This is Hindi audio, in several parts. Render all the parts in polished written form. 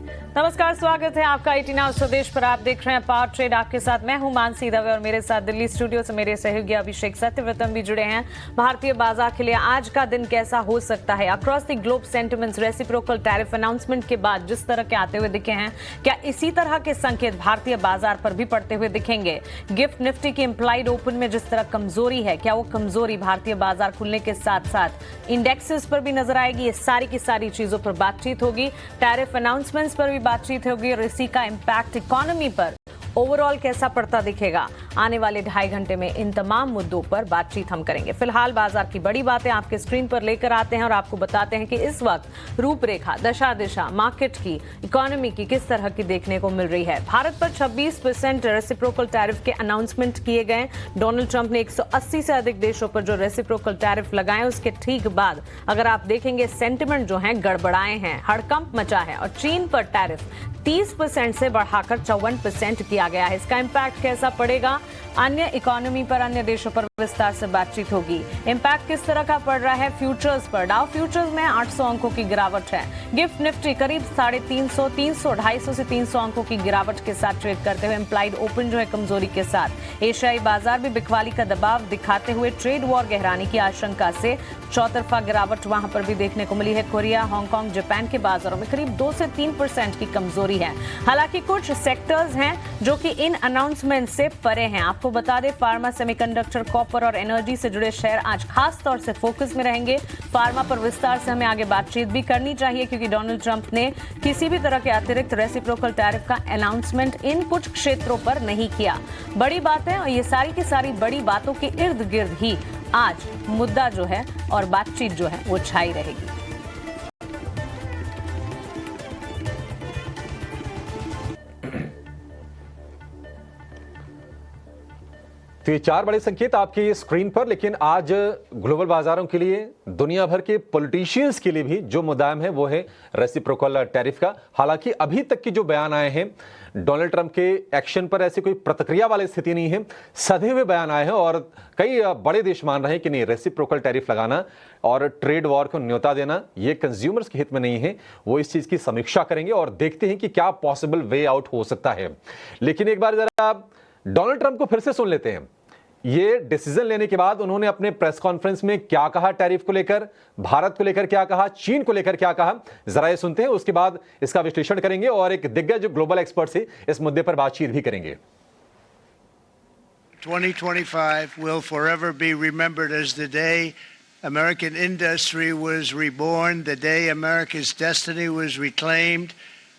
नमस्कार, स्वागत है आपका 18 आवर्स स्वदेश पर। आप देख रहे हैं पावर ट्रेड। आपके साथ मैं हूं मानसी दवे और मेरे साथ दिल्ली स्टूडियो से मेरे सहयोगी अभिषेक सत्यव्रतम भी जुड़े हैं। भारतीय बाजार के लिए आज का दिन कैसा हो सकता है? Across the globe sentiments reciprocal tariff announcement के बाद जिस तरह के आते हुए दिखे हैं, क्या इसी तरह के संकेत भारतीय बाजार पर भी पड़ते हुए दिखेंगे? गिफ्ट निफ्टी की इंप्लाइड ओपन में जिस तरह कमजोरी है, क्या वो कमजोरी भारतीय बाजार खुलने के साथ साथ इंडेक्सेस पर भी नजर आएगी? ये सारी की सारी चीजों पर बातचीत होगी। टैरिफ अनाउंसमेंट्स पर भी बातचीत होगी और इसी का इंपैक्ट इकोनॉमी पर ओवरऑल कैसा पड़ता दिखेगा। आने वाले 2.5 घंटे में इन तमाम मुद्दों पर बातचीत हम करेंगे। फिलहाल बाजार की बड़ी बातें आपके स्क्रीन पर लेकर आते हैं और आपको बताते हैं कि इस वक्त रूपरेखा, दशा दिशा मार्केट की, इकोनॉमी की किस तरह की देखने को मिल रही है। भारत पर 26% रेसिप्रोकल टैरिफ के अनाउंसमेंट किए गए। डोनाल्ड ट्रंप ने 180 से अधिक देशों पर जो रेसिप्रोकल टैरिफ लगाए, उसके ठीक बाद अगर आप देखेंगे सेंटिमेंट जो है गड़बड़ाए हैं, हड़कंप मचा है और चीन पर टैरिफ 30% से बढ़ाकर 54% किया गया है। इसका इंपैक्ट कैसा पड़ेगा अन्य इकोनॉमी पर, अन्य देशों पर विस्तार से बातचीत होगी। इंपैक्ट किस तरह का पड़ रहा है फ्यूचर्स पर? डाउ फ्यूचर्स में 800 अंकों की गिरावट है। गिफ्ट निफ्टी करीब 350, 250 से 300 अंकों की गिरावट के साथ ट्रेड करते हुए इंप्लाइड ओपन जो है कमजोरी के साथ। एशियाई बाजार भी बिकवाली का दबाव दिखाते हुए ट्रेड वॉर गहराने की आशंका से चौतरफा गिरावट वहां पर भी देखने को मिली है। कोरिया, हांगकांग, जापान के बाजारों में करीब 2 से 3% की कमजोरी है। हालांकि कुछ सेक्टर्स हैं जो कि इन अनाउंसमेंट से परे हैं। आपको बता दें, फार्मा, सेमीकंडक्टर, कॉपर और एनर्जी से जुड़े शेयर आज खास तौर से फोकस में रहेंगे। फार्मा पर विस्तार से हमें आगे बातचीत भी करनी चाहिए क्योंकि डोनाल्ड ट्रंप ने किसी भी तरह के अतिरिक्त रेसिप्रोकल टैरिफ का अनाउंसमेंट इन कुछ क्षेत्रों पर नहीं किया। बड़ी बात है और ये सारी की सारी बड़ी बातों के इर्द गिर्द ही आज मुद्दा जो है और बातचीत जो है वो छाई रहेगी। तो ये 4 बड़े संकेत आपकी स्क्रीन पर, लेकिन आज ग्लोबल बाजारों के लिए, दुनिया भर के पॉलिटिशियंस के लिए भी जो मुद्दा है वो है रेसिप्रोकल टैरिफ का। हालांकि अभी तक के जो बयान आए हैं, डोनाल्ड ट्रंप के एक्शन पर ऐसी कोई प्रतिक्रिया वाली स्थिति नहीं है। सधे हुए बयान आए हैं और कई बड़े देश मान रहे हैं कि नहीं, रेसिप्रोकल टैरिफ लगाना और ट्रेड वॉर को न्योता देना ये कंज्यूमर्स के हित में नहीं है। वो इस चीज की समीक्षा करेंगे और देखते हैं कि क्या पॉसिबल वे आउट हो सकता है। लेकिन एक बार जरा डोनाल्ड ट्रंप को फिर से सुन लेते हैं। ये डिसीजन लेने के बाद उन्होंने अपने प्रेस कॉन्फ्रेंस में क्या कहा, टैरिफ को लेकर, भारत को लेकर क्या कहा, चीन को लेकर क्या कहा, जरा ये सुनते हैं। उसके बाद इसका विश्लेषण करेंगे और एक दिग्गज ग्लोबल एक्सपर्ट से इस मुद्दे पर बातचीत भी करेंगे। 2025 will forever be remembered as the day American industry was reborn, the day America's destiny was reclaimed,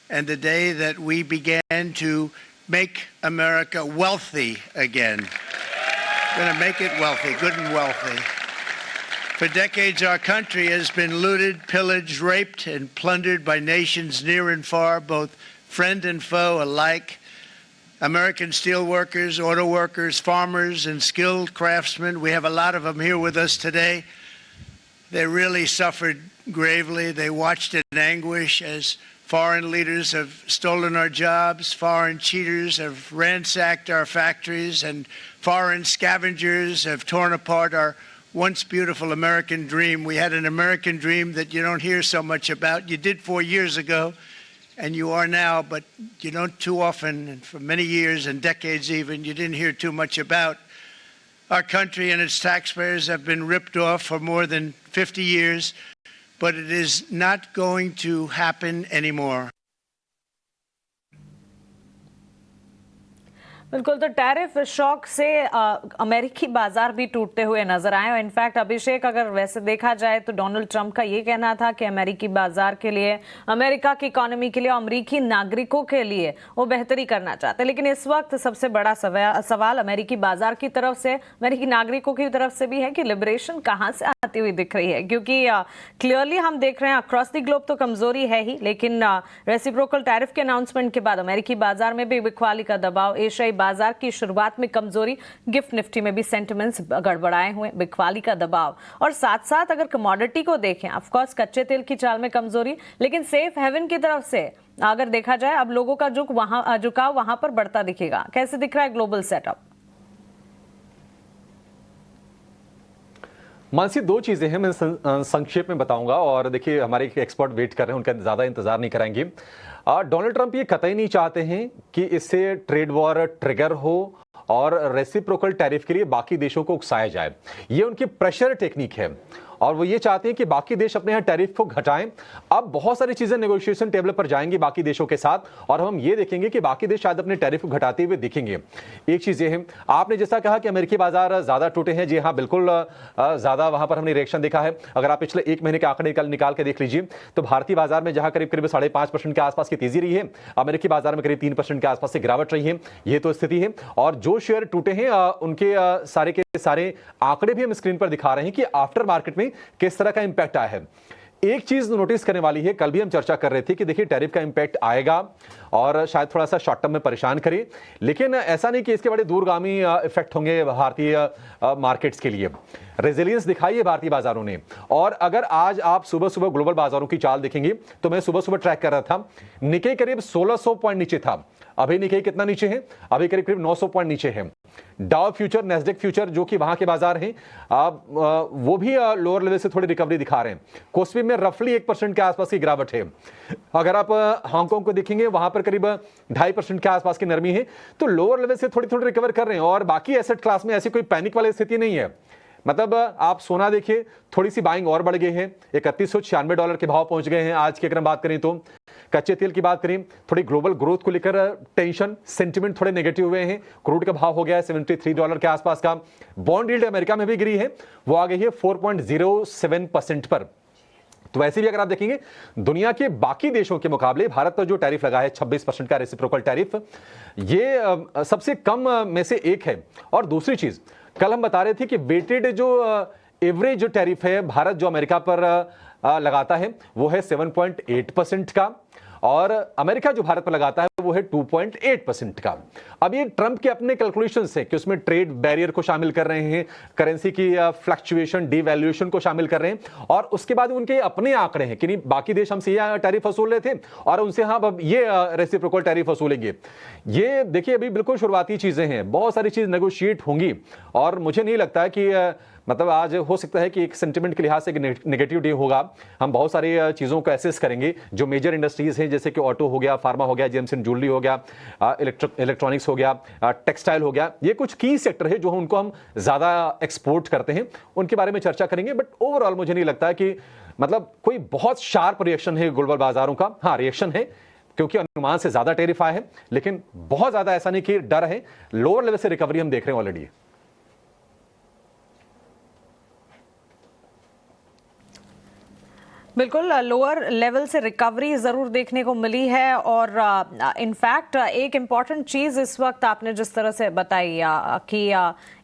and the day that we began to make America wealthy again. Going to make it wealthy, good and wealthy. For decades, our country has been looted, pillaged, raped, and plundered by nations near and far, both friend and foe alike. American steel workers, auto workers, farmers, and skilled craftsmen, we have a lot of them here with us today. They really suffered gravely. They watched in anguish as foreign leaders have stolen our jobs, foreign cheaters have ransacked our factories, and foreign scavengers have torn apart our once beautiful American dream. We had an American dream that you don't hear so much about. You did 4 years ago, and you are now, but you don't too often, and for many years and decades even, you didn't hear too much about. Our country and its taxpayers have been ripped off for more than 50 years. But it is not going to happen anymore. बिल्कुल, तो टैरिफ शॉक से अमेरिकी बाजार भी टूटते हुए नजर आए। और इनफैक्ट अभिषेक, अगर वैसे देखा जाए तो डोनाल्ड ट्रंप का ये कहना था कि अमेरिकी बाजार के लिए, अमेरिका की इकोनॉमी के लिए, अमेरिकी नागरिकों के लिए वो बेहतरी करना चाहते हैं। लेकिन इस वक्त सबसे बड़ा सवाल अमेरिकी बाजार की तरफ से, अमेरिकी नागरिकों की तरफ से भी है कि लिबरेशन कहाँ से आती हुई दिख रही है। क्योंकि क्लियरली हम देख रहे हैं अक्रॉस द ग्लोब तो कमजोरी है ही, लेकिन रेसिप्रोकल टैरिफ के अनाउंसमेंट के बाद अमेरिकी बाजार में भी बिकवाली का दबाव, एशियाई बाजार की शुरुआत में कमजोरी, गिफ्ट निफ्टी में भी सेंटिमेंट्स गड़बड़ाए हुए, बिकवाली का दबाव, और साथ साथ अगर कमोडिटी को देखें, ऑफ कोर्स कच्चे तेल की चाल में कमजोरी, लेकिन सेफ हेवन की तरफ से अगर देखा जाए अब लोगों का झुकाव वहां पर बढ़ता दिखेगा। कैसे दिख रहा है ग्लोबल सेटअप? मानसी, दो चीजें हैं, मैं संक्षेप में बताऊंगा और देखिए हमारे एक एक्सपर्ट वेट कर रहे हैं, उनका ज्यादा इंतजार नहीं कराएंगे। डोनाल्ड ट्रंप ये कतई नहीं चाहते हैं कि इससे ट्रेड वॉर ट्रिगर हो और रेसिप्रोकल टैरिफ के लिए बाकी देशों को उकसाया जाए। ये उनकी प्रेशर टेक्निक है और वो ये चाहते हैं कि बाकी देश अपने यहाँ टैरिफ को घटाएं। अब बहुत सारी चीजें नेगोशिएशन टेबल पर जाएंगी बाकी देशों के साथ और हम ये देखेंगे कि बाकी देश शायद अपने टैरिफ को घटाते हुए दिखेंगे। एक चीज ये है, आपने जैसा कहा कि अमेरिकी बाजार ज्यादा टूटे हैं, जी हाँ बिल्कुल, ज्यादा वहां पर हमने रिएक्शन देखा है। अगर आप पिछले एक महीने के आंकड़े निकाल के देख लीजिए तो भारतीय बाजार में जहां करीब करीब 5.5% के आसपास की तेजी रही है, अमेरिकी बाजार में करीब 3% के आसपास से गिरावट रही है। ये तो स्थिति है। और जो शेयर टूटे हैं उनके सारे के सारे आंकड़े भी हम स्क्रीन पर दिखा रहे हैं कि आफ्टर मार्केट में किस तरह का इंपैक्ट आया है। एक चीज नोटिस करने वाली है, कल भी हम चर्चा कर रहे थे कि देखिए टैरिफ का इंपैक्ट आएगा और शायद थोड़ा सा शॉर्ट टर्म में परेशान करे, लेकिन ऐसा नहीं कि इसके बड़े दूरगामी इफेक्ट होंगे भारतीय मार्केट्स के लिए। रेजिलियंस दिखाई है भारतीय बाजारों ने। और अगर आज आप सुबह सुबह ग्लोबल बाजारों की चाल देखेंगे तो मैं सुबह सुबह ट्रैक कर रहा था, निकेई करीब 1600 पॉइंट नीचे था। अभी निकेई कितना नीचे है? अभी करीब करीब 900 पॉइंट नीचे है। डाउ फ्यूचर, नेस्डेक फ्यूचर जो कि वहां के बाजार हैं, वो भी लोअर लेवल से थोड़ी रिकवरी दिखा रहे हैं। कोस्पी में रफली 1% के आसपास की गिरावट है। अगर आप हांगकांग को देखेंगे वहां पर करीब 2.5% के आसपास की नरमी है। तो लोअर लेवल से थोड़ी थोड़ी रिकवर कर रहे हैं और बाकी एसेट क्लास में ऐसी कोई पैनिक वाली स्थिति नहीं है। मतलब आप सोना देखिए, थोड़ी सी बाइंग और बढ़ गई है, $3196 के भाव पहुंच गए हैं आज की अगर हम बात करें तो। कच्चे तेल की बात करें, थोड़ी ग्लोबल ग्रोथ को लेकर टेंशन, सेंटिमेंट थोड़े नेगेटिव हुए हैं। क्रूड का भाव हो गया है $73 के आसपास का। बॉन्ड यील्ड अमेरिका में भी गिरी है, वो आ गई है 4.07% पर। तो वैसे भी अगर आप देखेंगे दुनिया के बाकी देशों के मुकाबले भारत पर जो टैरिफ लगा है 26% का रेसिप्रोकल टैरिफ, ये सबसे कम में से एक है। और दूसरी चीज, कल हम बता रहे थे कि वेटेड जो एवरेज जो टैरिफ है भारत जो अमेरिका पर लगाता है वो है 7.8% का और अमेरिका जो भारत पर लगाता है वो है 2.8% का। अब ये ट्रंप के अपने कैलकुलेशंस है कि उसमें ट्रेड बैरियर को शामिल कर रहे हैं, करेंसी की फ्लक्चुएशन, डिवैल्यूएशन को शामिल कर रहे हैं और उसके बाद उनके अपने आंकड़े हैं कि नहीं बाकी देश हमसे ये टैरिफ वसूल रहे थे और उनसे हम अब ये रेसिप्रोकल टैरिफ वसूलेंगे। ये देखिए अभी बिल्कुल शुरुआती चीजें हैं, बहुत सारी चीज नेगोशिएट होंगी और मुझे नहीं लगता है कि मतलब आज हो सकता है कि एक सेंटिमेंट के लिहाज से नेगेटिव डे होगा। हम बहुत सारी चीज़ों को एसेस करेंगे जो मेजर इंडस्ट्रीज हैं, जैसे कि ऑटो हो गया, फार्मा हो गया, जेम्स एंड ज्वेलरी हो गया, इलेक्ट्रॉनिक्स हो गया, टेक्सटाइल हो गया। ये कुछ की सेक्टर है जो उनको हम ज़्यादा एक्सपोर्ट करते हैं, उनके बारे में चर्चा करेंगे। बट ओवरऑल मुझे नहीं लगता है कि मतलब कोई बहुत शार्प रिएक्शन है ग्लोबल बाजारों का। हाँ रिएक्शन है क्योंकि अनुमान से ज़्यादा टैरिफ आया है, लेकिन बहुत ज़्यादा ऐसा नहीं कि डर है। लोअर लेवल से रिकवरी हम देख रहे हैं ऑलरेडी। बिल्कुल लोअर लेवल से रिकवरी ज़रूर देखने को मिली है और इनफैक्ट एक इम्पॉर्टेंट चीज़ इस वक्त आपने जिस तरह से बताई कि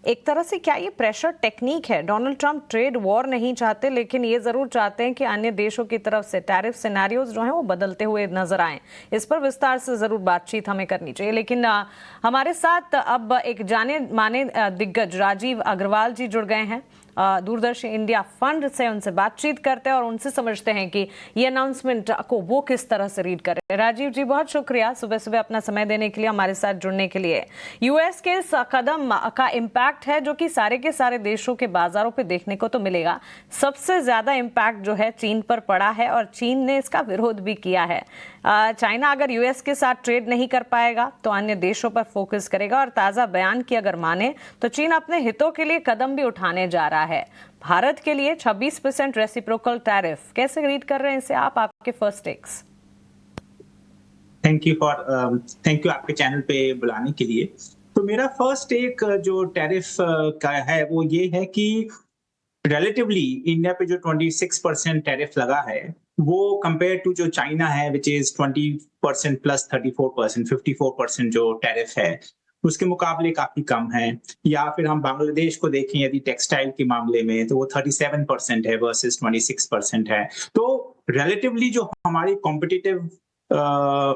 एक तरह से क्या ये प्रेशर टेक्निक है। डोनाल्ड ट्रंप ट्रेड वॉर नहीं चाहते, लेकिन ये ज़रूर चाहते हैं कि अन्य देशों की तरफ से टैरिफ सिनेरियोज जो हैं वो बदलते हुए नजर आएँ। इस पर विस्तार से ज़रूर बातचीत हमें करनी चाहिए। लेकिन हमारे साथ अब एक जाने माने दिग्गज राजीव अग्रवाल जी जुड़ गए हैं दूरदर्शी इंडिया फंड से। उनसे बातचीत करते हैं और उनसे समझते हैं कि ये अनाउंसमेंट को वो किस तरह से रीड करें। राजीव जी बहुत शुक्रिया सुबह सुबह अपना समय देने के लिए, हमारे साथ जुड़ने के लिए। यूएस के इस कदम का इम्पैक्ट है जो कि सारे के सारे देशों के बाजारों पे देखने को तो मिलेगा। सबसे ज्यादा इम्पैक्ट जो है चीन पर पड़ा है और चीन ने इसका विरोध भी किया है। चाइना अगर यूएस के साथ ट्रेड नहीं कर पाएगा तो अन्य देशों पर फोकस करेगा और ताज़ा बयान की अगर माने तो चीन अपने हितों के लिए कदम भी उठाने जा रहा है। भारत के लिए 26% रेसिप्रोकल टैरिफ कैसे रीड कर रहे हैं इसे आप, आपके फर्स्ट टेक्स? थैंक यू आपके चैनल पे बुलाने के लिए। तो मेरा फर्स्ट टेक जो टैरिफ का है वो ये है कि रिलेटिवली इंडिया पे जो 26% टैरिफ लगा है वो कंपेयर टू जो चाइना है विच इज 20% प्लस 34%, 54% जो टैरिफ है उसके मुकाबले काफी कम है। या फिर हम बांग्लादेश को देखें यदि टेक्सटाइल के मामले में तो वो 37% है वर्सेस 26% है। तो रिलेटिवली जो हमारी कॉम्पिटिटिव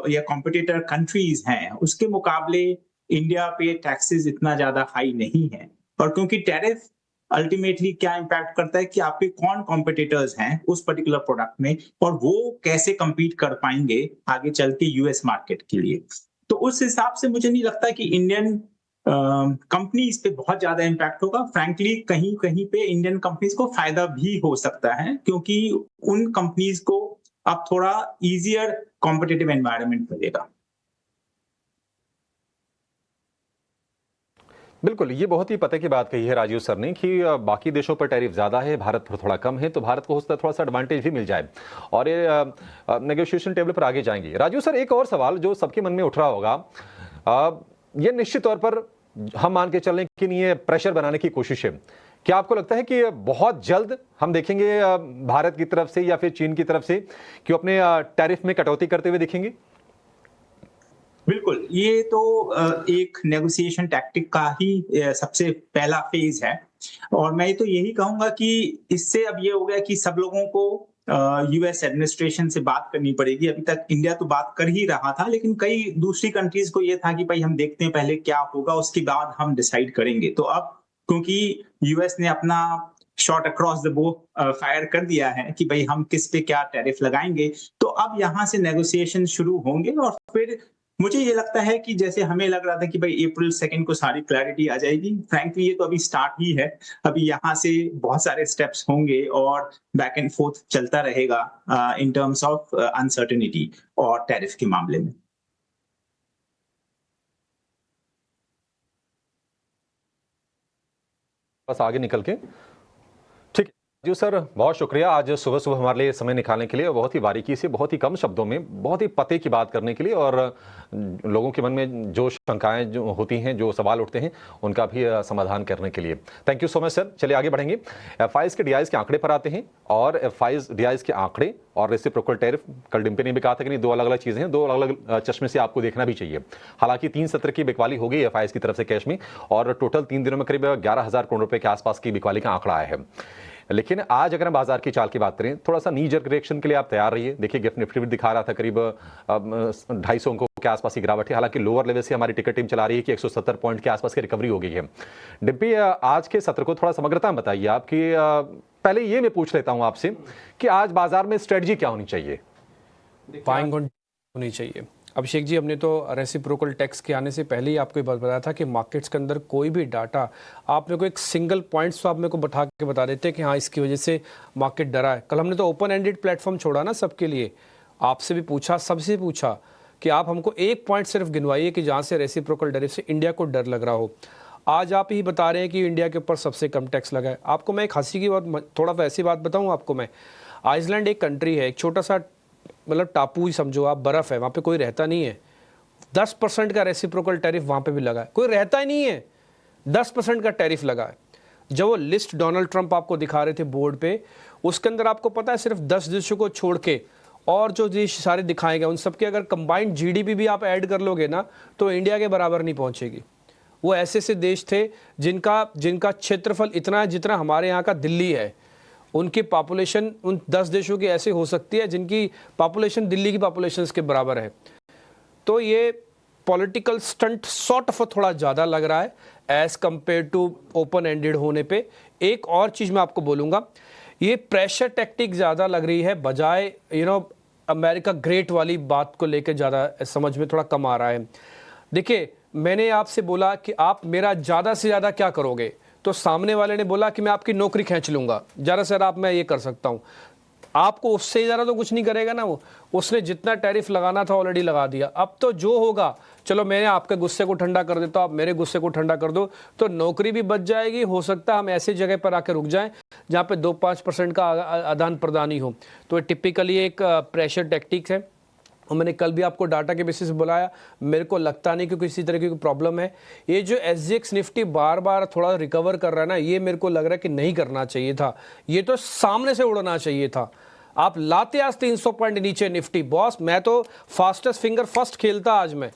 या कॉम्पिटिटर कंट्रीज हैं उसके मुकाबले इंडिया पे टैक्सेस इतना ज्यादा हाई नहीं है। और क्योंकि टैरिफ अल्टीमेटली क्या इंपैक्ट करता है कि आपके कौन कॉम्पिटिटर्स हैं उस पर्टिकुलर प्रोडक्ट में और वो कैसे compete कर पाएंगे आगे चल के यूएस मार्केट के लिए। तो उस हिसाब से मुझे नहीं लगता कि इंडियन कंपनीज पे बहुत ज्यादा इम्पैक्ट होगा। फ्रैंकली कहीं कहीं पे इंडियन कंपनीज को फायदा भी हो सकता है, क्योंकि उन कंपनीज को अब थोड़ा इजियर कॉम्पिटिटिव एनवायरनमेंट मिलेगा। बिल्कुल, ये बहुत ही पते की बात कही है राजीव सर ने कि बाकी देशों पर टैरिफ ज़्यादा है, भारत पर थोड़ा कम है, तो भारत को हो सकता है थोड़ा सा एडवांटेज भी मिल जाए और ये नेगोशिएशन टेबल पर आगे जाएंगे। राजीव सर, एक और सवाल जो सबके मन में उठ रहा होगा, ये निश्चित तौर पर हम मान के चलें कि ये प्रेशर बनाने की कोशिश है। क्या आपको लगता है कि बहुत जल्द हम देखेंगे भारत की तरफ से या फिर चीन की तरफ से कि अपने टैरिफ में कटौती करते हुए दिखेंगे? बिल्कुल, ये तो एक नेगोशिएशन टैक्टिक का ही सबसे पहला फेज है, और मैं तो यही कहूंगा कि इससे अब ये हो गया कि सब लोगों को यूएस एडमिनिस्ट्रेशन से बात करनी पड़ेगी। अभी तक इंडिया तो बात कर ही रहा था, लेकिन कई दूसरी कंट्रीज को ये था कि भाई हम देखते हैं पहले क्या होगा, उसके बाद हम डिसाइड करेंगे। तो अब क्योंकि यूएस ने अपना शॉट अक्रॉस द बो फायर कर दिया है कि भाई हम किस पे क्या टैरिफ लगाएंगे, तो अब यहाँ से नेगोशिएशन शुरू होंगे। और फिर मुझे ये लगता है कि जैसे हमें लग रहा था कि भाई अप्रैल 2 को सारी क्लैरिटी आ जाएगी, फ्रैंकली ये तो अभी स्टार्ट ही है। अभी यहाँ से बहुत सारे स्टेप्स होंगे और बैक एंड फोर्थ चलता रहेगा इन टर्म्स ऑफ अनसर्टेनिटी और टैरिफ के मामले में। बस आगे निकल के ठीक है। जी सर, बहुत शुक्रिया आज सुबह सुबह हमारे लिए समय निकालने के लिए, बहुत ही बारीकी से, बहुत ही कम शब्दों में, बहुत ही पते की बात करने के लिए और लोगों के मन में जो शंकाएं जो होती हैं, जो सवाल उठते हैं, उनका भी समाधान करने के लिए thank you so much sir. चलिए आगे बढ़ेंगे, एफआईज के डीआईज के आंकड़े पर आते हैं और एफआईज डीआईज के आंकड़े और रेसिप्रोकल टैरिफ, कल डिम्पी ने भी कहा था कि नहीं, दो अलग अलग चीजें हैं, दो अलग अलग चश्मे से आपको देखना भी चाहिए। हालांकि 3 सत्र की बिकवाली हो गई एफआईज की तरफ से कैश में और टोटल 3 दिनों में करीब 11,000 करोड़ रुपए के आसपास की बिकवाली का आंकड़ा आया है। लेकिन आज अगर हम बाजार की चाल की बात करें, थोड़ा सा नी जर्क रिएक्शन के लिए आप तैयार रहिए। देखिए गिफ्ट निफ्टी भी दिखा रहा था करीब 250 अंकों के आसपास की गिरावट है। हालांकि लोअर लेवल से हमारी टिकट टीम चला रही है कि 170 पॉइंट के आसपास की रिकवरी हो गई है। डिम्पी, आज के सत्र को थोड़ा समग्रता में बताइए आप कि पहले ये मैं पूछ लेता हूं आपसे कि आज बाजार में स्ट्रेटजी क्या होनी चाहिए? बाइंग होनी चाहिए। अभिषेक जी, हमने तो रेसिप्रोकल टैक्स के आने से पहले ही आपको ये बात बताया था कि मार्केट्स के अंदर कोई भी डाटा आप मेरे को एक सिंगल पॉइंट्स तो आप मेरे को बैठा के बता देते कि हाँ इसकी वजह से मार्केट डरा है। कल हमने तो ओपन एंडेड प्लेटफॉर्म छोड़ा ना सबके लिए, आपसे भी पूछा, सबसे पूछा कि आप हमको एक पॉइंट सिर्फ गिनवाइए कि जहाँ से रेसिप्रोकल टैरिफ से इंडिया को डर लग रहा हो। आज आप ही बता रहे हैं कि इंडिया के ऊपर सबसे कम टैक्स लगा है। आपको मैं एक हंसी की बात, थोड़ा सा ऐसी बात बताऊँ आपको मैं, आइसलैंड एक कंट्री है, एक छोटा सा मतलब टापू ही समझो आप, बर्फ है, वहाँ पे कोई रहता नहीं है, 10% का रेसिप्रोकल टैरिफ वहाँ पे भी लगा है, कोई रहता ही नहीं है, 10% का टैरिफ लगा है। जब वो लिस्ट डोनाल्ड ट्रंप आपको दिखा रहे थे बोर्ड पे, उसके अंदर आपको पता है सिर्फ 10 देशों को छोड़ के और जो देश सारे दिखाए गए उन सबके अगर कंबाइंड जीडीपी भी आप ऐड कर लोगे ना तो इंडिया के बराबर नहीं पहुंचेगी। वो ऐसे ऐसे देश थे जिनका क्षेत्रफल इतना है जितना हमारे यहाँ का दिल्ली है। उनकी पॉपुलेशन उन 10 देशों की ऐसे हो सकती है जिनकी पॉपुलेशन दिल्ली की पॉपुलेशन के बराबर है। तो ये पॉलिटिकल स्टंट सॉर्ट ऑफ थोड़ा ज़्यादा लग रहा है as compared to open ended होने पे। एक और चीज़ मैं आपको बोलूँगा, ये प्रेशर टैक्टिक ज़्यादा लग रही है बजाय अमेरिका ग्रेट वाली बात को लेकर ज़्यादा समझ में थोड़ा कम आ रहा है। देखिए, मैंने आपसे बोला कि आप मेरा ज़्यादा से ज़्यादा क्या करोगे, तो सामने वाले ने बोला कि मैं आपकी नौकरी खींच लूँगा, ज़्यादा से ज़्यादा आप मैं ये कर सकता हूँ। आपको उससे ज़्यादा तो कुछ नहीं करेगा ना वो, उसने जितना टैरिफ लगाना था ऑलरेडी लगा दिया। अब तो जो होगा, चलो मैंने आपके गुस्से को ठंडा कर देता हूँ, आप मेरे गुस्से को ठंडा कर दो, तो नौकरी भी बच जाएगी। हो सकता है हम ऐसी जगह पर आकर रुक जाएं जहाँ पे 2-5% का आदान प्रदान ही हो। तो टिपिकली एक प्रेशर टैक्टिक्स है और मैंने कल भी आपको डाटा के बेसिस बुलाया, मेरे को लगता नहीं कि किसी तरह की कोई प्रॉब्लम है। ये जो SGX निफ्टी बार बार थोड़ा रिकवर कर रहा है ना, ये मेरे को लग रहा है कि नहीं करना चाहिए था, ये तो सामने से उड़ना चाहिए था। आप लाते आज 300 पॉइंट नीचे निफ्टी, बॉस मैं तो फास्टेस्ट फिंगर फर्स्ट खेलता आज मैं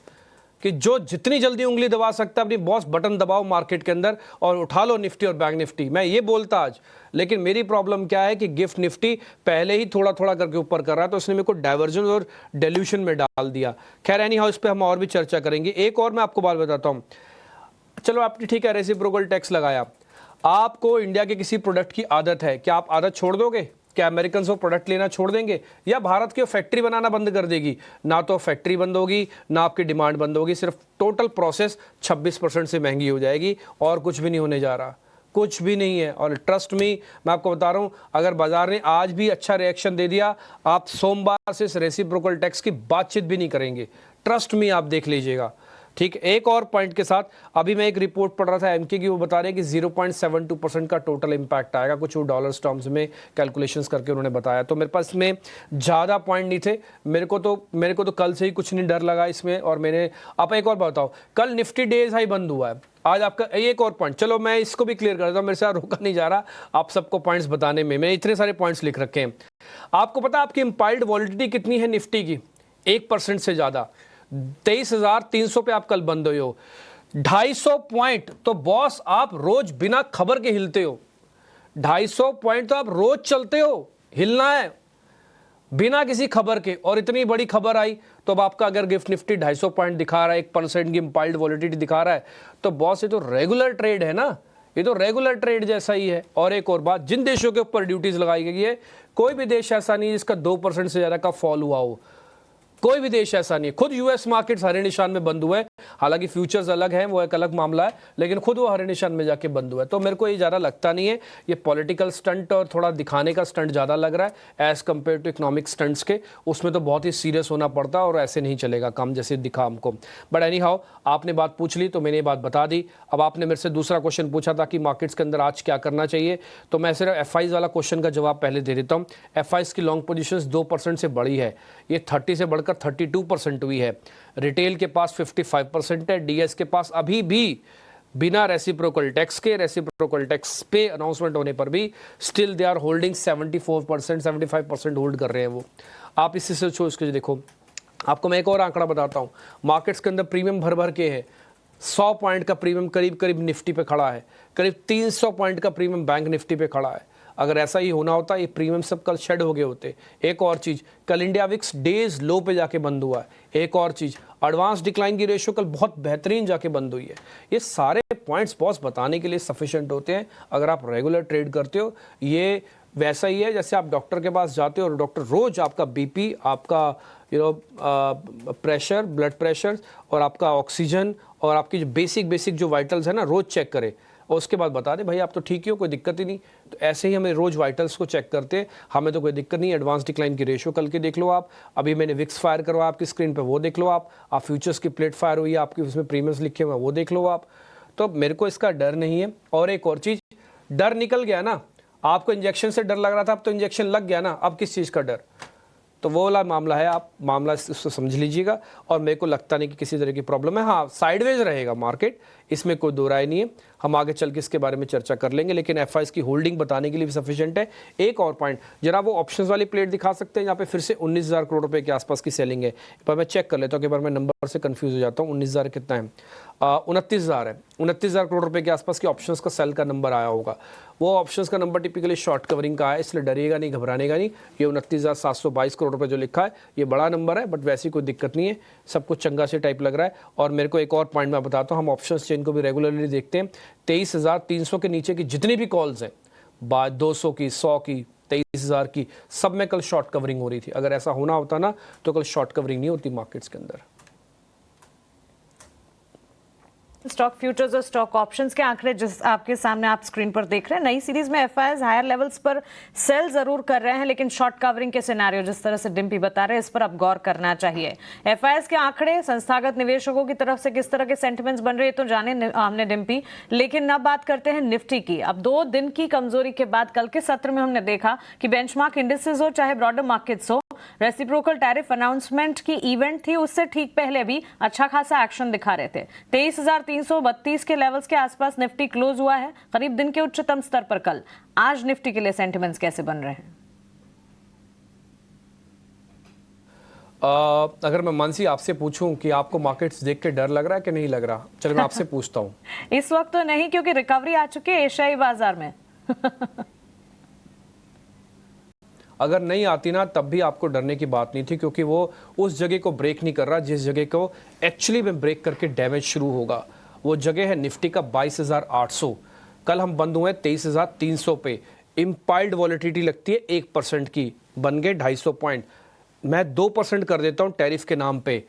कि जो जितनी जल्दी उंगली दबा सकता है अपनी बॉस बटन दबाओ मार्केट के अंदर और उठा लो निफ्टी और बैंक निफ्टी, मैं ये बोलता आज। लेकिन मेरी प्रॉब्लम क्या है कि गिफ्ट निफ्टी पहले ही थोड़ा थोड़ा करके ऊपर कर रहा है, तो उसने मेरे को डाइवर्जन और डेल्यूशन में डाल दिया। खैर एनी हाउ, इस पर हम और भी चर्चा करेंगे। एक और मैं आपको बात बताता हूँ, चलो आपने ठीक है रेसिप्रोकल टैक्स लगाया, आपको इंडिया के किसी प्रोडक्ट की आदत है, क्या आप आदत छोड़ दोगे? क्या अमेरिकन वो प्रोडक्ट लेना छोड़ देंगे या भारत की फैक्ट्री बनाना बंद कर देगी? ना तो फैक्ट्री बंद होगी ना आपकी डिमांड बंद होगी, सिर्फ टोटल प्रोसेस 26% से महंगी हो जाएगी और कुछ भी नहीं होने जा रहा, कुछ भी नहीं है। और ट्रस्ट मी, मैं आपको बता रहा हूं, अगर बाजार ने आज भी अच्छा रिएक्शन दे दिया, आप सोमवार से इस रेसिप्रोकल टैक्स की बातचीत भी नहीं करेंगे। ट्रस्ट मी, आप देख लीजिएगा। ठीक, एक और पॉइंट के साथ, अभी मैं एक रिपोर्ट पढ़ रहा था एमके की, वो बता रहे हैं कि 0.72% का टोटल इंपैक्ट आएगा, कुछ वो डॉलर्स टर्म्स में कैलकुलेशंस करके उन्होंने बताया। तो मेरे पास में ज़्यादा पॉइंट नहीं थे, मेरे को तो कल से ही कुछ नहीं डर लगा इसमें। और मैंने, आप एक और बताओ, कल निफ्टी डेज हाई बंद हुआ है, आज आपका एक और पॉइंट, चलो मैं इसको भी क्लियर कर देता हूं, मेरे साथ रोका नहीं जा रहा आप सबको पॉइंट्स बताने में, मैंने इतने सारे पॉइंट्स लिख रखे हैं। आपको पता आपकी इंपायर्ड वॉलिडिटी कितनी है निफ्टी की? 1% से ज़्यादा, 23,300 पे आप कल बंद हुए हो। 250 पॉइंट तो बॉस आप रोज बिना खबर के हिलते हो, 250 पॉइंट तो आप रोज चलते हो, हिलना है बिना किसी खबर के। और इतनी बड़ी खबर आई तो अब आपका अगर गिफ्ट निफ्टी 250 पॉइंट दिखा रहा है, 1% की इंपायर्ड वॉलिडिटी दिखा रहा है, तो बॉस ये तो रेगुलर ट्रेड है ना, ये तो रेगुलर ट्रेड जैसा ही है। और एक और बात, जिन देशों के ऊपर ड्यूटीज लगाई गई है, कोई भी देश ऐसा नहीं जिसका 2% से ज्यादा का फॉल हुआ हो, कोई भी देश ऐसा नहीं है। खुद यूएस मार्केट हरे निशान में बंद हुआ है, हालांकि फ्यूचर्स अलग है, वो एक अलग मामला है, लेकिन खुद वो हरे निशान में जाके बंद हुआ है। तो मेरे को ये ज़्यादा लगता नहीं है, ये पॉलिटिकल स्टंट और थोड़ा दिखाने का स्टंट ज़्यादा लग रहा है as compared to economic stunts के। उसमें तो बहुत ही सीरियस होना पड़ता है और ऐसे नहीं चलेगा काम जैसे दिखा हमको। बट एनी हाउ, आपने बात पूछ ली तो मैंने ये बात बता दी। अब आपने मेरे से दूसरा क्वेश्चन पूछा था कि मार्केट्स के अंदर आज क्या करना चाहिए, तो मैं सिर्फ एफआईज वाला क्वेश्चन का जवाब पहले दे देता हूँ। एफआईज की लॉन्ग पोजीशंस 2% से बढ़ी है, ये 30 से बढ़कर 32% हुई है। रिटेल के पास 55% है, डीएस के पास अभी भी बिना रेसिप्रोकल टैक्स के, रेसिप्रोकल टैक्स पे अनाउंसमेंट होने पर भी still they are holding 74%, 75% hold कर रहे हैं वो। आप इससे सोच के देखो। आपको मैं एक और आंकड़ा बताता हूं, मार्केट्स के अंदर प्रीमियम भर भर के है। 100 पॉइंट का प्रीमियम करीब करीब निफ्टी पे खड़ा है, करीब 300 पॉइंट का प्रीमियम बैंक निफ्टी पे खड़ा है। अगर ऐसा ही होना होता, ये प्रीमियम सब कल शेड हो गए होते। एक और चीज़, कल इंडिया विक्स डेज लो पे जाके बंद हुआ है। एक और चीज़, एडवांस डिक्लाइन की रेशियो कल बहुत बेहतरीन जाके बंद हुई है। ये सारे पॉइंट्स बॉस बताने के लिए सफिशिएंट होते हैं अगर आप रेगुलर ट्रेड करते हो। ये वैसा ही है जैसे आप डॉक्टर के पास जाते हो और डॉक्टर रोज आपका बीपी, आपका प्रेशर, ब्लड प्रेशर और आपका ऑक्सीजन और आपकी जो बेसिक जो वाइटल्स है ना, रोज चेक करे और उसके बाद बता दे भाई आप तो ठीक ही हो, कोई दिक्कत ही नहीं। तो ऐसे ही हमें रोज वाइटल्स को चेक करते हैं, हमें तो कोई दिक्कत नहीं। एडवांस डिक्लाइन की रेशियो कल के देख लो आप, अभी मैंने विक्स फायर करवाया आपकी स्क्रीन पे, वो देख लो आप फ्यूचर्स की प्लेट फायर हुई है आपकी, उसमें प्रीमियम्स लिखे हुए हैं, वो देख लो आप। तो मेरे को इसका डर नहीं है। और एक और चीज़, डर निकल गया ना, आपको इंजेक्शन से डर लग रहा था, अब तो इंजेक्शन लग गया ना, अब किस चीज़ का डर? तो वो वाला मामला है, आप मामला इसको समझ लीजिएगा। और मेरे को लगता नहीं कि किसी तरह की प्रॉब्लम है। हाँ, साइडवेज रहेगा मार्केट, इसमें कोई दो राय नहीं है। हम आगे चल के इसके बारे में चर्चा कर लेंगे, लेकिन एफआईज की होल्डिंग बताने के लिए भी सफिशिएंट है। एक और पॉइंट, जरा वो ऑप्शंस वाली प्लेट दिखा सकते हैं जहाँ पे फिर से 19,000 करोड़ रुपए के आसपास की सेलिंग है। पर मैं चेक कर लेता हूँ, कई बार मैं नंबर से कंफ्यूज हो जाता हूँ। 19,000 कितना है? 29,000 है। 29,000 करोड़ रुपए के आसपास की ऑप्शंस का सेल का नंबर आया होगा। वो ऑप्शंस का नंबर टिपिकली शॉर्ट कवरिंग का है, इसलिए डरिएगा नहीं, घबरानेगा नहीं। ये 29,722 करोड़ रुपए जो लिखा है, ये बड़ा नंबर है, बट वैसी कोई दिक्कत नहीं है, सब कुछ चंगा से टाइप लग रहा है। और मेरे को एक और पॉइंट मैं बताता हूँ, हम ऑप्शंस चेन को भी रेगुलरली देखते हैं। 23,300 के नीचे की जितनी भी कॉल्स हैं, 200 की, 100 की, 23,000 की, सब में कल शॉर्ट कवरिंग हो रही थी। अगर ऐसा होना होता ना तो कल शॉर्ट कवरिंग नहीं होती मार्केट्स के अंदर। स्टॉक फ्यूचर्स और स्टॉक ऑप्शंस के आंकड़े जिस आपके सामने आप स्क्रीन पर देख रहे हैं, नई सीरीज में एफआईआईज हायर लेवल्स पर सेल जरूर कर रहे हैं, लेकिन शॉर्ट कवरिंग के सिनेरियो जिस तरह से डिम्पी बता रहे हैं, इस पर अब गौर करना चाहिए। एफआईआईज के आंकड़े संस्थागत निवेशकों की तरफ से किस तरह के सेंटिमेंट्स बन रहे हैं तो जाने हमने डिम्पी, लेकिन अब बात करते हैं निफ्टी की। अब 2 दिन की कमजोरी के बाद कल के सत्र में हमने देखा कि बेंचमार्क इंडिसेस हो चाहे ब्रॉडर मार्केट्स हो, रेसिप्रोकल टैरिफ अनाउंसमेंट की इवेंट थी, उससे ठीक पहले भी अच्छा खासा एक्शन दिखा रहे थे। 23,332 के लेवल्स के आसपास निफ्टी क्लोज हुआ है, करीब दिन के उच्चतम स्तर पर कल। आज निफ्टी के लिए सेंटिमेंट्स कैसे बन रहे हैं? अगर मैं मानसी आपसे पूछूं कि आपको मार्केट्स देख के डर लग रहा है कि नहीं लग रहा, चलो मैं आपसे पूछता हूं। इस वक्त तो नहीं, क्योंकि रिकवरी आ चुकी है एशियाई बाजार में। अगर नहीं आती ना तब भी आपको डरने की बात नहीं थी, क्योंकि वो उस जगह को ब्रेक नहीं कर रहा जिस जगह को एक्चुअली में ब्रेक करके डैमेज शुरू होगा। वो जगह है निफ्टी का 22,800। कल हम बंद हुए 23,300 पे। इम्पाइल्ड वॉलेटिलिटी लगती है 1% की, बन गए 250 पॉइंट। मैं 2% कर देता हूँ टैरिफ के नाम पे,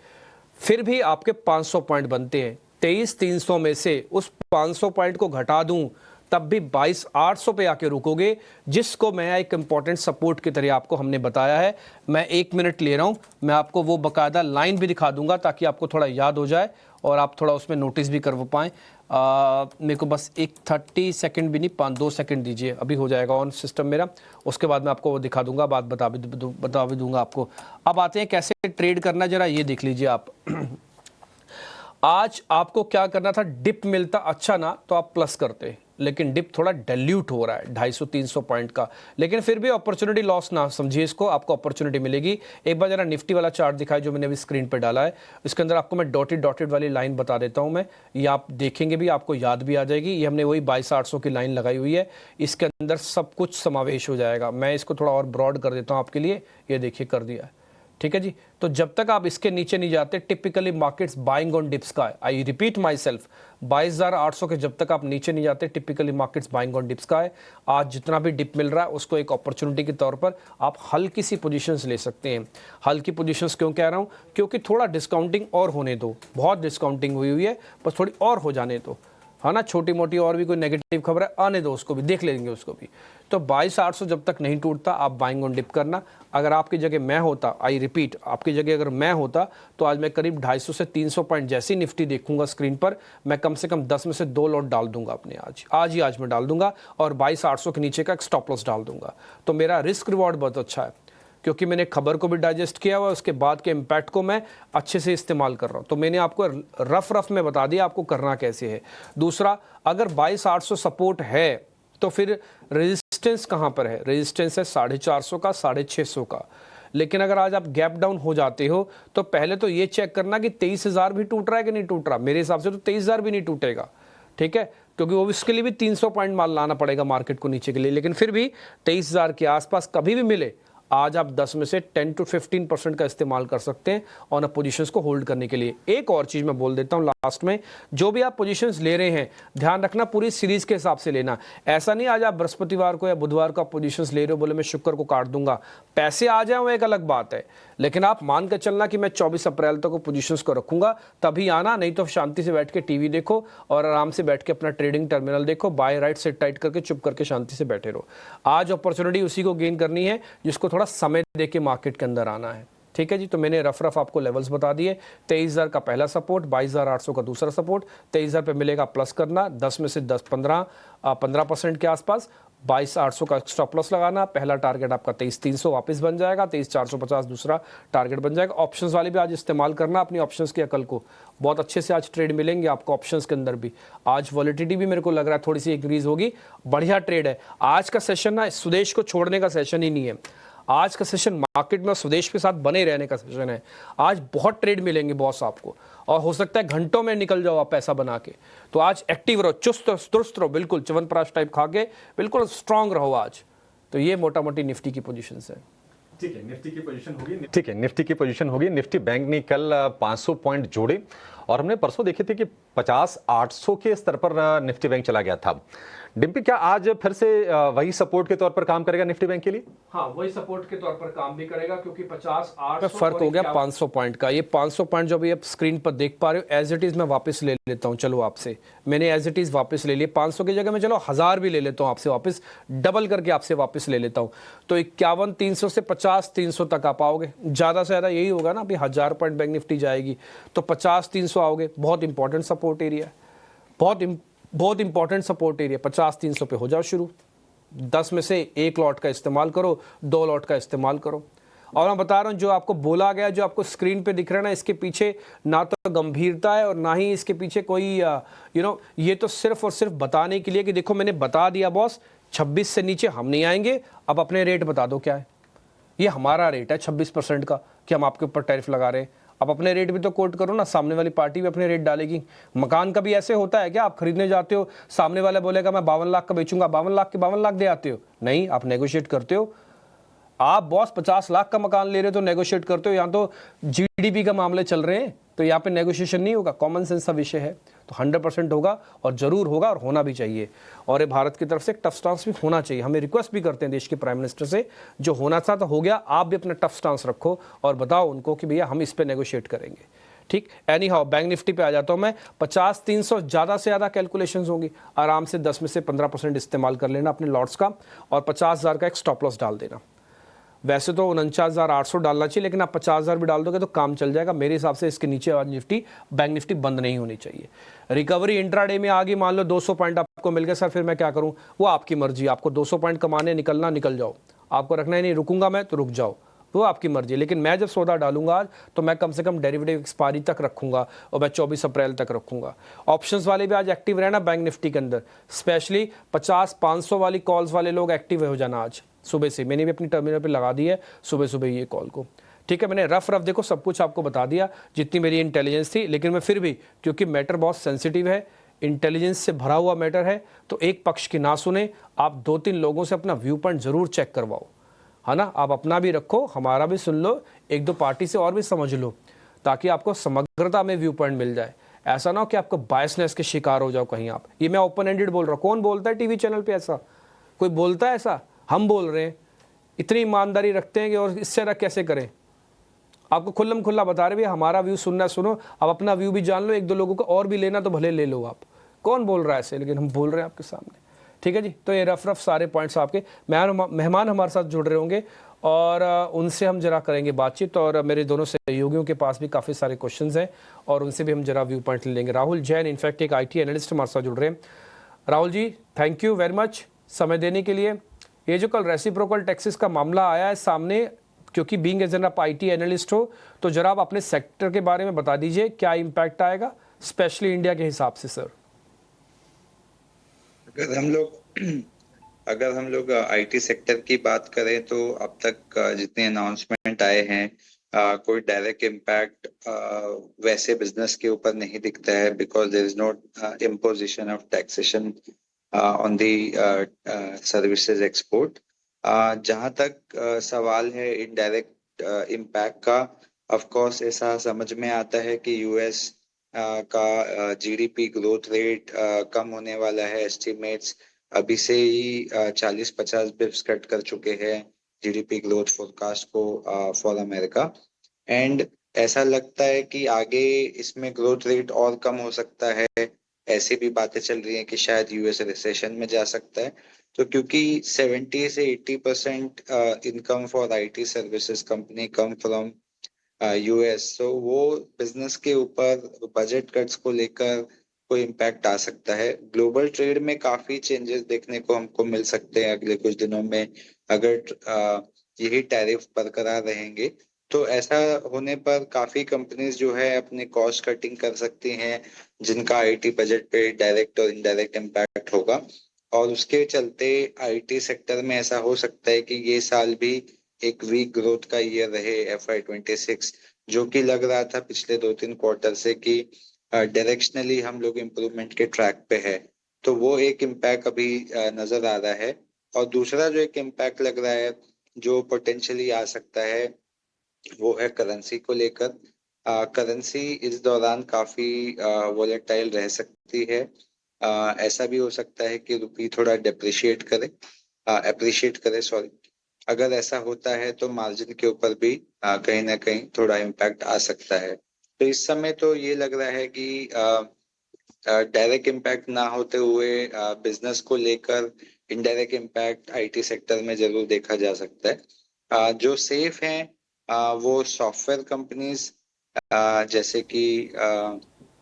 फिर भी आपके 500 पॉइंट बनते हैं। 23,300 में से उस 500 पॉइंट को घटा दूं तब भी 22,800 पे आके रुकोगे, जिसको मैं एक इंपॉर्टेंट सपोर्ट की तरह आपको हमने बताया है। मैं 1 मिनट ले रहा हूं, मैं आपको वो बकायदा लाइन भी दिखा दूंगा ताकि आपको थोड़ा याद हो जाए और आप थोड़ा उसमें नोटिस भी कर पाएँ। मेरे को बस 30 सेकंड भी नहीं, 5-2 सेकंड दीजिए, अभी हो जाएगा ऑन सिस्टम मेरा, उसके बाद मैं आपको वो दिखा दूंगा, बात बता भी दूंगा आपको। अब आते हैं कैसे ट्रेड करना, जरा ये देख लीजिए आप। आज आपको क्या करना था, डिप मिलता अच्छा ना तो आप प्लस करते, लेकिन डिप थोड़ा डाइल्यूट हो रहा है 250-300 पॉइंट का, लेकिन फिर भी अपॉर्चुनिटी लॉस ना समझिए इसको, आपको अपॉर्चुनिटी मिलेगी। एक बार जरा निफ्टी वाला चार्ट दिखाए जो मैंने अभी स्क्रीन पे डाला है, इसके अंदर आपको मैं डॉटेड वाली लाइन बता देता हूं मैं, ये आप देखेंगे भी, आपको याद भी आ जाएगी। ये हमने वही 22,800 की लाइन लगाई हुई है, इसके अंदर सब कुछ समावेश हो जाएगा। मैं इसको थोड़ा और ब्रॉड कर देता हूँ आपके लिए, ये देखिए कर दिया है, ठीक है जी। तो जब तक आप इसके नीचे नहीं जाते, typically markets buying on dips का है। आई रिपीट माई सेल्फ, 22,800 के जब तक आप नीचे नहीं जाते, typically markets buying on dips का है। आज जितना भी डिप मिल रहा है उसको एक अपॉर्चुनिटी के तौर पर आप हल्की सी पोजीशंस ले सकते हैं। हल्की पोजीशंस क्यों कह रहा हूँ, क्योंकि थोड़ा डिस्काउंटिंग और होने दो, बहुत डिस्काउंटिंग हुई है, बस थोड़ी और हो जाने दो, है ना। छोटी मोटी और भी कोई नेगेटिव खबर है आने दो, उसको भी देख लेंगे उसको भी। तो 22,800 जब तक नहीं टूटता आप बाइंग ऑन डिप करना। अगर आपकी जगह मैं होता, आई रिपीट, आपकी जगह अगर मैं होता तो आज मैं करीब 250 से 300 पॉइंट जैसी निफ्टी देखूंगा स्क्रीन पर, मैं कम से कम 10 में से 2 लॉट डाल दूंगा अपने, आज मैं डाल दूंगा, और 22,800 के नीचे का एक स्टॉप लॉस डाल दूंगा। तो मेरा रिस्क रिवॉर्ड बहुत अच्छा है, क्योंकि मैंने खबर को भी डाइजेस्ट किया हुआ है, उसके बाद के इम्पैक्ट को मैं अच्छे से इस्तेमाल कर रहा हूँ। तो मैंने आपको रफ में बता दिया आपको करना कैसे है। दूसरा, अगर 22,800 सपोर्ट है तो फिर रेजिस्टेंस कहाँ पर है, रेजिस्टेंस है 450 का, 650 का। लेकिन अगर आज आप गैप डाउन हो जाते हो तो पहले तो ये चेक करना कि 23,000 भी टूट रहा है कि नहीं टूट रहा। मेरे हिसाब से तो 23,000 भी नहीं टूटेगा, ठीक है, क्योंकि वो इसके लिए भी 300 पॉइंट माल लाना पड़ेगा मार्केट को नीचे के लिए। लेकिन फिर भी 23,000 के आसपास कभी भी मिले, आज आप 10 में से 10 to 15% का इस्तेमाल कर सकते हैं ऑन पोजीशंस को होल्ड करने के लिए। एक और चीज़ मैं बोल देता हूं लास्ट में, जो भी आप पोजीशंस ले रहे हैं ध्यान रखना पूरी सीरीज के हिसाब से लेना। ऐसा नहीं आज आप बृहस्पतिवार को या बुधवार को आप पोजीशंस ले रहे हो, बोले मैं शुक्र को काट दूंगा, पैसे आ जाए वो एक अलग बात है, लेकिन आप मान कर चलना कि मैं 24 अप्रैल तक पोजीशंस को रखूंगा, तभी आना, नहीं तो शांति से बैठ के टीवी देखो और आराम से बैठ के अपना ट्रेडिंग टर्मिनल देखो, बाय राइट से टाइट करके चुप करके शांति से बैठे रहो। आज अपॉर्चुनिटी उसी को गेन करनी है जिसको थोड़ा समय देके मार्केट के अंदर आना है, ठीक है जी। तो मैंने रफ आपको लेवल्स बता दिए। 23,000 का पहला सपोर्ट, 22,800 का दूसरा सपोर्ट। 23,000 पे मिलेगा प्लस करना, 10 में से 15% के आसपास। 22,800 का स्टॉप लॉस लगाना, पहला टारगेट आपका 23,300 वापस बन जाएगा, 23,450 दूसरा टारगेट बन जाएगा। ऑप्शंस वाले भी आज इस्तेमाल करना अपनी ऑप्शंस की अकल को, बहुत अच्छे से आज ट्रेड मिलेंगे आपको ऑप्शंस के अंदर भी। आज वॉलेटिलिटी भी मेरे को लग रहा है थोड़ी सी इंक्रीज होगी, बढ़िया ट्रेड है आज का सेशन ना, स्वदेश को छोड़ने का सेशन ही नहीं है आज का सेशन, मार्केट में स्वदेश के साथ बने रहने का सेशन है। आज बहुत ट्रेड मिलेंगे बॉस आपको, और हो सकता है घंटों में निकल जाओ आप पैसा बना के। तो आज एक्टिव रहो, चुस्त दुरुस्त रहो, बिल्कुल च्यवनप्राश टाइप खा के बिल्कुल स्ट्रांग रहो आज। तो ये मोटा मोटी निफ्टी की पोजीशंस है। ठीक है, निफ्टी की पोजीशन होगी, ठीक है, निफ्टी की पोजीशन होगी। निफ्टी बैंक ने कल 500 पॉइंट जोड़े, और हमने परसों देखे थे कि 50-800 के स्तर पर निफ्टी बैंक चला गया था। डिम्पी, क्या आज फिर से वही सपोर्ट के तौर पर काम करेगा निफ्टी बैंक के लिए? हाँ, वही सपोर्ट के तौर पर काम भी करेगा, क्योंकि 50-800 फर्क हो गया 500 पॉइंट का। ये 500 पॉइंट जो अभी आप स्क्रीन पर देख पा रहे हो, एज इट इज मैं वापस ले लेता हूँ। चलो आपसे मैंने एज इट इज वापस ले लिया 500 की जगह में, चलो 1000 भी ले लेता हूँ आपसे वापस, डबल करके आपसे वापस ले लेता हूँ। तो 51,300 से 50,300 तक आप आओगे, ज़्यादा से ज़्यादा यही होगा ना। अभी 1000 पॉइंट बैंक निफ्टी जाएगी तो 50,300 आओगे। बहुत इंपॉर्टेंट सपोर्ट एरिया है, बहुत इंपॉर्टेंट सपोर्ट एरिया। 50,300 पे हो जाओ शुरू, 10 में से 1 लॉट का इस्तेमाल करो, 2 लॉट का इस्तेमाल करो। और मैं बता रहा हूँ जो आपको बोला गया, जो आपको स्क्रीन पे दिख रहा है ना, इसके पीछे ना तो गंभीरता है और ना ही इसके पीछे कोई ये तो सिर्फ और सिर्फ बताने के लिए कि देखो मैंने बता दिया बॉस 26 से नीचे हम नहीं आएंगे, अब अपने रेट बता दो क्या है। ये हमारा रेट है 26% का कि हम आपके ऊपर टैरिफ लगा रहे हैं। अब अपने रेट भी तो कोट करो ना, सामने वाली पार्टी भी अपने रेट डालेगी। मकान का भी ऐसे होता है क्या, आप खरीदने जाते हो, सामने वाला बोलेगा मैं 52 लाख का बेचूंगा, 52 लाख के 52 लाख दे आते हो? नहीं, आप नेगोशिएट करते हो। आप बॉस 50 लाख का मकान ले रहे हो तो नेगोशिएट करते हो। यहाँ तो जीडीपी का मामले चल रहे हैं, तो यहाँ पे नेगोशिएशन नहीं होगा। कॉमन सेंस का विषय है। तो 100% होगा और ज़रूर होगा और होना भी चाहिए। और ये भारत की तरफ से एक टफ स्टांस भी होना चाहिए। हमें रिक्वेस्ट भी करते हैं देश के प्राइम मिनिस्टर से, जो होना था तो हो गया, आप भी अपना टफ स्टांस रखो और बताओ उनको कि भैया हम इस पे नेगोशिएट करेंगे। ठीक, एनी हाउ बैंक निफ्टी पे आ जाता हूँ मैं। 50-300 ज़्यादा से ज़्यादा कैलकुलेशंस होंगी, आराम से 10 में से 15% इस्तेमाल कर लेना अपने लॉट्स का और 50,000 का एक स्टॉप लॉस डाल देना। वैसे तो 49,800 डालना चाहिए, लेकिन आप 50,000 भी डाल दोगे तो काम चल जाएगा। मेरे हिसाब से इसके नीचे आज निफ्टी, बैंक निफ्टी बंद नहीं होनी चाहिए। रिकवरी इंट्राडे में आ गई, मान लो 200 पॉइंट आपको मिल गए, सर फिर मैं क्या करूं? वो आपकी मर्जी, आपको 200 पॉइंट कमाने निकलना निकल जाओ, आपको रखना ही नहीं, रुकूंगा मैं तो रुक जाओ, वो आपकी मर्जी। लेकिन मैं जब सौदा डालूंगा आज, तो मैं कम से कम डेरिवेटिव एक्सपायरी तक रखूंगा और मैं 24 अप्रैल तक रखूंगा। ऑप्शंस वाले भी आज एक्टिव रहना बैंक निफ्टी के अंदर, स्पेशली 50-500 वाली कॉल्स वाले लोग एक्टिव हो जाना आज सुबह से। मैंने भी अपनी टर्मिनल पे लगा दी है सुबह सुबह ये कॉल को। ठीक है, मैंने रफ देखो सब कुछ आपको बता दिया जितनी मेरी इंटेलिजेंस थी, लेकिन मैं फिर भी, क्योंकि मैटर बहुत सेंसिटिव है, इंटेलिजेंस से भरा हुआ मैटर है, तो एक पक्ष की ना सुने, आप 2-3 लोगों से अपना व्यू पॉइंट जरूर चेक करवाओ, है ना। आप अपना भी रखो, हमारा भी सुन लो, 1-2 पार्टी से और भी समझ लो, ताकि आपको समग्रता में व्यू पॉइंट मिल जाए। ऐसा ना हो कि आपको बायसनेस के शिकार हो जाओ कहीं आप। ये मैं ओपन एंडेड बोल रहा हूँ, कौन बोलता है टीवी चैनल पे ऐसा? कोई बोलता है ऐसा? हम बोल रहे हैं, इतनी ईमानदारी रखते हैं कि और इससे ज़्यादा कैसे करें? आपको खुल्लम खुल्ला बता रहे भैया, हमारा व्यू सुनना सुनो, अब अपना व्यू भी जान लो, 1-2 लोगों को और भी लेना तो भले ले लो आप। कौन बोल रहा है ऐसे? लेकिन हम बोल रहे हैं आपके सामने। ठीक है जी, तो ये रफ सारे पॉइंट्स आपके। मेहमान हमारे साथ जुड़ रहे होंगे और उनसे हम जरा करेंगे बातचीत, और मेरे दोनों सहयोगियों के पास भी काफ़ी सारे क्वेश्चंस हैं और उनसे भी हम जरा व्यू पॉइंट लेंगे। राहुल जैन इनफैक्ट एक IT एनालिस्ट हमारे साथ जुड़ रहे हैं। Rahul ji, thank you very much समय देने के लिए। ये जो कल रेसिप्रोकल टैक्सेस का मामला आया है सामने, क्योंकि बीइंग एज एन आप IT एनालिस्ट हो, तो जरा आप अपने सेक्टर के बारे में बता दीजिए क्या इम्पैक्ट आएगा, स्पेशली इंडिया के हिसाब से सर। अगर हम लोग IT सेक्टर की बात करें तो अब तक जितने अनाउंसमेंट आए हैं, कोई डायरेक्ट इम्पैक्ट वैसे बिजनेस के ऊपर नहीं दिखता है, because there is not imposition of taxation on the services export. जहां तक सवाल है इनडायरेक्ट इम्पैक्ट का, ऑफ कोर्स ऐसा समझ में आता है कि US का GDP ग्रोथ रेट कम होने वाला है। एस्टिमेट्स अभी से ही 40-50 बिप्स कट कर चुके हैं GDP ग्रोथ फोरकास्ट को फॉर अमेरिका, एंड ऐसा लगता है कि आगे इसमें ग्रोथ रेट और कम हो सकता है। ऐसी भी बातें चल रही हैं कि शायद US रिसेशन में जा सकता है। तो क्योंकि 70 से 80% income for IT services company come from US, तो वो बिजनेस के ऊपर बजट कट्स को लेकर कोई इम्पैक्ट आ सकता है। ग्लोबल ट्रेड में काफी चेंजेस देखने को हमको मिल सकते हैं अगले कुछ दिनों में, अगर यही टैरिफ बरकरार रहेंगे। तो ऐसा होने पर काफी कंपनीज जो है अपने कॉस्ट कटिंग कर सकती हैं, जिनका IT बजट पे डायरेक्ट और इनडायरेक्ट इम्पैक्ट होगा, और उसके चलते IT सेक्टर में ऐसा हो सकता है कि ये साल भी एक वीक ग्रोथ का ईयर रहे FY26, जो कि लग रहा था पिछले 2-3 क्वार्टर से कि डायरेक्शनली हम लोग इम्प्रूवमेंट के ट्रैक पे है। तो वो एक इम्पैक्ट अभी नजर आ रहा है। और दूसरा जो एक इम्पैक्ट लग रहा है जो पोटेंशियली आ सकता है, वो है करेंसी को लेकर। करेंसी इस दौरान काफी वोलेटाइल रह सकती है। ऐसा भी हो सकता है कि रुपी थोड़ा अप्रिशिएट करे सॉरी। अगर ऐसा होता है तो मार्जिन के ऊपर भी कहीं ना कहीं थोड़ा इम्पैक्ट आ सकता है। तो इस समय तो ये लग रहा है कि डायरेक्ट इम्पैक्ट ना होते हुए बिजनेस को लेकर इनडायरेक्ट इम्पैक्ट IT सेक्टर में जरूर देखा जा सकता है। जो सेफ हैं वो सॉफ्टवेयर कंपनीज, जैसे कि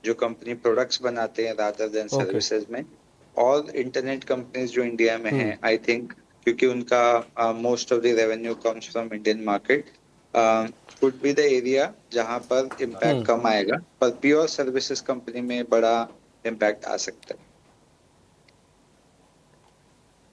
जो कंपनी प्रोडक्ट्स बनाते हैं रादर देन सर्विसेज में, और इंटरनेट कंपनीज जो इंडिया में हैं, आई थिंक क्योंकि उनका most of the revenue comes from Indian market, could be the area जहां पर इम्पैक्ट कम आएगा, पर प्योर सर्विसेज कंपनी में बड़ा इम्पैक्ट आ सकता है।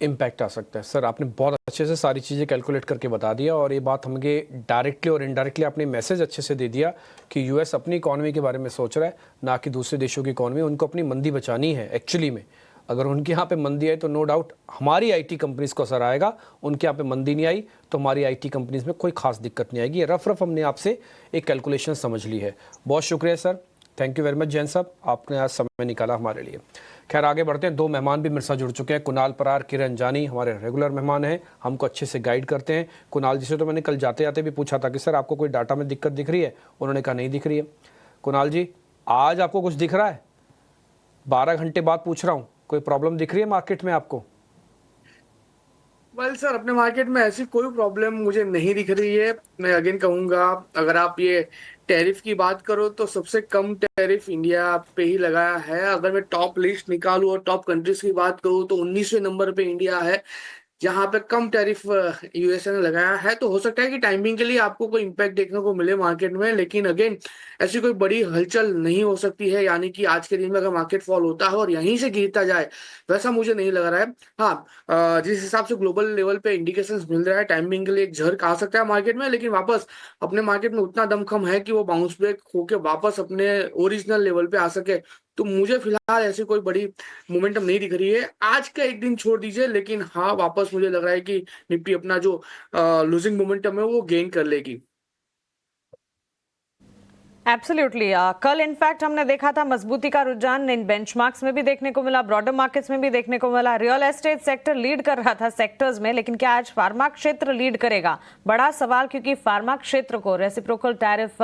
इम्पैक्ट आ सकता है सर, आपने बहुत अच्छे से सारी चीज़ें कैलकुलेट करके बता दिया, और ये बात हमें डायरेक्टली और इनडायरेक्टली आपने मैसेज अच्छे से दे दिया कि US अपनी इकॉनमी के बारे में सोच रहा है, ना कि दूसरे देशों की इकॉनमी। उनको अपनी मंदी बचानी है एक्चुअली में। अगर उनके यहाँ पे मंदी आई तो नो डाउट हमारी IT कंपनीज को असर आएगा। उनके यहाँ पे मंदी नहीं आई तो हमारी IT कंपनीज में कोई खास दिक्कत नहीं आएगी। रफ हमने आपसे एक कैलकुलेशन समझ ली है। बहुत शुक्रिया sir, thank you very much Jain साहब, आपने आज समय निकाला हमारे लिए। खैर आगे बढ़ते हैं, दो मेहमान भी मेरे साथ जुड़ चुके हैं। कुणाल परार, किरण जानी हमारे रेगुलर मेहमान हैं, हमको अच्छे से गाइड करते हैं। कुणाल जी से तो मैंने कल जाते जाते भी पूछा था कि सर आपको कोई डाटा में दिक्कत दिख रही है, उन्होंने कहा नहीं दिख रही है। कुणाल जी, आज आपको कुछ दिख रहा है? 12 घंटे बाद पूछ रहा हूँ, कोई प्रॉब्लम दिख रही है मार्केट में आपको? वेल सर, अपने मार्केट में ऐसी कोई प्रॉब्लम मुझे नहीं दिख रही है। मैं अगेन कहूंगा, अगर आप ये टैरिफ की बात करो तो सबसे कम टैरिफ इंडिया पे ही लगाया है। अगर मैं टॉप लिस्ट निकालूं और टॉप कंट्रीज की बात करूं तो 19वें नंबर पे इंडिया है, जहां पे कम टैरिफ यूएसए ने लगाया है। तो हो सकता है कि टाइमिंग के लिए आपको कोई इम्पैक्ट देखने को मिले मार्केट में, लेकिन अगेन ऐसी कोई बड़ी हलचल नहीं हो सकती है। यानी कि आज के दिन में अगर मार्केट फॉल होता है और यहीं से गिरता जाए, वैसा मुझे नहीं लग रहा है। हाँ, जिस हिसाब से ग्लोबल लेवल पे इंडिकेशंस मिल रहा है, टाइमिंग के लिए एक झर्क आ सकता है मार्केट में, लेकिन वापस अपने मार्केट में उतना दमखम है कि वो बाउंस बैक होके वापस अपने ओरिजिनल लेवल पे आ सके। तो मुझे फिलहाल ऐसी कोई बड़ी मोमेंटम नहीं दिख रही है। आज का एक दिन छोड़ दीजिए, लेकिन हाँ, वापस मुझे लग रहा है कि निफ्टी अपना जो लूजिंग मोमेंटम है वो गेन कर लेगी। एब्सोल्युटली, कल इनफैक्ट हमने देखा था मजबूती का रुझान इन बेंचमार्क्स में भी देखने को मिला, ब्रॉडर मार्केट्स में भी देखने को मिला। रियल एस्टेट सेक्टर लीड कर रहा था सेक्टर्स में, लेकिन क्या आज फार्मा क्षेत्र लीड करेगा? बड़ा सवाल, क्योंकि फार्मा क्षेत्र को रेसिप्रोकल टैरिफ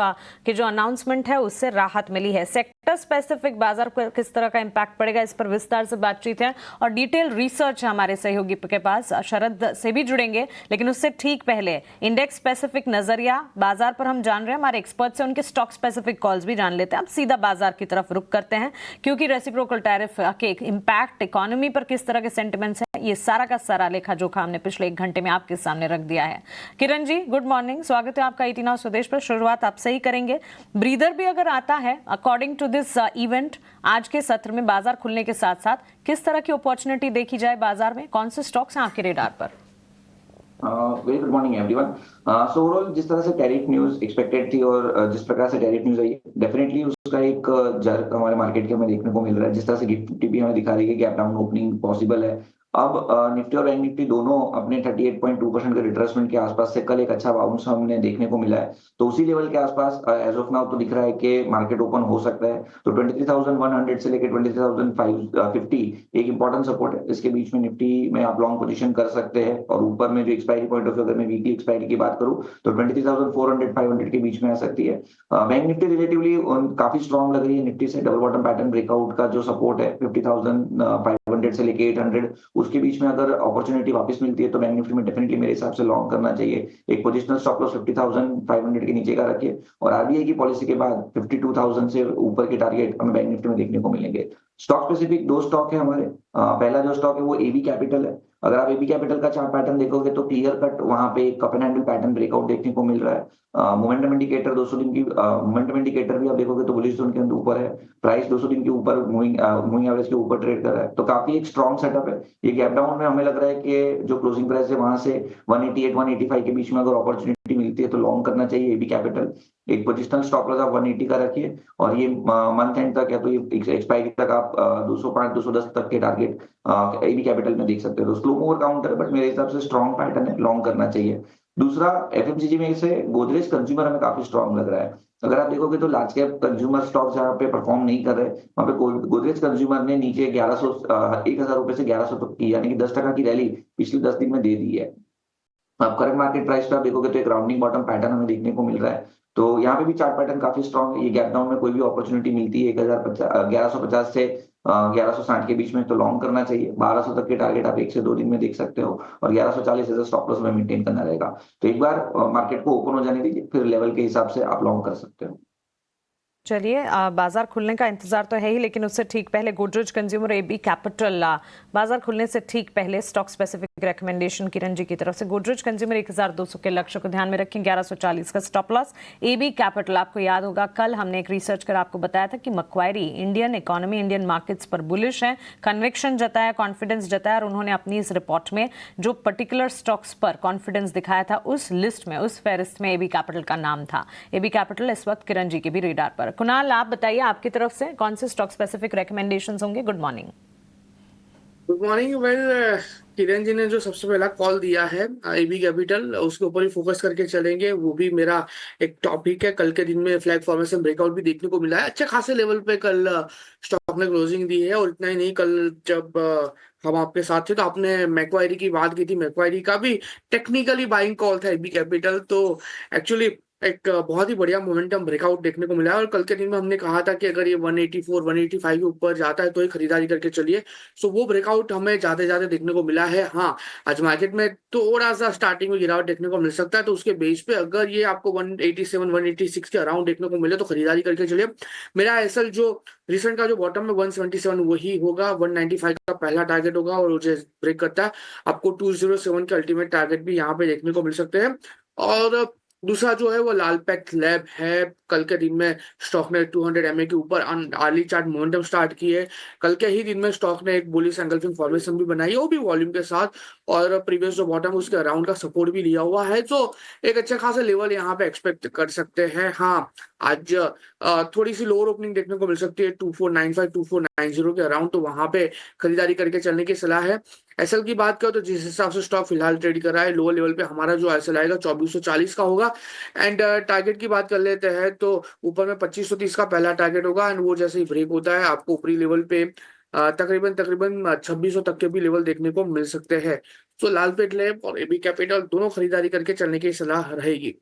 की जो अनाउंसमेंट है उससे राहत मिली है। सेक्टर स्पेसिफिक बाजार पर किस तरह का इंपैक्ट पड़ेगा, इस पर विस्तार से बातचीत है और डिटेल रिसर्च है हमारे सहयोगी के पास। शरद से भी जुड़ेंगे, लेकिन उससे ठीक पहले इंडेक्स स्पेसिफिक नजरिया बाजार पर हम जान रहे हैं, हमारे एक्सपर्ट से उनके स्टॉक स्पेसिफिक कॉल्स भी जान लेते हैं। अब सीधा बाजार की तरफ रुक करते हैं, क्योंकि रेसिप्रोकल टैरिफ के इंपैक्ट इकोनॉमी पर किस तरह के सेंटिमेंट्स हैं, ये सारा का सारा लेखा जोखा हमने पिछले 1 घंटे में आपके सामने रख दिया है। किरण जी, गुड मॉर्निंग, स्वागत है आपका 18 आवर्स स्वदेश पर। शुरुआत आपसे ही करेंगे। ब्रीदर भी अगर आता है अकॉर्डिंग टू दिस इवेंट, आज के सत्र में बाजार खुलने के साथ साथ किस तरह की अपॉर्चुनिटी देखी जाए बाजार में? कौन से स्टॉक्स हैं आपके रेडार पर? Very good morning everyone. So overall जिस तरह से टैरिफ न्यूज एक्सपेक्टेड थी और जिस प्रकार से टैरिफ न्यूज आई, डेफिनेटली उसका एक जर्क हमारे मार्केट के में देखने को मिल रहा है। जिस तरह से निफ्टी भी हमें दिखा रही है कि गैप डाउन ओपनिंग पॉसिबल है। अब निफ्टी और बैंक निफ्टी दोनों अपने 38.2% के रिट्रेसमेंट के आसपास से कल एक अच्छा बाउंस हमने देखने को मिला है। तो उसी लेवल के आसपास एज ऑफ नाउ तो दिख रहा है कि मार्केट ओपन हो सकता है। तो 23,100 से लेकर 23,550 एक इंपॉर्टेंट सपोर्ट है। इसके बीच में निफ्टी में आप लॉन्ग पोजीशन कर सकते हैं और ऊपर में जो एक्सपायरी पॉइंट ऑफ व्यू, अगर मैं वीकली एक्सपायरी की बात करूं तो 23,400-500 के बीच में आ सकती है। बैंक निफ्टी रिलेटिवली काफी स्ट्रॉन्ग लग रही है। निफ्टी से डबल बॉटम पैटर्न ब्रेकआउट का जो सपोर्ट है 50,500 से लेकर 800, उसके बीच में अगर अपॉर्चुनिटी वापस मिलती है तो बैंक निफ्टी में डेफिनेटली मेरे हिसाब से लॉन्ग करना चाहिए। एक पोजिशनल स्टॉप लॉस 50,500 के नीचे का रखिए और आरबीआई की पॉलिसी के बाद 52,000 से ऊपर के टारगेट हमें बैंक निफ्टी में देखने को मिलेंगे। स्टॉक स्पेसिफिक 2 स्टॉक है हमारे। पहला जो स्टॉक है वो एबी कैपिटल है। अगर आप एबी कैपिटल का चार्ट पैटर्न देखोगे तो क्लियर कट वहां पे एक cup and handle pattern breakout देखने को मिल रहा है। मोमेंटम इंडिकेटर 200 दिन की मोमेंटम इंडिकेटर भी आप देखोगे तो बुलिश जोन के अंदर ऊपर है। प्राइस 200 दिन के ऊपर मूविंग एवरेज के ऊपर ट्रेड कर रहा है। तो काफी एक स्ट्रॉन्ग सेटअप है। ये गैप डाउन में हमें लग रहा है कि जो क्लोजिंग प्राइस है वहां से 188-185 के बीच में अगर अपॉर्चुनिटी मिलती है तो लॉन्ग करना चाहिए एबी कैपिटल। एक पोजिशनल स्टॉप लॉस आप 180 का रखिए और ये मंथ एंड तक या तो ये एक्सपायरी तक आप 205-210 तक के टारगेट एबी कैपिटल में देख सकते हो। तो स्लो मूवर काउंटर है बट मेरे हिसाब से स्ट्रॉन्ग पैटर्न है, लॉन्ग करना चाहिए। दूसरा एफएमसीजी में से गोदरेज कंज्यूमर हमें काफी स्ट्रॉन्ग लग रहा है। अगर आप देखोगे तो लार्ज कैप कंज्यूमर स्टॉक जहाँ पे परफॉर्म नहीं कर रहे, वहां पे गोदरेज कंज्यूमर ने नीचे 1,000 रुपए से 1100 तक की, यानी कि 10% की रैली पिछले 10 दिन में दे दी है। अब करंट मार्केट प्राइस पे आप देखोगे तो एक राउंडिंग बॉटम पैटर्न हमें देखने को मिल रहा है। तो यहाँ पे भी चार्ट पैटर्न काफी स्ट्रॉन्ग है। ये गैप डाउन में कोई भी अपॉर्चुनिटी मिलती है 1150 से 1160 के बीच में तो लॉन्ग करना चाहिए। 1200 तक के टारगेट आप 1 से 2 दिन में देख सकते हो और 1140 एज स्टॉप लॉस में मेंटेन करना रहेगा। तो एक बार मार्केट को ओपन हो जाने दीजिए, फिर लेवल के हिसाब से आप लॉन्ग कर सकते हो। चलिए, बाजार खुलने का इंतजार तो है ही, लेकिन उससे ठीक पहले गोदरेज कंज्यूमर एबी कैपिटल बाजार खुलने से ठीक पहले stock specific recommendation Kiran ji की तरफ से। गोदरेज कंज्यूमर 1,200 के लक्ष्य को ध्यान में रखें, 1140 का स्टॉप लॉस। एबी कैपिटल, आपको याद होगा कल हमने एक रिसर्च कर आपको बताया था कि मक्वायरी इंडियन इकोनॉमी, इंडियन मार्केट्स पर बुलिश है, कन्विक्शन जताया, कॉन्फिडेंस जताया और उन्होंने अपनी इस रिपोर्ट में जो पर्टिकुलर स्टॉक्स पर कॉन्फिडेंस दिखाया था उस लिस्ट में, उस फेरिस्त में एबी कैपिटल का नाम था। एबी कैपिटल इस वक्त किरण जी के भी रेडार पर। कुणाल, आप बताइए आपकी तरफ से कौन से स्टॉक स्पेसिफिक रिकमेंडेशंस होंगे? Good morning. Good morning. Well, Kiran ji ने जो सबसे पहला कॉल दिया है एबी कैपिटल, उसके ऊपर ही फोकस करके चलेंगे। वो भी मेरा एक टॉपिक है। कल के दिन में फ्लैग फॉर्मेशन ब्रेकआउट भी देखने को मिला है, अच्छे खासे लेवल पे कल स्टॉक ने क्लोजिंग दी है। और इतना ही नहीं, कल जब हम आपके साथ थे तो आपने मैक्वायरी की बात की थी। मैक्वायरी का भी टेक्निकली बाइंग कॉल था एबी कैपिटल, तो एक्चुअली एक बहुत ही बढ़िया मोमेंटम ब्रेकआउट देखने को मिला है। और कल के दिन में हमने कहा था कि अगर ये 184 185 के ऊपर जाता है तो ही खरीदारी करके चलिए। सो वो ब्रेकआउट हमें ज्यादा ज्यादा देखने को मिला है। हाँ, आज मार्केट में थोड़ा सा स्टार्टिंग में गिरावट देखने को मिल सकता है, तो उसके बेस पे अगर ये आपको 187 186 के अराउंड देखने को मिले तो खरीदारी करके चलिए। मेरा एसएल जो रिसेंट का जो बॉटम में 177 वही होगा, 195 का पहला टारगेट होगा। और वो जैसे ब्रेक करता है आपको 207 के अल्टीमेट टारगेट भी यहाँ पे देखने को मिल सकते हैं। और दूसरा जो है वो लाल पैथ लैब है। कल के दिन में स्टॉक ने 200 MA के ऊपर अर्ली चार्ट मोमेंटम स्टार्ट की है। कल के ही दिन में स्टॉक ने एक बुलिश एंगल्फिंग फॉर्मेशन भी बनाई है, वो भी वॉल्यूम के साथ। और प्रीवियस जो बॉटम उसके अराउंड का सपोर्ट भी लिया हुआ है, तो एक अच्छा खासा लेवल यहाँ पे एक्सपेक्ट कर सकते हैं। हाँ, आज थोड़ी सी लोअर ओपनिंग देखने को मिल सकती है 2495 2490 के अराउंड, तो वहां पे खरीदारी करके चलने की सलाह है। एसएल की बात करो तो जिस हिसाब से स्टॉक फिलहाल ट्रेड कर रहा है, लोअर लेवल पे हमारा जो एसएल आएगा 2440 का होगा। एंड टारगेट की बात कर लेते हैं तो ऊपर में 2530 का पहला टारगेट होगा। एंड वो जैसे ही ब्रेक होता है आपको ऊपरी लेवल पे तकरीबन 2600 तक के भी लेवल देखने को मिल सकते हैं। तो लाल पेट लैब और एबी कैपिटल दोनों खरीदारी करके चलने की सलाह रहेगी।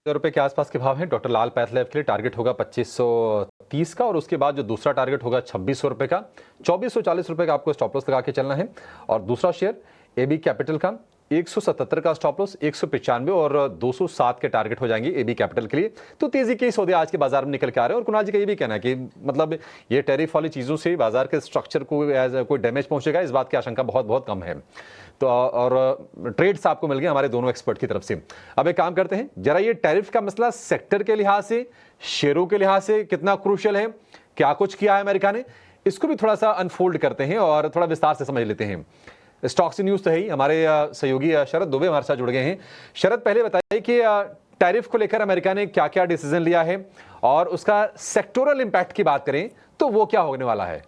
रुपए के आसपास के भाव हैं। डॉक्टर लाल पैथलैब के लिए टारगेट होगा 2530 का, और उसके बाद जो दूसरा टारगेट होगा 2600 रुपए का। 2440 रुपए का आपको स्टॉप लॉस लगा के चलना है। और दूसरा शेयर एबी कैपिटल का 177 का स्टॉप लॉस, 195 और 207 के टारगेट हो जाएंगे एबी कैपिटल के लिए। तो तेजी के सौदे आज के बाजार में निकल के आ रहे हैं। और कुणाल जी का ये भी कहना है कि मतलब ये टैरिफ वाली चीजों से बाजार के स्ट्रक्चर को कोई डैमेज पहुंचेगा, इस बात की आशंका बहुत बहुत कम है। तो और ट्रेड्स आपको मिल गए हमारे दोनों एक्सपर्ट की तरफ से। अब एक काम करते हैं, जरा ये टैरिफ का मसला सेक्टर के लिहाज से, शेयरों के लिहाज से कितना क्रूशियल है, क्या कुछ किया है अमेरिका ने, इसको भी थोड़ा सा अनफोल्ड करते हैं और थोड़ा विस्तार से समझ लेते हैं। स्टॉक्स न्यूज तो है ही, हमारे सहयोगी शरद दुबे हमारे साथ जुड़ गए हैं। शरद, पहले बताइए कि टैरिफ को लेकर अमेरिका ने क्या क्या डिसीजन लिया है, और उसका सेक्टोरल इंपैक्ट की बात करें तो वो क्या होने वाला है।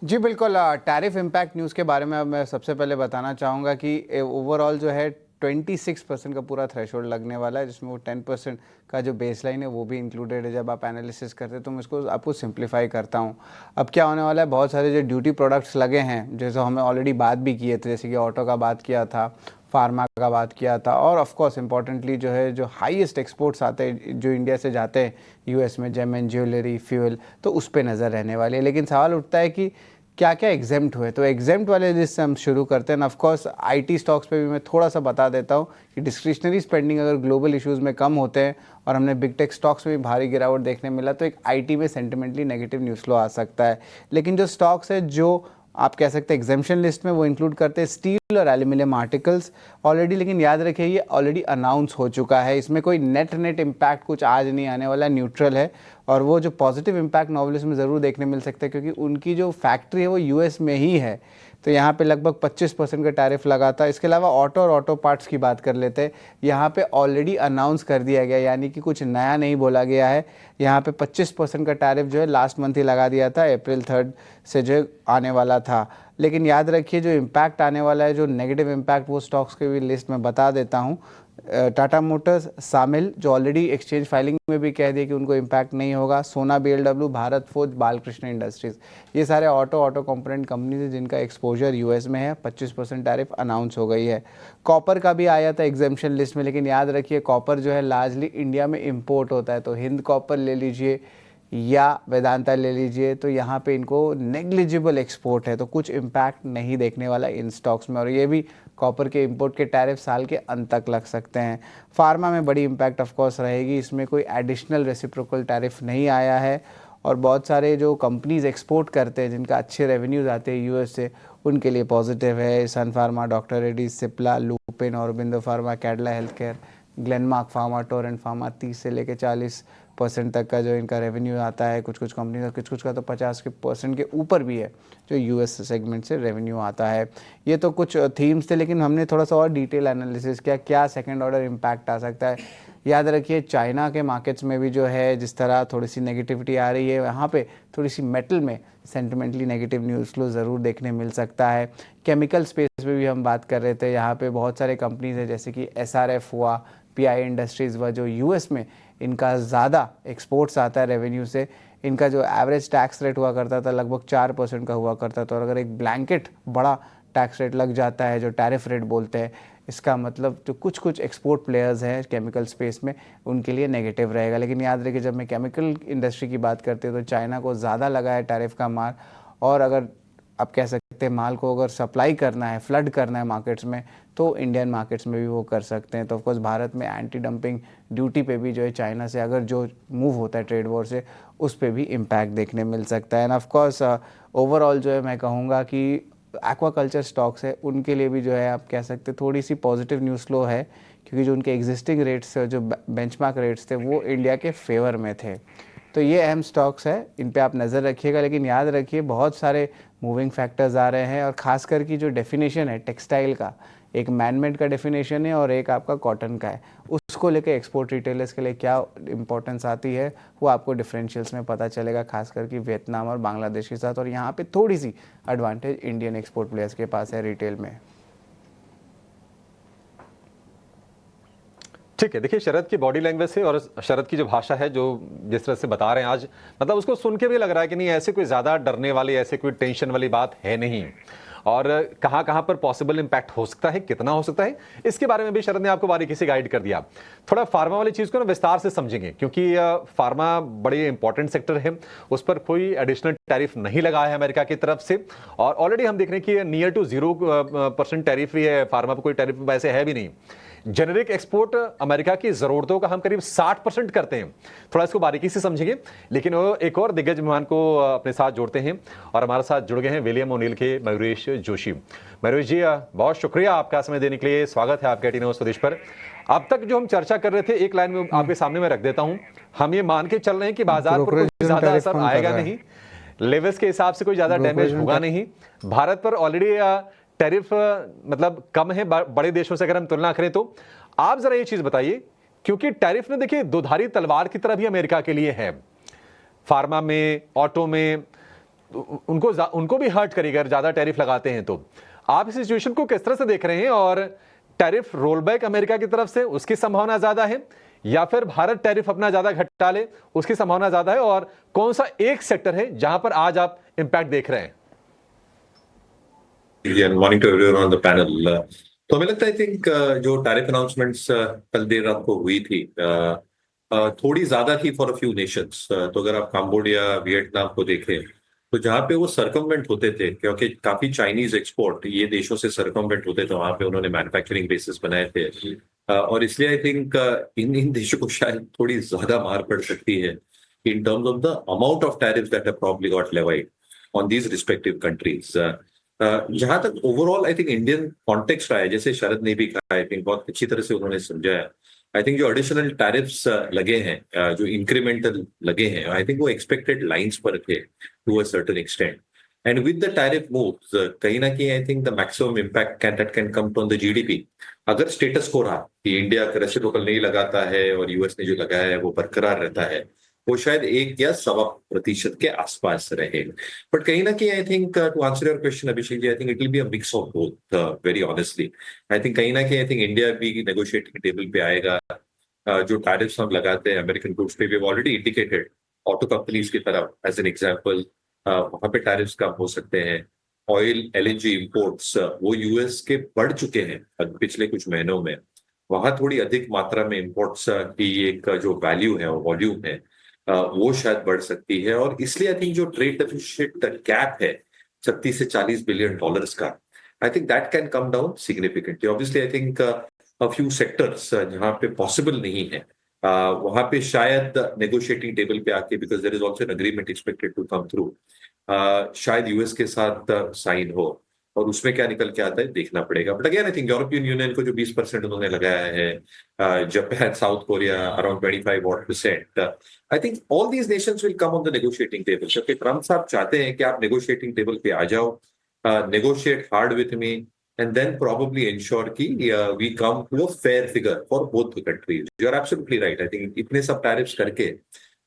जी बिल्कुल, टैरिफ इम्पैक्ट न्यूज़ के बारे में मैं सबसे पहले बताना चाहूँगा कि ओवरऑल जो है 26% का पूरा थ्रेशोल्ड लगने वाला है, जिसमें वो 10% का जो बेसलाइन है वो भी इंक्लूडेड है। जब आप एनालिसिस करते हैं तो मैं इसको आपको सिंप्लीफाई करता हूँ। अब क्या होने वाला है, बहुत सारे जो ड्यूटी प्रोडक्ट्स लगे हैं, जैसे हमें ऑलरेडी बात भी किए थे, जैसे कि ऑटो का बात किया था, फार्मा का बात किया था, और ऑफ कोर्स इंपॉर्टेंटली जो है जो हाईएस्ट एक्सपोर्ट्स आते हैं जो इंडिया से जाते हैं यूएस में, जेम एंड ज्वेलरी, फ्यूल, तो उस पर नज़र रहने वाली है। लेकिन सवाल उठता है कि क्या क्या एग्जेम्प्ट हुए, तो एग्जेम्प्ट वाले लिस्ट से हम शुरू करते हैं। ऑफ कोर्स आईटी स्टॉक्स पे भी मैं थोड़ा सा बता देता हूँ कि डिस्क्रिशनरी स्पेंडिंग अगर ग्लोबल इश्यूज़ में कम होते हैं और हमने बिग टेक स्टॉक्स में भी भारी गिरावट देखने मिला, तो एक आईटी में सेंटिमेंटली नेगेटिव न्यूज़ फ्लो आ सकता है। लेकिन जो स्टॉक्स है जो आप कह सकते हैं एग्जेम्पशन लिस्ट में, वो इंक्लूड करते हैं स्टील और एल्यूमिनियम आर्टिकल्स ऑलरेडी। लेकिन याद रखिए ये ऑलरेडी अनाउंस हो चुका है, इसमें कोई नेट इम्पैक्ट कुछ आज नहीं आने वाला, न्यूट्रल है। और वो जो पॉजिटिव इम्पैक्ट नोवेलिस में ज़रूर देखने मिल सकता है, क्योंकि उनकी जो फैक्ट्री है वो यूएस में ही है, तो यहाँ पे लगभग 25% का टैरिफ लगा था। इसके अलावा ऑटो और ऑटो पार्ट्स की बात कर लेते हैं, यहाँ पे ऑलरेडी अनाउंस कर दिया गया, यानी कि कुछ नया नहीं बोला गया है। यहाँ पे 25% का टैरिफ जो है लास्ट मंथ ही लगा दिया था, अप्रैल 3 से जो आने वाला था। लेकिन याद रखिए जो इम्पैक्ट आने वाला है, जो नेगेटिव इम्पैक्ट, वो स्टॉक्स की भी लिस्ट में बता देता हूँ। टाटा मोटर्स, सामिल जो ऑलरेडी एक्सचेंज फाइलिंग में भी कह दिए कि उनको इम्पैक्ट नहीं होगा, सोना BLW, Bharat forge, Balkrishna industries, ये सारे ऑटो कंपोनेंट कंपनीज हैं जिनका एक्सपोजर यूएस में है। 25% टैरिफ अनाउंस हो गई है। कॉपर का भी आया था एग्जेम्पशन लिस्ट में, लेकिन याद रखिए कॉपर जो है लार्जली इंडिया में इम्पोर्ट होता है, तो हिंद कॉपर ले लीजिए या वेदांता ले लीजिए, तो यहाँ पे इनको नेग्लिजिबल एक्सपोर्ट है, तो कुछ इम्पैक्ट नहीं देखने वाला इन स्टॉक्स में। और ये भी कॉपर के इंपोर्ट के टैरिफ साल के अंत तक लग सकते हैं। फार्मा में बड़ी इम्पैक्ट ऑफ कोर्स रहेगी, इसमें कोई एडिशनल रेसिप्रोकल टैरिफ नहीं आया है। और बहुत सारे जो कंपनीज एक्सपोर्ट करते हैं जिनका अच्छे रेवेन्यूज आते हैं यूएस से, उनके लिए पॉजिटिव है। Sun pharma, doctor Reddy's, Cipla, Lupin, Aurobindo pharma, Cadila health care, Glenmark pharma, torrent pharma, 30 से लेकर 40% तक का जो इनका रेवेन्यू आता है। कुछ कुछ कंपनी का, कुछ का तो 50% के ऊपर भी है जो यूएस सेगमेंट से रेवेन्यू आता है। ये तो कुछ थीम्स थे, लेकिन हमने थोड़ा सा और डिटेल एनालिसिस किया क्या सेकंड ऑर्डर इम्पैक्ट आ सकता है। याद रखिए चाइना के मार्केट्स में भी जो है जिस तरह थोड़ी सी नेगेटिविटी आ रही है, यहाँ पे थोड़ी सी मेटल में सेंटिमेंटली नेगेटिव न्यूज़ फ्लो ज़रूर देखने मिल सकता है। केमिकल स्पेस में भी हम बात कर रहे थे, यहाँ पे बहुत सारे कंपनीज हैं जैसे कि SRF हुआ, PI इंडस्ट्रीज़ हुआ, जो US में इनका ज़्यादा एक्सपोर्ट्स आता है रेवेन्यू से। इनका जो एवरेज टैक्स रेट हुआ करता था लगभग 4% का हुआ करता था, और अगर एक ब्लैंकेट बड़ा टैक्स रेट लग जाता है जो टैरिफ रेट बोलते हैं, इसका मतलब जो कुछ एक्सपोर्ट प्लेयर्स हैं केमिकल स्पेस में उनके लिए नेगेटिव रहेगा। लेकिन याद रखिए जब मैं केमिकल इंडस्ट्री की बात करती हूँ तो चाइना को ज़्यादा लगा है टैरिफ का मार, और अगर आप कह सकते हैं माल को अगर सप्लाई करना है, फ्लड करना है मार्केट्स में, तो इंडियन मार्केट्स में भी वो कर सकते हैं। तो ऑफकोर्स भारत में एंटी डंपिंग ड्यूटी पे भी जो है चाइना से अगर जो मूव होता है ट्रेड वॉर से, उस पर भी इम्पैक्ट देखने मिल सकता है। एंड ऑफकोर्स ओवरऑल जो है मैं कहूँगा कि एक्वाकल्चर स्टॉक्स है उनके लिए भी जो है आप कह सकते थोड़ी सी पॉजिटिव न्यूज़ फ्लो है, क्योंकि जो उनके एग्जिस्टिंग रेट्स थे, जो बेंचमार्क रेट्स थे, वो इंडिया के फेवर में थे। तो ये अहम स्टॉक्स है, इन पे आप नज़र रखिएगा। लेकिन याद रखिए बहुत सारे मूविंग फैक्टर्स आ रहे हैं, और ख़ासकर की जो डेफिनेशन है टेक्सटाइल का, एक मैनमेड का डेफिनेशन है और एक आपका कॉटन का है, उसको लेके एक्सपोर्ट रिटेलर्स के लिए क्या इंपॉर्टेंस आती है वो आपको डिफरेंशियल्स में पता चलेगा, खासकर कि वियतनाम और बांग्लादेश के साथ। और यहाँ पे थोड़ी सी एडवांटेज इंडियन एक्सपोर्ट प्लेयर्स के पास है रिटेल में। ठीक है, देखिए शरद की बॉडी लैंग्वेज से और शरद की जो भाषा है, जो जिस तरह से बता रहे हैं आज, मतलब उसको सुन के भी लग रहा है कि नहीं ऐसे कोई ज़्यादा डरने वाली, ऐसे कोई टेंशन वाली बात है नहीं। और कहाँ कहाँ पर पॉसिबल इंपैक्ट हो सकता है, कितना हो सकता है, इसके बारे में भी शरद ने आपको बारीकी से गाइड कर दिया। थोड़ा फार्मा वाली चीज़ को ना विस्तार से समझेंगे, क्योंकि फार्मा बड़े इंपॉर्टेंट सेक्टर है, उस पर कोई एडिशनल टैरिफ नहीं लगा है अमेरिका की तरफ से, और ऑलरेडी हम देख रहे हैं कि नियर टू 0% टैरिफ ही है, फार्मा पर कोई टैरिफ वैसे है भी नहीं। जेनेरिक एक्सपोर्ट अमेरिका की ज़रूरतों का हम करीब 60% करते हैं। थोड़ा इसको बारीकी से समझेंगे, लेकिन वो एक और दिग्गज मेहमान को अपने साथ जोड़ते हैं, और हमारे साथ जुड़ गए हैं विलियम ओनिल के मयूरेश जोशी। मयूरेश जी, बहुत शुक्रिया आपका समय देने के लिए, स्वागत है आपके एटीनव स्वदेश पर। अब तक जो हम चर्चा कर रहे थे, एक लाइन में आपके सामने मैं रख देता हूँ। हम ये मान के चल रहे हैं कि बाजार पर कोई ज़्यादा असर आएगा नहीं, लेवल्स के हिसाब से कोई ज़्यादा डैमेज होगा नहीं। भारत पर ऑलरेडी टैरिफ मतलब कम है बड़े देशों से अगर हम तुलना करें तो। आप जरा ये चीज बताइए, क्योंकि टैरिफ ने देखिए दुधारी तलवार की तरह भी अमेरिका के लिए है, फार्मा में, ऑटो में, उनको भी हर्ट करेगा अगर ज्यादा टैरिफ लगाते हैं तो। आप इस सिचुएशन को किस तरह से देख रहे हैं, और टैरिफ रोलबैक अमेरिका की तरफ से उसकी संभावना ज्यादा है, या फिर भारत टैरिफ अपना ज्यादा घटा ले उसकी संभावना ज्यादा है, और कौन सा एक सेक्टर है जहां पर आज आप इंपैक्ट देख रहे हैं? And morning to everyone on the panel. तो हमें लगता है, आई थिंक जो टैरिफ अनाउंसमेंट्स कल देर रात को हुई थी, थोड़ी ज्यादा थी फॉर अ फ्यू नेशंस। तो अगर आप काम्बोडिया, वियतनाम को देखें, तो जहाँ पे वो सर्कमवेंट होते थे, क्योंकि काफी चाइनीज एक्सपोर्ट ये देशों से सर्कमवेंट होते थे, वहां पे उन्होंने मैन्युफैक्चरिंग बेसिस बनाए थे, और इसलिए आई थिंक इन देशों को शायद थोड़ी ज्यादा मार पड़ सकती है इन terms of the amount of tariff that have probably got levied on these respective countries. जहां तक overall I think Indian context आया, जैसे शरद ने भी कहा, आई थिंक बहुत अच्छी तरह से उन्होंने समझाया। आई थिंक जो एडिशनल टैरिफ्स लगे हैं, जो इंक्रीमेंटल लगे हैं, आई थिंक वो एक्सपेक्टेड लाइंस पर थे to a certain extent. And with the tariff moves, कहीं ना कहीं I think the maximum impact that can come from the GDP. अगर स्टेटस को रहा कि इंडिया रेसिप्रोकल नहीं लगाता है और यूएस ने जो लगाया है वो बरकरार रहता है, वो शायद 1 या 1.25% के आसपास रहे। बट कहीं ना कहीं I think to answer your question Abhishek ji, I think it will be a mix of both, very honestly. I think कहीं ना कहीं आई थिंक इंडिया भी नेगोशिएटिंग टेबल पे आएगा। जो टैरिफ्स हम लगाते हैं अमेरिकन गुड्स पे, we have already indicated auto companies की तरफ एज एन एग्जांपल, वहां पे टैरिफ्स कम हो सकते हैं। ऑयल, एलएनजी इंपोर्ट्स वो यूएस के बढ़ चुके हैं पिछले कुछ महीनों में, वहां थोड़ी अधिक मात्रा में इंपोर्ट्स की एक जो वैल्यू है, वॉल्यूम है, वो शायद बढ़ सकती है। और इसलिए आई थिंक जो ट्रेड डेफिसिट गैप है 36 से 40 बिलियन डॉलर्स का, I think that can come down significantly. Obviously I think a few sectors जहां पे पॉसिबल नहीं है, वहां पे शायद नेगोशिएटिंग टेबल पे आके, because there is also an agreement expected to come through, शायद यूएस के साथ साइन हो, और उसमें क्या निकल के आता है देखना पड़ेगा। But again I think European union को जो 20% उन्होंने लगाया है, Japan, south Korea around 25% I think all these Nations will come on the negotiating table. क्योंकि ट्रम्प साहब चाहते हैं कि आप नेगोशिएटिंग टेबल पे आ जाओ, negotiate hard with me, and then probably ensure कि we come to a fair figure for both the countries. You are absolutely right. I think इतने सब टैरिफ्स करके,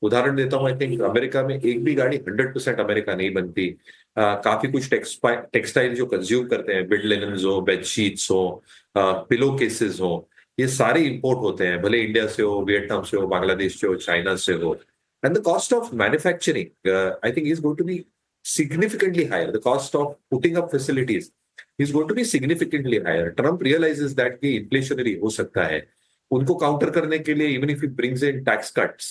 उदाहरण देता हूँ, आई थिंक अमेरिका में एक भी गाड़ी 100% अमेरिका नहीं बनती. काफी कुछ टेक्सटाइल जो कंज्यूम करते हैं, बेड लिनन्स हो, बेडशीट्स हो, पिलो केसेस हो, ये सारे इंपोर्ट होते हैं, भले इंडिया से हो, वियतनाम से हो, बांग्लादेश से हो, चाइना से हो. And the cost of manufacturing I think is going to be significantly higher. The cost of putting up facilities is going to be significantly higher. Trump realizes that कि inflationary हो सकता है. उनको काउंटर करने के लिए even if he brings in tax cuts,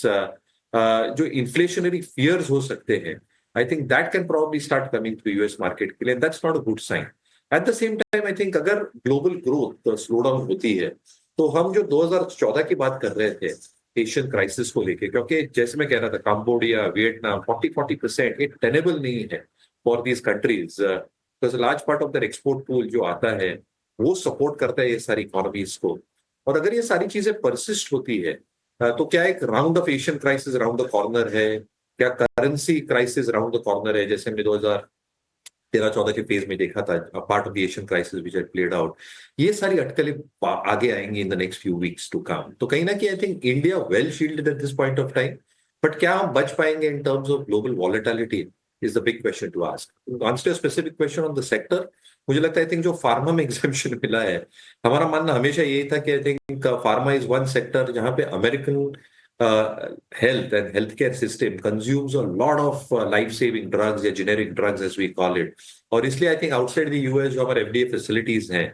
जो inflationary fears हो सकते हैं, I think that can probably start coming to US market के लिए, and that's not a good sign. At the same time, I think अगर global growth slowdown होती है, तो हम जो 2014 की बात कर रहे थे एशियन क्राइसिस को लेके, क्योंकि जैसे मैं कह रहा था, कंबोडिया, वियतनाम 40% ये टेनेबल नहीं है for these countries, because large part of their export pool जो आता है वो सपोर्ट करता है ये सारी इकोनॉमीज को. और अगर ये सारी चीजें परसिस्ट होती है, तो क्या एक round of Asian crisis round the corner है, क्या currency crisis round the corner है, जैसे हमने 2013-14 के फेज में देखा था, part of the Asian crisis which had played out. ये सारी अटकलें आगे आएंगी in the next few weeks to come. तो कहीं ना कहीं I think India well shielded at this point of time, but क्या हम बच पाएंगे in terms of global volatility is the big question to ask. Answer a specific question on the sector, मुझे लगता है आई थिंक जो फार्मा में एग्जेम्पशन मिला है, हमारा मानना हमेशा यही था कि I think pharma is one sector जहां पे American health and healthcare system consumes a lot of life-saving drugs या generic drugs as we call it. और इसलिए I think outside the US जो हमारे FDA facilities हैं,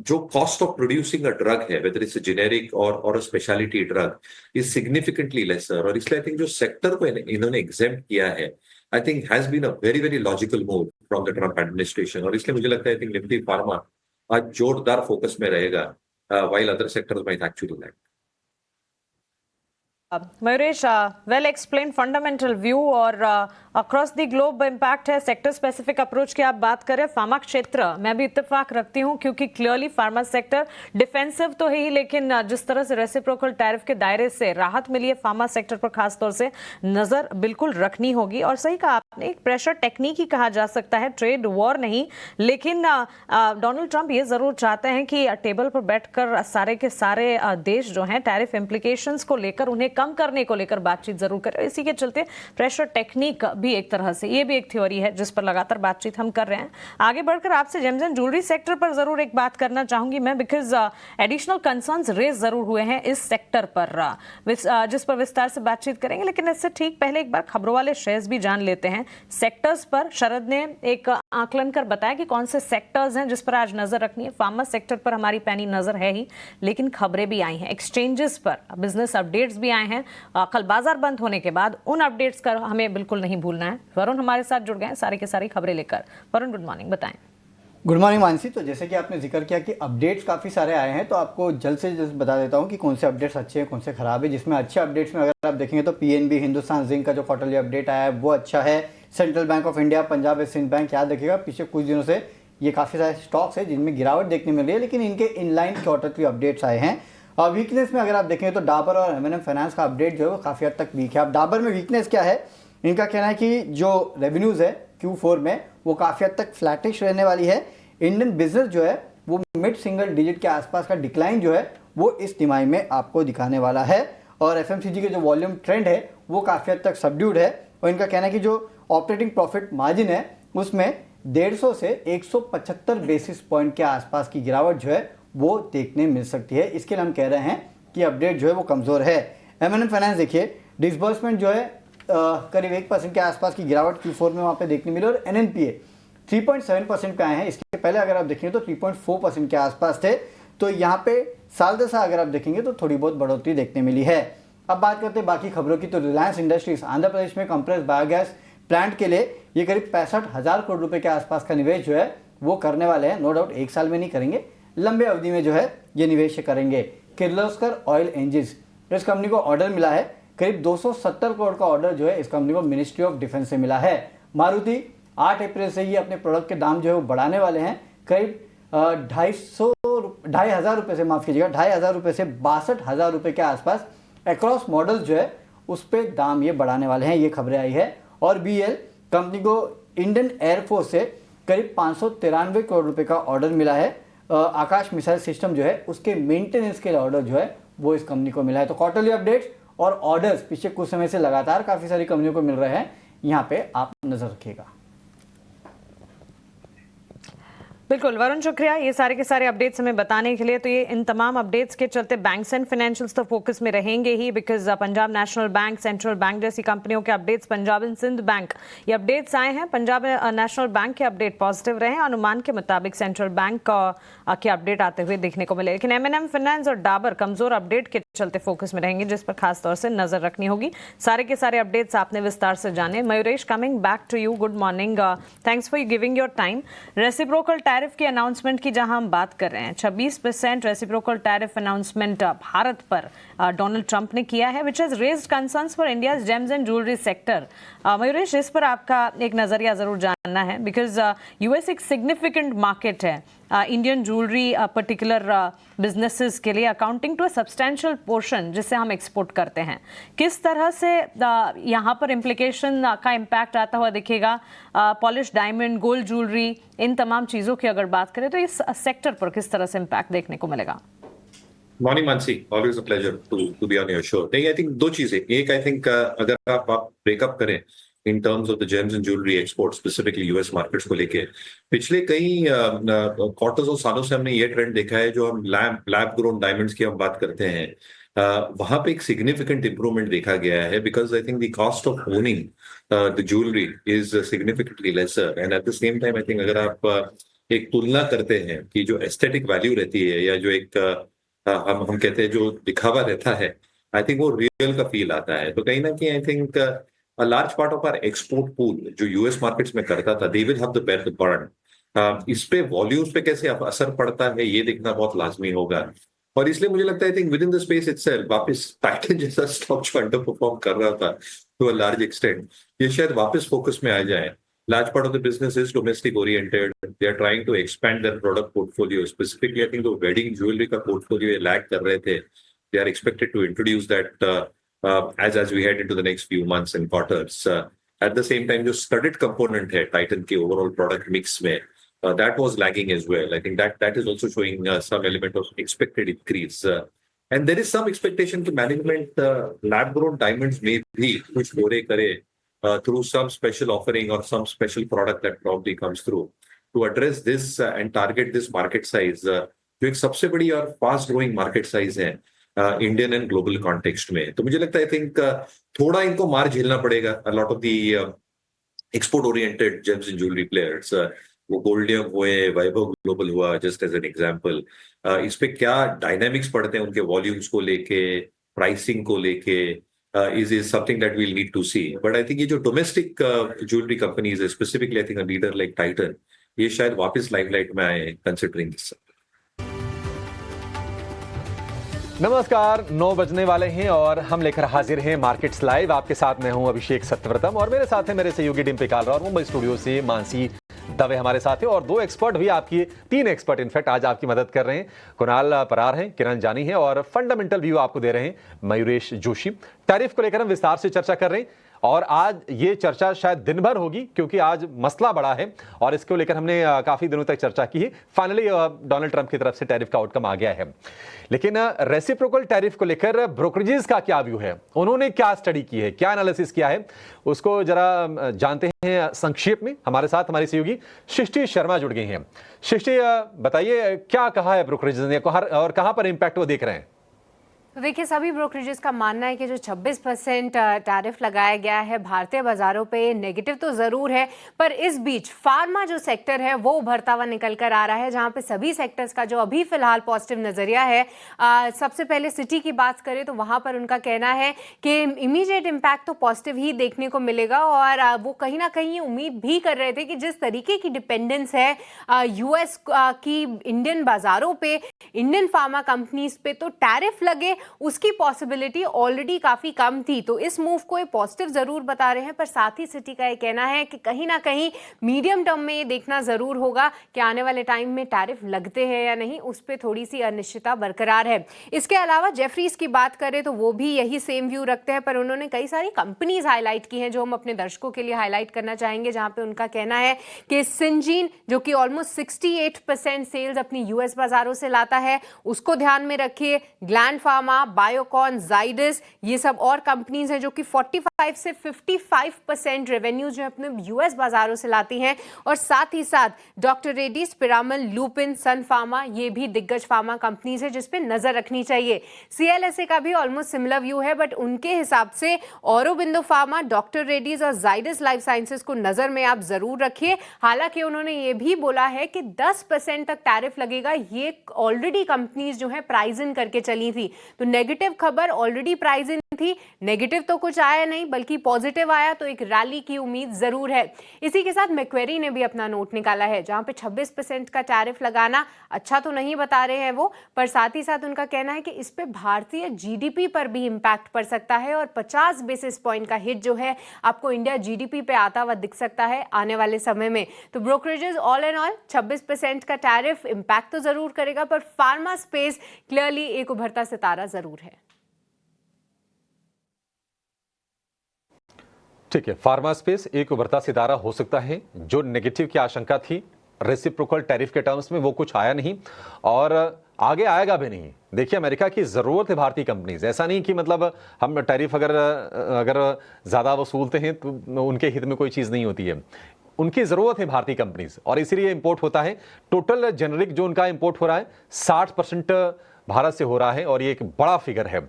जो cost of producing a drug है, whether it's a generic or a specialty drug, is significantly lesser. और इसलिए I think जो sector को इन्होंने exempt किया है, I think has been a very very logical move from the Trump administration. और इसलिए मुझे लगता है I think Nifty Pharma आज जोरदार फोकस में रहेगा, while other sectors might actually lag. Mayuresh, well explain fundamental view और अक्रॉस द ग्लोब इम्पैक्ट है. सेक्टर स्पेसिफिक अप्रोच की आप बात करें, फार्मा क्षेत्र मैं भी इत्तेफाक रखती हूं, क्योंकि क्लियरली फार्मा सेक्टर डिफेंसिव तो है ही, लेकिन जिस तरह से रेसिप्रोकल टैरिफ के दायरे से राहत मिली है फार्मा सेक्टर पर खासतौर से नजर बिल्कुल रखनी होगी. और सही कहा आपने, एक प्रेशर टेक्निक ही कहा जा सकता है, ट्रेड वॉर नहीं. लेकिन डोनाल्ड ट्रंप ये जरूर चाहते हैं कि टेबल पर बैठकर सारे के सारे देश जो हैं टैरिफ इम्प्लीकेशंस को लेकर उन्हें कम करने को लेकर बातचीत जरूर करें. इसी के चलते प्रेशर टेक्निक भी एक तरह से, ये भी एक थ्योरी है जिस पर लगातार बातचीत हम कर रहे हैं. आगे बढ़कर आपसे जेम्स एंड ज्वेलरी सेक्टर पर जरूर एक बात करना चाहूंगी मैं, बिकॉज एडिशनल कंसर्न्स रेज जरूर हुए हैं इस सेक्टर पर, जिस पर विस्तार से बातचीत करेंगे. लेकिन इससे ठीक पहले एक बार खबरों वाले शेयर्स भी जान लेते हैं. सेक्टर्स पर शरद ने एक आकलन कर बताया कि कौन से सेक्टर्स हैं जिस पर आज नजर रखनी है. फार्मा सेक्टर पर हमारी पैनी नजर है ही, लेकिन खबरें भी आई हैं, एक्सचेंजेस पर बिजनेस अपडेट्स भी आए हैं. कल बाजार बंद होने के बाद उन अपडेट्स का हमें बिल्कुल नहीं भूलना है. वरुण हमारे साथ जुड़ गए हैं सारी की सारी खबरें लेकर. वरुण, गुड मॉर्निंग, बताएं. Good morning Mansi. तो जैसे कि आपने जिक्र किया कि अपडेट्स काफ़ी सारे आए हैं, तो आपको जल्द से जल्द बता देता हूं कि कौन से अपडेट्स अच्छे हैं, कौन से खराब है. जिसमें अच्छे अपडेट्स में अगर आप देखेंगे तो पीएनबी हिंदुस्तान जिंक का जो क्वार्टरली अपडेट आया है वो अच्छा है. Central bank of India, Punjab Asian bank, याद रखिएगा पिछले कुछ दिनों से ये काफ़ी सारे स्टॉक्स है जिनमें गिरावट देखने मिल रही है, लेकिन इनके इनलाइन क्वार्टरली अपडेट्स आए हैं. और वीकनेस में अगर आप देखेंगे तो डाबर और एमएनएम फाइनेंस का अपडेट जो है वो काफ़ी हद तक वीक है. अब डाबर में वीकनेस क्या है, इनका कहना है कि जो रेवेन्यूज़ है Q4 में वो काफ़ी हद तक फ्लैटिश रहने वाली है. इंडियन बिजनेस जो है वो मिड सिंगल डिजिट के आसपास का डिक्लाइन जो है वो इस तिमाही में आपको दिखाने वाला है. और एफएमसीजी के जो वॉल्यूम ट्रेंड है वो काफ़ी हद तक सबड्यूड है. और इनका कहना है कि जो ऑपरेटिंग प्रॉफिट मार्जिन है उसमें 150 से 175 बेसिस पॉइंट के आसपास की गिरावट जो है वो देखने मिल सकती है. इसके लिए हम कह रहे हैं कि अपडेट जो है वो कमज़ोर है. एमएनएम फाइनेंस देखिए, डिसबर्समेंट जो है करीब 1% के आसपास की गिरावट Q4 में वहाँ पे देखने मिली. और एनएनपीए 3.7% पे आए हैं. इसके पहले अगर आप देखेंगे तो 3.4% के आसपास थे. तो यहाँ पे साल दर साल अगर आप देखेंगे तो थोड़ी बहुत बढ़ोतरी देखने मिली है. अब बात करते हैं बाकी खबरों की. तो रिलायंस इंडस्ट्रीज आंध्र प्रदेश में कंप्रेस्ड बायोगैस प्लांट के लिए ये करीब 65,000 करोड़ रुपए के आसपास का निवेश जो है वो करने वाले हैं. नो डाउट एक साल में नहीं करेंगे, लंबे अवधि में जो है ये निवेश करेंगे. किर्लोस्कर ऑयल इंजिन्स, इस कंपनी को ऑर्डर मिला है करीब 270 करोड़ का ऑर्डर जो है इस कंपनी को मिनिस्ट्री ऑफ डिफेंस से मिला है. मारुति 8 अप्रैल से ही अपने प्रोडक्ट के दाम जो है वो बढ़ाने वाले हैं. करीब 2,500 रुपये से, माफ़ कीजिएगा, 2,500 रुपये से 62,000 रुपये के आसपास अक्रॉस मॉडल्स जो है उस पर दाम ये बढ़ाने वाले हैं. ये खबरें आई है. और बीएल कंपनी को इंडियन एयरफोर्स से करीब 593 करोड़ रुपए का ऑर्डर मिला है। आकाश मिसाइल सिस्टम जो है उसके मेंटेनेंस के लिए ऑर्डर जो है वो इस कंपनी को मिला है। तो क्वार्टरली अपडेट्स और ऑर्डर्स पिछले कुछ समय से लगातार काफ़ी सारी कंपनियों को मिल रहे हैं, यहाँ पे आप नज़र रखिएगा। बिल्कुल वरुण, शुक्रिया ये सारे के सारे अपडेट्स हमें बताने के लिए। तो ये इन तमाम अपडेट्स के चलते बैंक्स एंड फाइनेंशियल्स तो फोकस में रहेंगे ही, because Punjab national bank, central bank जैसी कंपनियों के updates, Punjab and Sind bank ये अपडेट्स आए हैं। पंजाब नेशनल बैंक के अपडेट पॉजिटिव रहे, अनुमान के मुताबिक सेंट्रल बैंक के अपडेट आते हुए देखने को मिले। लेकिन M&M फाइनेंस और डाबर कमजोर अपडेट के चलते फोकस में रहेंगे, जिस पर खास तौर से नजर रखनी होगी। सारे के सारे अपडेट्स आपने विस्तार से जाने। Mayuresh, coming back to you, good morning, thanks for giving your time. Reciprocal tariff की अनाउंसमेंट की जहां हम बात कर रहे हैं, 26% रेसिप्रोकल टैरिफ अनाउंसमेंट भारत पर डोनाल्ड ट्रंप ने किया है, which has raised concerns for India's gems and jewellery sector. Mayuresh, इस पर आपका एक नजरिया जरूर जानना है, बिकॉज यूएस एक सिग्निफिकेंट मार्केट है इंडियन ज्वेलरी पर्टिकुलर बिजनेसेस के लिए, accounting to a substantial portion जिसे हम एक्सपोर्ट करते हैं। किस तरह से यहाँ पर इम्प्लीकेशन का इम्पैक्ट आता हुआ दिखेगा? पॉलिश डायमंड, गोल्ड ज्वेलरी, इन तमाम चीज़ों की अगर बात करें तो इस सेक्टर पर किस तरह से इम्पैक्ट देखने को मिलेगा? Morning Mansi, always a pleasure to be on your show. नहीं, आई थिंक दो चीजें। एक, आई थिंक अगर आप ब्रेकअप करें इन terms of the James and jewellery export, specifically US markets को लेके, पिछले कई क्वार्टर्स और सालों से हमने ये ट्रेंड देखा है, जो हम लैब ग्रोन डायमंड्स की हम बात करते हैं, वहां पे एक सिग्निफिकेंट इंप्रूवमेंट देखा गया है, because I think the cost of owning the jewellery is significantly lesser. And at the same time I think अगर आप एक तुलना करते हैं कि जो एस्थेटिक वैल्यू रहती है, या जो एक हम कहते हैं जो दिखावा रहता है, आई थिंक वो रियल का फील आता है। तो कहीं ना कहीं I think a large part of our export pool जो यूएस मार्केट्स में करता था, they will have the burn। इस पे वॉल्यूम्स पे कैसे असर पड़ता है ये देखना बहुत लाजमी होगा। और इसलिए मुझे लगता है, I think with in the space itself वापस टाइटन जैसा स्टॉक जो अंडर परफॉर्म कर रहा था टू अ लार्ज एक्सटेंट, ये शायद वापस फोकस में आ जाए। Large part of the business is domestic oriented, they are trying to expand their product portfolio. Specifically I think जो वेडिंग ज्वेलरी का पोर्टफोलियो लैग कर रहे थे, they are expected to introduce that as we head into the next few months and quarters. At the same time, जो studded component है Titan के overall product mix में, that was lagging as well. I think that is also showing some element of expected increase. And there is some expectation कि management lab grown diamonds में भी कुछ बोरे करे through some special offering or some special product that probably comes through to address this and target this market size, जो एक सबसे बड़ी और fast growing market size है इंडियन एंड ग्लोबल कॉन्टेक्स्ट में। तो मुझे लगता है आई थिंक थोड़ा इनको मार झेलना पड़ेगा a lot of the export oriented James and jewellery players. वो गोल्डियम हुए, वैभव ग्लोबल हुआ, जस्ट एज एन एग्जांपल। इस पे क्या डायनामिक्स पड़ते हैं उनके वॉल्यूम्स को लेके, प्राइसिंग को लेके, is something that we'll need to see. But I think ये जो डोमेस्टिक ज्वेलरी कंपनीज है, specifically I think a leader like Titan, ये शायद वापस लाइमलाइट में आए कंसिडरिंग दिस। नमस्कार, 9 बजने वाले हैं और हम लेकर हाजिर हैं मार्केट्स लाइव। आपके साथ मैं हूं अभिषेक सत्यव्रतम और मेरे साथ हैं मेरे सहयोगी डिम्पी कालरा और मुंबई स्टूडियो से मानसी दवे हमारे साथ हैं, और 2 एक्सपर्ट भी आपकी, 3 एक्सपर्ट इनफैक्ट आज आपकी मदद कर रहे हैं। कुणाल परार हैं, किरण जानी हैं और फंडामेंटल व्यू आपको दे रहे हैं मयूरेश जोशी। टैरिफ को लेकर हम विस्तार से चर्चा कर रहे हैं और आज ये चर्चा शायद दिन भर होगी, क्योंकि आज मसला बड़ा है और इसको लेकर हमने काफी दिनों तक चर्चा की है। फाइनली डोनाल्ड ट्रंप की तरफ से टैरिफ का आउटकम आ गया है, लेकिन रेसिप्रोकल टैरिफ को लेकर ब्रोकरेजेस का क्या व्यू है, उन्होंने क्या स्टडी की है, क्या एनालिसिस किया है, उसको जरा जानते हैं संक्षेप में। हमारे साथ हमारी सहयोगी सृष्टि शर्मा जुड़ गई हैं। सृष्टि, बताइए क्या कहा है ब्रोकरेजेस ने और कहां पर इंपैक्ट वो देख रहे हैं? तो देखिए, सभी ब्रोकरेजेस का मानना है कि जो 26% टैरिफ लगाया गया है भारतीय बाजारों पे, नेगेटिव तो ज़रूर है, पर इस बीच फार्मा जो सेक्टर है वो उभरता हुआ निकल कर आ रहा है, जहां पे सभी सेक्टर्स का जो अभी फिलहाल पॉजिटिव नज़रिया है। सबसे पहले सिटी की बात करें तो वहां पर उनका कहना है कि इमीडिएट इम्पैक्ट तो पॉजिटिव ही देखने को मिलेगा, और वो कहीं ना कहीं ये उम्मीद भी कर रहे थे कि जिस तरीके की डिपेंडेंस है यूएस की इंडियन बाज़ारों पे, इंडियन फार्मा कंपनीज पे, तो टैरिफ लगे उसकी पॉसिबिलिटी ऑलरेडी काफ़ी कम थी। तो इस मूव को एक पॉजिटिव ज़रूर बता रहे हैं, पर साथ ही सिटी का ये कहना है कि कहीं ना कहीं मीडियम टर्म में ये देखना ज़रूर होगा कि आने वाले टाइम में टैरिफ लगते हैं या नहीं, उस पर थोड़ी सी अनिश्चितता बरकरार है। इसके अलावा जेफरीज की बात करें तो वो भी यही सेम व्यू रखते हैं, पर उन्होंने कई सारी कंपनीज हाईलाइट की हैं जो हम अपने दर्शकों के लिए हाईलाइट करना चाहेंगे, जहां पे उनका कहना है कि सिंजीन जो कि ऑलमोस्ट 68% सेल्स अपनी यूएस बाजारों से लाता है, उसको ध्यान में रखिए। ग्लैंड फार्मा, बायोकॉन, जाइडस, ये सब और कंपनीज हैं जो कि 45 से 55% रेवेन्यू जो अपने यूएस बाजारों से लाती हैं। और साथ ही साथ डॉक्टर रेड्डीज, पिरामल, लुपिन, सन फार्मा, ये भी दिग्गज फार्मा कंपनीज है जिस पे नजर रखनी चाहिए। सीएलएसए का भी ऑलमोस्ट सिमिलर व्यू है, बट उनके हिसाब से औरोबिंदो फार्मा, डॉक्टर रेड्डीज और जाइडस लाइफ साइंसेज को नजर में आप जरूर रखिए। हालांकि उन्होंने ये भी बोला है कि 10% तक टैरिफ लगेगा, ये ऑलरेडी कंपनीज जो है प्राइज इन करके चली थी। तो नेगेटिव खबर ऑलरेडी प्राइज इन थी, नेगेटिव तो कुछ आया नहीं बल्कि पॉजिटिव आया, तो एक रैली की उम्मीद जरूर है। इसी के साथ मैक्वेरी ने भी अपना नोट निकाला है, जहां पे 26% का टैरिफ लगाना अच्छा तो नहीं बता रहे हैं वो, पर साथ ही साथ उनका कहना है कि इस पे भारतीय जीडीपी पर भी इंपैक्ट पड़ सकता है और 50 बेसिस पॉइंट का हिट जो है आपको इंडिया जीडीपी पे आता हुआ दिख सकता है आने वाले समय में। तो ब्रोकरेजेस ऑल एंड ऑल 26% का टैरिफ इंपैक्ट तो जरूर करेगा, पर फार्मा स्पेस क्लियरली एक उभरता सितारा जरूर है। ठीक है, फार्मा स्पेस एक उभरता सितारा हो सकता है। जो नेगेटिव की आशंका थी रेसिप्रोकल टैरिफ के टर्म्स में, वो कुछ आया नहीं और आगे आएगा भी नहीं। देखिए, अमेरिका की ज़रूरत है भारतीय कंपनीज, ऐसा नहीं कि मतलब हम टैरिफ अगर ज़्यादा वसूलते हैं तो उनके हित में कोई चीज़ नहीं होती है। उनकी ज़रूरत है भारतीय कंपनीज और इसीलिए इंपोर्ट होता है। टोटल जेनरिक जो उनका इंपोर्ट हो रहा है 60% भारत से हो रहा है और ये एक बड़ा फिगर है।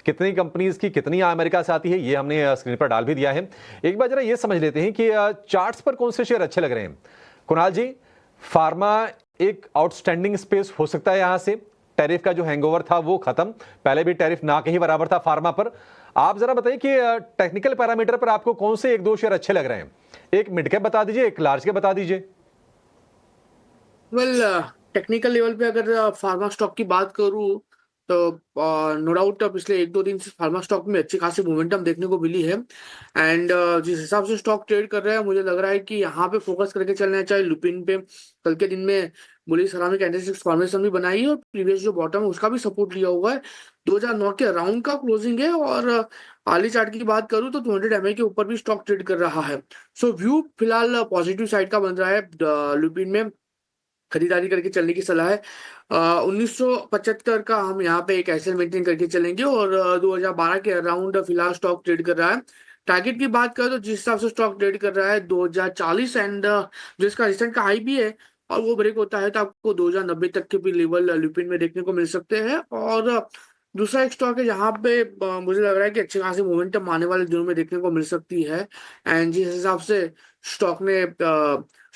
कितनी कंपनीज की कितनी अमेरिका से आती है ये हमने स्क्रीन पर डाल भी दिया है। एक बार जरा ये समझ लेते हैं कि चार्ट्स पर कौन से शेयर अच्छे लग रहे हैं। कुणाल जी, फार्मा एक आउटस्टैंडिंग स्पेस हो सकता है, यहां से टैरिफ का जो हैंगओवर था वो खत्म, पहले भी टैरिफ ना कहीं बराबर था फार्मा पर। आप जरा बताइए कि टेक्निकल पैरामीटर पर आपको कौन से एक दो शेयर अच्छे लग रहे हैं। एक मिड कैप बता दीजिए, एक लार्ज कैप बता दीजिए। वेल, टेक्निकल लेवल पे अगर फार्मा स्टॉक की बात करूं तो नो डाउट पिछले 1-2 दिन से फार्मा स्टॉक में अच्छी खासी मोमेंटम देखने को मिली है। एंड जिस हिसाब से स्टॉक ट्रेड कर रहा है, मुझे लग रहा है कि यहाँ पे फोकस करके चलना है। चाहे लुपिन पे कल के दिन में बुलिश सलामी कैंडलस्टिक फॉर्मेशन भी बनाई है और प्रीवियस जो बॉटम है उसका भी सपोर्ट लिया हुआ है। 2009 के अराउंड का क्लोजिंग है और आली चार्ट की बात करूं तो 200 MA के ऊपर भी स्टॉक ट्रेड कर रहा है। सो व्यू फिलहाल पॉजिटिव साइड का बन रहा है। लुपिन में खरीदारी करके चलने की सलाह है। 1975 का हम यहाँ पे एक एसएल मेंटेन करके चलेंगे और 2012 के अराउंड फिलहाल स्टॉक ट्रेड कर रहा है। टारगेट की बात करें तो जिस हिसाब से स्टॉक ट्रेड कर रहा है 2040 एंड जिसका रिसेंट का हाई भी है और वो ब्रेक होता है तो आपको 2090 तक के भी लेवल लुपिन में देखने को मिल सकते हैं। और दूसरा एक स्टॉक है जहाँ पे मुझे लग रहा है कि अच्छे खासी मोमेंटम आने वाले दिनों में देखने को मिल सकती है। एंड जिस हिसाब से स्टॉक ने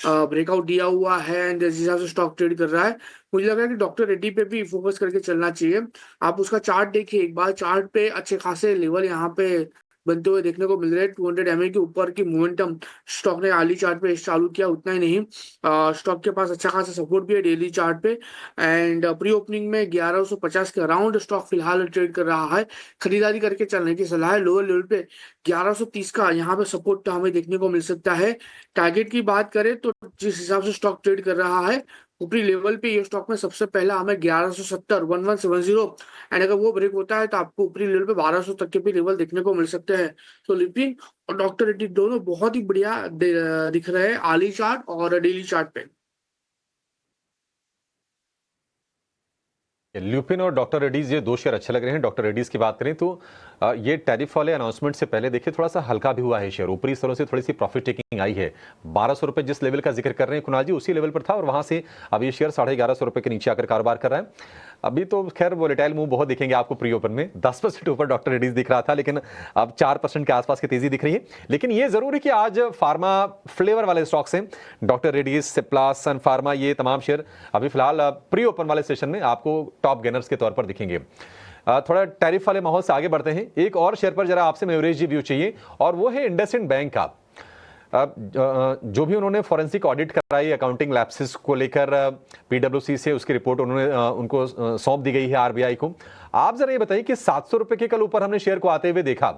ब्रेकआउट दिया हुआ है एंड जिस हिसाब से स्टॉक ट्रेड कर रहा है, मुझे लग रहा है कि डॉक्टर रेड्डी पे भी फोकस करके चलना चाहिए। आप उसका चार्ट देखिए एक बार, चार्ट पे अच्छे खासे लेवल यहाँ पे बनते हुए देखने को मिल रहे हैं। 200 MA के ऊपर की मोमेंटम स्टॉक ने आली चार्ट पे चालू किया, उतना ही नहीं स्टॉक के पास अच्छा खासा सपोर्ट भी है डेली चार्ट पे। एंड प्री ओपनिंग में 1150 के अराउंड स्टॉक फिलहाल ट्रेड कर रहा है, खरीदारी करके चलने की सलाह है। लोअर लेवल पे 1130 का यहाँ पे सपोर्ट तो हमें देखने को मिल सकता है। टारगेट की बात करें तो जिस हिसाब से स्टॉक ट्रेड कर रहा है ऊपरी लेवल पे ये स्टॉक में सबसे पहला हमें 1170 एंड अगर वो ब्रेक होता है तो आपको ऊपरी लेवल पे 1200 तक के भी लेवल देखने को मिल सकते हैं। तो लिपिन और डॉक्टर रेड्डी दोनों बहुत ही बढ़िया दिख रहे हैं आली चार्ट और डेली चार्ट पे। ल्यूपिन और डॉक्टर रेड्डीज ये दो शेयर अच्छे लग रहे हैं। डॉक्टर रेड्डीज की बात करें तो ये टैरिफ वाले अनाउंसमेंट से पहले देखिए थोड़ा सा हल्का भी हुआ है शेयर, ऊपरी स्तरों से थोड़ी सी प्रॉफिट टेकिंग आई है। 1200 रुपए जिस लेवल का जिक्र कर रहे हैं कुणाल जी, उसी लेवल पर था और वहां से अब ये शेयर 1150 रुपए के नीचे आकर कारोबार कर रहा है। अभी तो खैर वोलेटाइल मूव बहुत दिखेंगे आपको प्री ओपन में, 10% ऊपर डॉक्टर रेड्डीज दिख रहा था लेकिन अब 4% के आसपास की तेजी दिख रही है। लेकिन ये जरूर है कि आज फार्मा फ्लेवर वाले स्टॉक्स हैं, डॉक्टर रेड्डीज, सिप्ला, सन फार्मा, ये तमाम शेयर अभी फिलहाल प्री ओपन वाले सेशन में आपको टॉप गेनर्स के तौर पर दिखेंगे। थोड़ा टैरिफ वाले माहौल से आगे बढ़ते हैं। एक और शेयर पर जरा आपसे एवरेज व्यू चाहिए और वो है इंडसइंड बैंक का। अब जो भी उन्होंने फॉरेंसिक ऑडिट कराई अकाउंटिंग लैप्सेस को लेकर पीडब्ल्यूसी से, उसकी रिपोर्ट उनको सौंप दी गई है आरबीआई को। आप जरा ये बताइए कि 700 रुपए के कल ऊपर हमने शेयर को आते हुए देखा,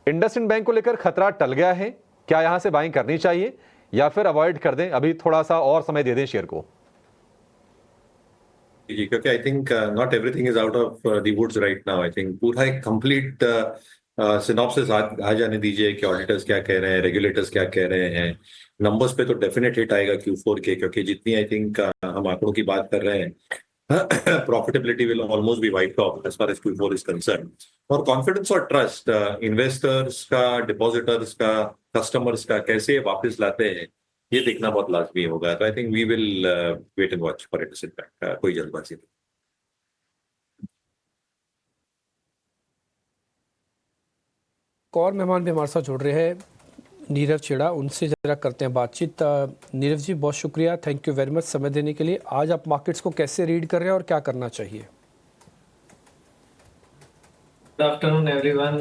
इंडसइंड बैंक को लेकर खतरा टल गया है? क्या यहां से बाइंग करनी चाहिए या फिर अवॉइड कर दें, अभी थोड़ा सा और समय दे दें शेयर को? जी, क्योंकि I think not everything is out of the woods right now. I think पूरा एक कंप्लीट सिनॉप्सिस आ जाने दीजिए कि ऑडिटर्स क्या कह रहे हैं, रेगुलेटर्स क्या कह रहे हैं। नंबर्स पे तो डेफिनेट हिट आएगा Q4 के, क्योंकि जितनी आई थिंक हम आंकड़ों की बात कर रहे हैं, profitability will almost be wiped off as far as Q4 is concern. और कॉन्फिडेंस और ट्रस्ट इन्वेस्टर्स का, डिपॉजिटर्स का, कस्टमर्स का कैसे वापस लाते हैं, ये देखना बहुत लाजमी होगा। तो I think we will wait and watch for it impact. कोई जल्दबाजी नहीं। एक और मेहमान भी हमारे साथ जुड़ रहे हैं, नीरव छेड़ा, उनसे जरा करते हैं बातचीत। नीरव जी, बहुत शुक्रिया, थैंक यू वेरी मच समय देने के लिए। आज आप मार्केट्स को कैसे रीड कर रहे हैं और क्या करना चाहिए? Good afternoon everyone.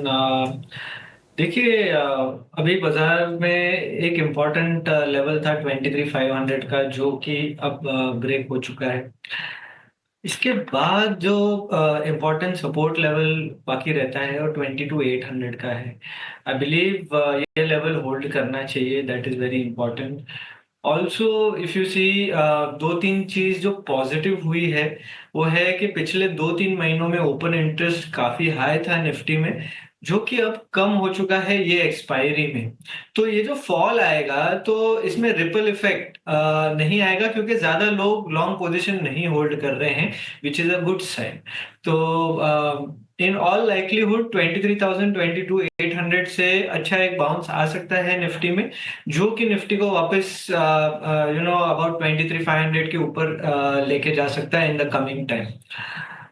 देखिए, अभी बाजार में एक इम्पॉर्टेंट लेवल था 23,500 का, जो कि अब ब्रेक हो चुका है। इसके बाद जो इम्पोर्टेंट सपोर्ट लेवल बाकी रहता है और 22,800 का है। आई बिलीव ये लेवल होल्ड करना चाहिए, that is very important. Also if you see, दो तीन चीज जो पॉजिटिव हुई है वो है कि पिछले 2-3 महीनों में ओपन इंटरेस्ट काफी हाई था निफ्टी में, जो कि अब कम हो चुका है ये एक्सपायरी में। तो ये जो फॉल आएगा तो इसमें रिपल इफेक्ट नहीं आएगा, क्योंकि ज्यादा लोग लॉन्ग पोजीशन नहीं होल्ड कर रहे हैं, which is a good sign. तो इन ऑल लाइकलीहुड 23,000 22,800 से अच्छा एक बाउंस आ सकता है निफ्टी में, जो कि निफ्टी को वापस अबाउट 23,500 के ऊपर लेके जा सकता है इन द कमिंग टाइम।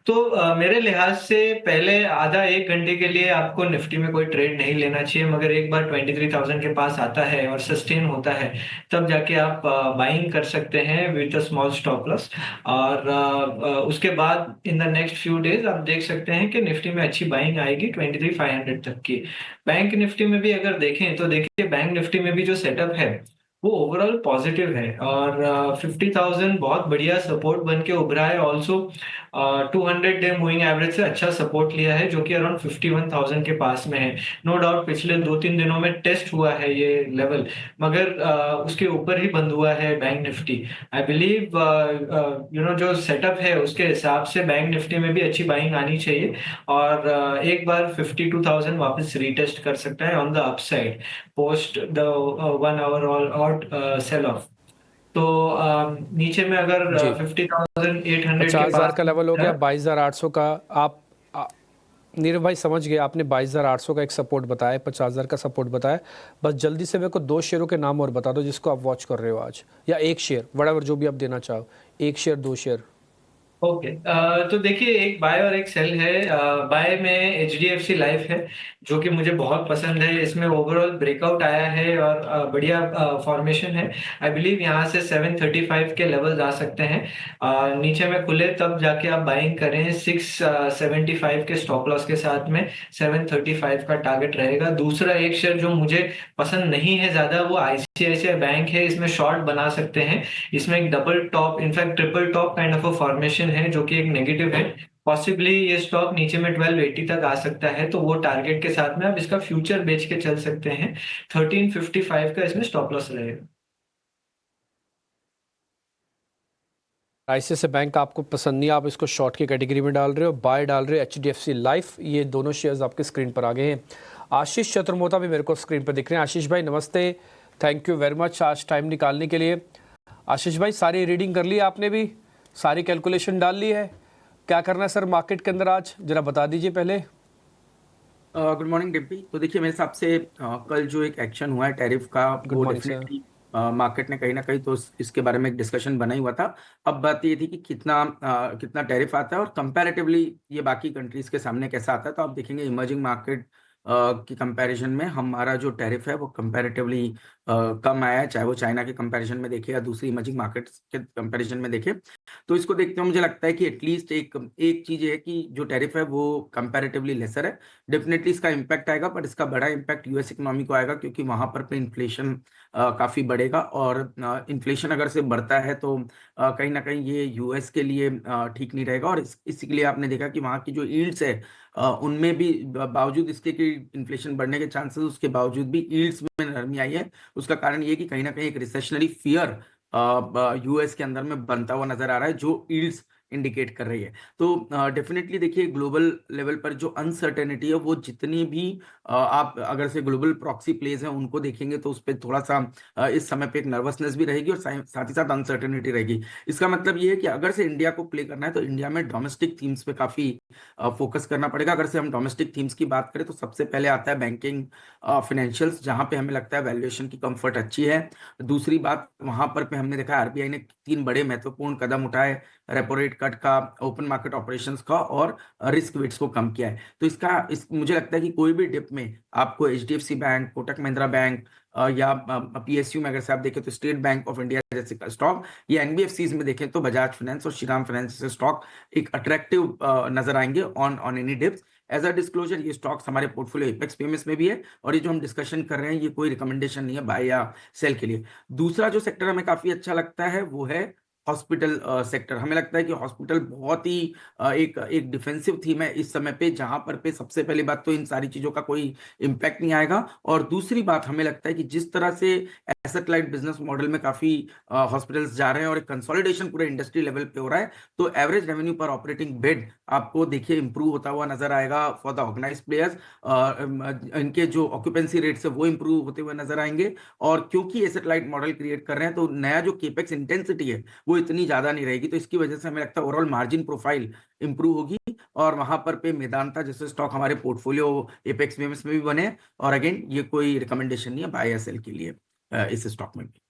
तो मेरे लिहाज से पहले आधा एक घंटे के लिए आपको निफ्टी में कोई ट्रेड नहीं लेना चाहिए, मगर एक बार 23,000 के पास आता है और सस्टेन होता है तब जाके आप बाइंग कर सकते हैं with a small stop loss. और उसके बाद इन द नेक्स्ट फ्यू डेज आप देख सकते हैं कि निफ्टी में अच्छी बाइंग आएगी 23,500 तक की। बैंक निफ्टी में भी अगर देखें तो देखिए, बैंक निफ्टी में भी जो सेटअप है वो ओवरऑल पॉजिटिव है और 50,000 बहुत बढ़िया सपोर्ट बन के उभरा है। ऑल्सो 200 डे मूविंग एवरेज से अच्छा सपोर्ट लिया है, जो कि अराउंड 51,000 के पास में है। नो डाउट पिछले 2-3 दिनों में टेस्ट हुआ है ये लेवल, मगर उसके ऊपर ही बंद हुआ है बैंक निफ्टी। आई बिलीव जो सेटअप है उसके हिसाब से बैंक निफ्टी में भी अच्छी बाइंग आनी चाहिए और एक बार 52,000 वापस रीटेस्ट कर सकता है on the upside post the 1 hour all sell off. तो नीचे में अगर 50,800 के 50,000 पास का लेवल हो गया, 22,800 का। आप नीरव भाई समझ गए, आपने 22,800 का एक सपोर्ट बताया, 50,000 का सपोर्ट बताया। बस जल्दी से मेरे को 2 शेयरों के नाम और बता दो जिसको आप वॉच कर रहे हो आज, या एक शेयर, वड़ावर जो भी आप देना चाहो, 1 शेयर 2 शेयर। ओके, तो देखिए, एक बाय और एक सेल है। बाय में HDFC लाइफ है, जो कि मुझे बहुत पसंद है। इसमें ओवरऑल ब्रेकआउट आया है और बढ़िया फॉर्मेशन है। आई बिलीव यहाँ से 735 के लेवल्स आ सकते हैं। नीचे में खुले तब जाके आप बाइंग करें। 675 के स्टॉप लॉस के साथ में 735 का टारगेट रहेगा। दूसरा एक शेयर जो मुझे पसंद नहीं है ज्यादा, वो ICICI बैंक है। इसमें शॉर्ट बना सकते हैं। इसमें एक double top, in fact triple top kind of a formation है, जो कि एक नेगेटिव है। पॉसिबली ये स्टॉक नीचे में 1280 तक आ सकता है, तो वो टारगेट के साथ में आप इसका फ्यूचर बेच के चल सकते हैं। 1355 का इसमें स्टॉप लॉस रहेगा। ICICI बैंक आपको पसंद नहीं, आप इसको शॉर्ट की कैटेगरी में डाल रहे हो, बाय डाल रहे हो HDFC लाइफ। ये दोनों शेयर्स आपके स्क्रीन पर आ गए हैं। आशीष चतुर्मोता भी मेरे को स्क्रीन पर दिख रहे हैं। आशीष भाई नमस्ते, थैंक यू वेरी मच आज टाइम निकालने के लिए। आशीष भाई, सारी रीडिंग कर ली आपने भी, सारी कैलकुलेशन डाल ली है, क्या करना है सर मार्केट के अंदर आज, जरा बता दीजिए पहले। Good morning Dimpy. तो देखिए, मेरे हिसाब से कल जो एक एक्शन हुआ है टैरिफ का, वो डेफिनेटली मार्केट ने कहीं ना कहीं तो इसके बारे में एक डिस्कशन बना ही हुआ था। अब बात ये थी कि कितना टैरिफ आता है और कंपैरेटिवली ये बाकी कंट्रीज के सामने कैसा आता है। तो आप देखेंगे इमर्जिंग मार्केट की कंपैरिजन में हमारा जो टैरिफ है वो कंपैरेटिवली कम आया है, चाहे वो चाइना के कंपैरिजन में देखे या दूसरी इमर्जिंग मार्केट्स के कंपैरिजन में देखे। तो इसको देखते हुए मुझे लगता है कि एटलीस्ट एक चीज है कि जो टैरिफ है वो कंपैरेटिवली लेसर है। डेफिनेटली इसका इम्पैक्ट आएगा, पर इसका बड़ा इम्पैक्ट यूएस इकोनॉमी को आएगा, क्योंकि वहां पर पे इन्फ्लेशन काफी बढ़ेगा, और इन्फ्लेशन अगर से बढ़ता है तो कहीं ना कहीं ये यूएस के लिए ठीक नहीं रहेगा। और इसी के लिए आपने देखा कि वहाँ की जो यील्ड्स है उनमें भी बावजूद इसके कि इन्फ्लेशन बढ़ने के चांसेस, उसके बावजूद भी यील्ड्स में नरमी आई है। उसका कारण ये कि कहीं ना कहीं एक रिसेशनरी फियर यूएस के अंदर में बनता हुआ नजर आ रहा है, जो यील्ड्स इंडिकेट कर रही है। तो डेफिनेटली देखिए, ग्लोबल लेवल पर जो अनसर्टेनिटी है वो जितनी भी आप अगर से ग्लोबल प्रॉक्सी प्लेज हैं उनको देखेंगे तो उस पर थोड़ा सा इस समय पे एक नर्वसनेस भी रहेगी और साथ ही साथ अनसर्टेनिटी रहेगी। इसका मतलब ये है कि अगर से इंडिया को प्ले करना है तो इंडिया में डोमेस्टिक थीम्स पे काफी फोकस करना पड़ेगा। अगर से हम डोमेस्टिक थीम्स की बात करें तो सबसे पहले आता है बैंकिंग फाइनेंशियल्स, जहां पे हमें लगता है वैल्यूएशन की कंफर्ट अच्छी है। दूसरी बात, वहां पर पे हमने देखा आरबीआई ने 3 बड़े महत्वपूर्ण कदम उठाए, रेपो रेट कट का, ओपन मार्केट ऑपरेशंस का, और रिस्क वेट्स को कम किया है। तो मुझे लगता है कि कोई भी डिप में आपको HDFC bank, Kotak Mahindra bank या पीएसयू में अगर से आप देखें तो स्टेट बैंक ऑफ इंडिया जैसे स्टॉक, या एनबीएफसीज में देखें तो बजाज फाइनेंस और श्रीराम फाइनेंस जैसे स्टॉक एक अट्रैक्टिव नजर आएंगे on any dips. As a disclosure, ये स्टॉक्स हमारे पोर्टफोलियो एपेक्स पीएमएस में भी है, और ये जो हम डिस्कशन कर रहे हैं ये कोई रिकमेंडेशन नहीं है बाय या सेल के लिए। दूसरा जो सेक्टर हमें काफी अच्छा लगता है वो है हॉस्पिटल सेक्टर। हमें लगता है कि हॉस्पिटल बहुत ही एक डिफेंसिव थीम है इस समय पे, जहां पर पे सबसे पहली बात तो इन सारी चीजों का कोई इम्पैक्ट नहीं आएगा, और दूसरी बात हमें लगता है कि जिस तरह से एसेट लाइट बिजनेस मॉडल में काफी हॉस्पिटल्स जा रहे हैं और एक कंसोलिडेशन पूरे इंडस्ट्री लेवल पे हो रहा है, तो एवरेज रेवेन्यू पर ऑपरेटिंग बेड आपको देखिए इंप्रूव होता हुआ नजर आएगा फॉर द ऑर्गेनाइज प्लेयर्स। इनके जो ऑक्यूपेंसी रेट्स है वो इंप्रूव होते हुए नजर आएंगे, और क्योंकि एसेट लाइट मॉडल क्रिएट कर रहे हैं तो नया जो केपेक्स इंटेंसिटी है वो इतनी ज्यादा नहीं रहेगी। तो इसकी वजह से हमें लगता है ओवरऑल मार्जिन प्रोफाइल इंप्रूव होगी, और वहां पर पे मेदांता जैसे स्टॉक हमारे पोर्टफोलियो एपेक्स में भी बने। और अगेन, ये कोई रिकमेंडेशन नहीं है बाय या सेल के लिए इस स्टॉक में भी।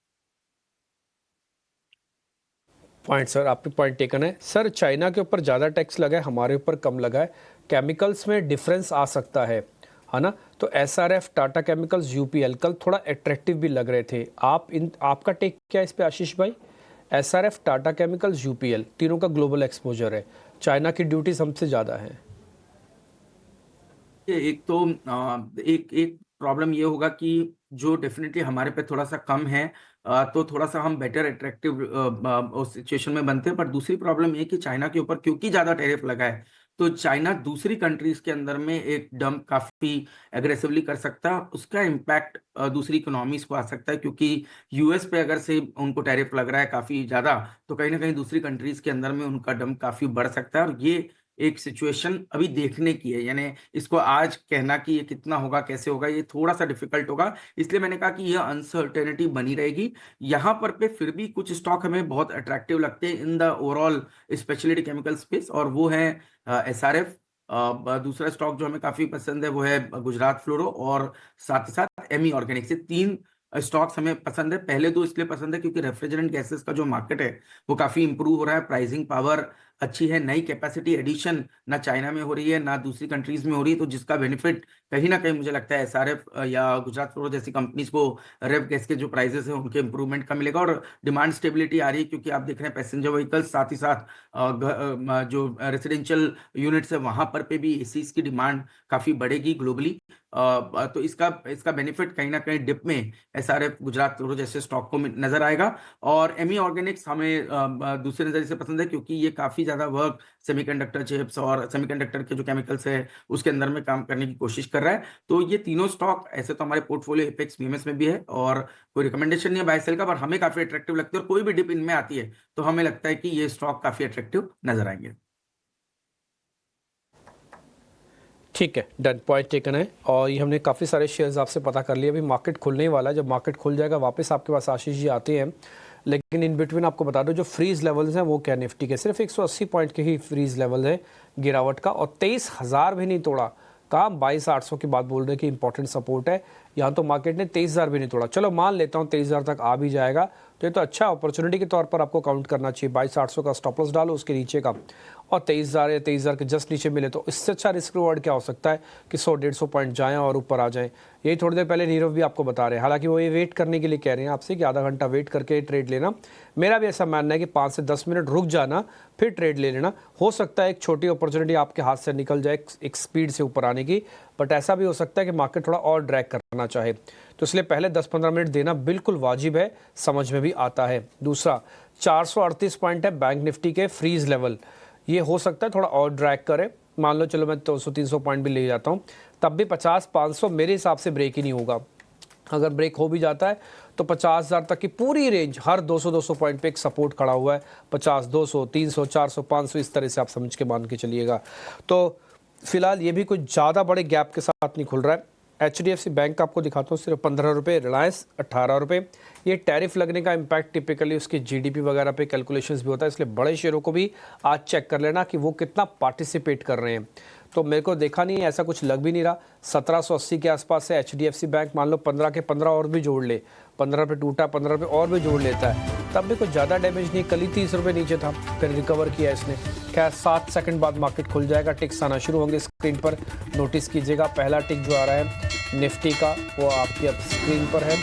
पॉइंट सर, आपके पॉइंट टेकन है। सर, चाइना के ऊपर ज़्यादा टैक्स लगा है, हमारे ऊपर कम लगा है, केमिकल्स में डिफरेंस आ सकता है ना? तो एसआरएफ, टाटा केमिकल्स, यूपीएल कल थोड़ा अट्रैक्टिव भी लग रहे थे। आपका टेक क्या है इस पे आशीष भाई? एसआरएफ, टाटा केमिकल्स, यूपीएल तीनों का ग्लोबल एक्सपोजर है, चाइना की ड्यूटीज हमसे ज़्यादा है। एक तो एक प्रॉब्लम ये होगा कि जो डेफिनेटली हमारे पे थोड़ा सा कम है, तो थोड़ा सा हम बेटर अट्रैक्टिव सिचुएशन में बनते हैं। पर दूसरी प्रॉब्लम ये कि चाइना के ऊपर क्योंकि ज्यादा टैरिफ लगा है, तो चाइना दूसरी कंट्रीज के अंदर में एक डंप काफी एग्रेसिवली कर सकता है। उसका इम्पैक्ट दूसरी इकोनॉमीज को आ सकता है, क्योंकि यूएस पे अगर से उनको टैरिफ लग रहा है काफी ज्यादा, तो कहीं ना कहीं दूसरी कंट्रीज के अंदर में उनका डंप काफी बढ़ सकता है। और ये एक सिचुएशन अभी देखने की है, यानी इसको आज कहना कि ये कितना होगा, कैसे होगा, ये थोड़ा सा डिफिकल्ट होगा। इसलिए मैंने कहा कि ये अनसर्टेनिटी बनी रहेगी। यहाँ पर पे फिर भी कुछ स्टॉक हमें बहुत अट्रैक्टिव लगते हैं in the overall speciality chemical space, और वो है एसआरएफ। दूसरा स्टॉक जो हमें काफी पसंद है वो है गुजरात फ्लोरो, और साथ ही साथ एमी ऑर्गेनिक्स। ये 3 स्टॉक्स हमें पसंद है। पहले 2 इसलिए पसंद है क्योंकि रेफ्रिजरेंट गैसेस का जो मार्केट है वो काफी इंप्रूव हो रहा है, प्राइसिंग पावर अच्छी है, नई कैपेसिटी एडिशन ना चाइना में हो रही है ना दूसरी कंट्रीज में हो रही है, तो जिसका बेनिफिट कहीं ना कहीं मुझे लगता है एसआरएफ या गुजरात फ्लोरो जैसी कंपनीज को रेफ गैस के जो प्राइसेस है उनके इंप्रूवमेंट का मिलेगा। और डिमांड स्टेबिलिटी आ रही है, क्योंकि आप देख रहे हैं पैसेंजर व्हीकल्स, साथ ही साथ जो रेसिडेंशियल यूनिट्स है वहां पर पे भी एसीज की डिमांड काफी बढ़ेगी ग्लोबली। तो इसका बेनिफिट कहीं ना कहीं डिप में एसआरएफ, गुजरात फ्लोरो जैसे स्टॉक को नजर आएगा। और एमी ऑर्गेनिक्स हमें दूसरे नजरिए से पसंद है, क्योंकि ये काफी ज्यादा वर्क सेमीकंडक्टर चिप्स और सेमीकंडक्टर के जो केमिकल्स है उसके अंदर में काम करने की कोशिश कर रहा है। तो ये तीनों स्टॉक ऐसे तो हमारे पोर्टफोलियो एपेक्स पीएमएस में भी है, और कोई रिकमेंडेशन नहीं है बाय सेल का, पर हमें काफी अट्रैक्टिव लगती है। और कोई भी डिप इनमें आती है तो हमें लगता है कि ये स्टॉक काफी अट्रैक्टिव नजर आएंगे। ठीक है, डन, पॉइंट टेकन है। और ये हमने काफ़ी सारे शेयर्स आपसे पता कर लिए। अभी मार्केट खुलने ही वाला है, जब मार्केट खुल जाएगा वापस आपके पास आशीष जी आते हैं। लेकिन इन बिटवीन आपको बता दो जो फ्रीज लेवल्स हैं वो क्या निफ्टी के सिर्फ 180 पॉइंट के ही फ्रीज लेवल है गिरावट का, और 23,000 भी नहीं तोड़ा। कहा 22,800 की बात बोल रहे हैं कि इंपॉर्टेंट सपोर्ट है, यहाँ तो मार्केट ने 23,000 भी नहीं तोड़ा। चलो मान लेता हूँ 23,000 तक आ भी जाएगा तो ये तो अच्छा अपॉर्चुनिटी के तौर पर आपको काउंट करना चाहिए। 22,800 का स्टॉप लॉस डालो उसके नीचे का, और 23,000 या 23,000 के जस्ट नीचे मिले तो इससे अच्छा रिस्क रिवॉर्ड क्या हो सकता है कि 100-150 पॉइंट जाएं और ऊपर आ जाएं। यही थोड़ी देर पहले नीरव भी आपको बता रहे हैं, हालांकि वो ये वेट करने के लिए कह रहे हैं आपसे कि आधा घंटा वेट करके ट्रेड लेना। मेरा भी ऐसा मानना है कि 5 से 10 मिनट रुक जाना फिर ट्रेड ले लेना। हो सकता है एक छोटी अपॉर्चुनिटी आपके हाथ से निकल जाए एक स्पीड से ऊपर आने की, बट ऐसा भी हो सकता है कि मार्केट थोड़ा और ड्रैग करना चाहे, तो इसलिए पहले 10-15 मिनट देना बिल्कुल वाजिब है, समझ में भी आता है। दूसरा 438 पॉइंट है बैंक निफ्टी के फ्रीज लेवल, ये हो सकता है थोड़ा और ड्रैग करे। मान लो चलो मैं 200-300 पॉइंट भी ले जाता हूँ, तब भी 50-500 मेरे हिसाब से ब्रेक ही नहीं होगा। अगर ब्रेक हो भी जाता है तो 50,000 तक की पूरी रेंज हर 200-200 पॉइंट पे एक सपोर्ट खड़ा हुआ है। 50, 200, 300, 400, 500 इस तरह से आप समझ के मान के चलिएगा। तो फिलहाल ये भी कोई ज़्यादा बड़े गैप के साथ नहीं खुल रहा है। HDFC बैंक आपको दिखाता हूँ सिर्फ 15 रुपये, रिलायंस 18 रुपये। ये टैरिफ लगने का इम्पैक्ट टिपिकली उसकी GDP वगैरह पे कैलकुलेशंस भी होता है, इसलिए बड़े शेयरों को भी आज चेक कर लेना कि वो कितना पार्टिसिपेट कर रहे हैं। तो मेरे को देखा नहीं है, ऐसा कुछ लग भी नहीं रहा। 1780 के आसपास है HDFC बैंक, मान लो 15 के 15 और भी जोड़ ले, 15 रुपये टूटा, 15 रुपये और भी जोड़ लेता है, तब भी कुछ ज़्यादा डैमेज नहीं। कल ही 30 रुपये नीचे था, फिर रिकवर किया इसने। खैर 7 सेकंड बाद मार्केट खुल जाएगा, टिक्स आना शुरू होंगे स्क्रीन पर, नोटिस कीजिएगा। पहला टिक जो आ रहा है निफ्टी का वो आपकी अब स्क्रीन पर है।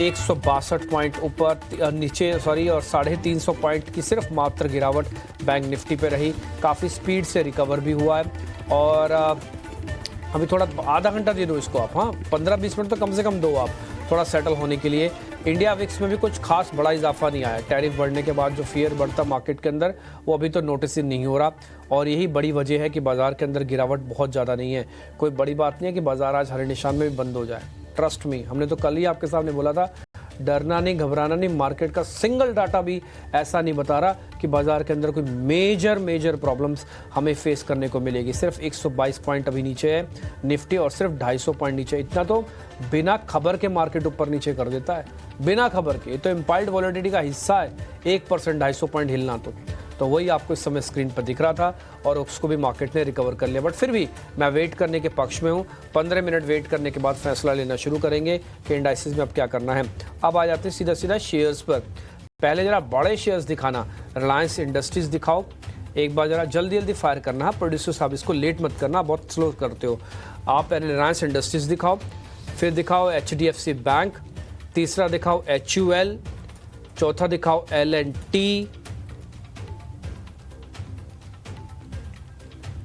162 पॉइंट ऊपर नीचे सॉरी और 350 पॉइंट की सिर्फ मात्र गिरावट बैंक निफ्टी पे रही, काफ़ी स्पीड से रिकवर भी हुआ है। और अभी थोड़ा आधा घंटा दे दो इसको आप, हाँ 15-20 मिनट तो कम से कम दो आप थोड़ा सेटल होने के लिए। इंडिया विक्स में भी कुछ खास बड़ा इजाफा नहीं आया, टैरिफ बढ़ने के बाद जो फियर बढ़ता मार्केट के अंदर वो अभी तो नोटिस ही नहीं हो रहा, और यही बड़ी वजह है कि बाजार के अंदर गिरावट बहुत ज़्यादा नहीं है। कोई बड़ी बात नहीं है कि बाजार आज हरे निशान में भी बंद हो जाए, ट्रस्ट मी। हमने तो कल ही आपके सामने बोला था, डरना नहीं, घबराना नहीं। मार्केट का सिंगल डाटा भी ऐसा नहीं बता रहा कि बाजार के अंदर कोई मेजर प्रॉब्लम्स हमें फेस करने को मिलेगी। सिर्फ 122 पॉइंट अभी नीचे है निफ्टी और सिर्फ 250 पॉइंट नीचे। इतना तो बिना खबर के मार्केट ऊपर नीचे कर देता है, बिना खबर के। ये तो इम्पायर्ड वॉलेटिलिटी का हिस्सा है, 1% 250 पॉइंट हिलना तो वही आपको इस समय स्क्रीन पर दिख रहा था, और उसको भी मार्केट ने रिकवर कर लिया। बट फिर भी मैं वेट करने के पक्ष में हूँ। 15 मिनट वेट करने के बाद फैसला लेना शुरू करेंगे कि इंडाइसिस में अब क्या करना है। अब आ जाते हैं सीधा शेयर्स पर। पहले जरा बड़े शेयर्स दिखाना, रिलायंस इंडस्ट्रीज दिखाओ एक बार, जरा जल्दी फायर करना है। प्रोड्यूसर साहब इसको लेट मत करना, बहुत स्लो करते हो आप। पहले रिलायंस इंडस्ट्रीज दिखाओ, फिर दिखाओ HDFC बैंक, तीसरा दिखाओ HUL, चौथा दिखाओ L&T।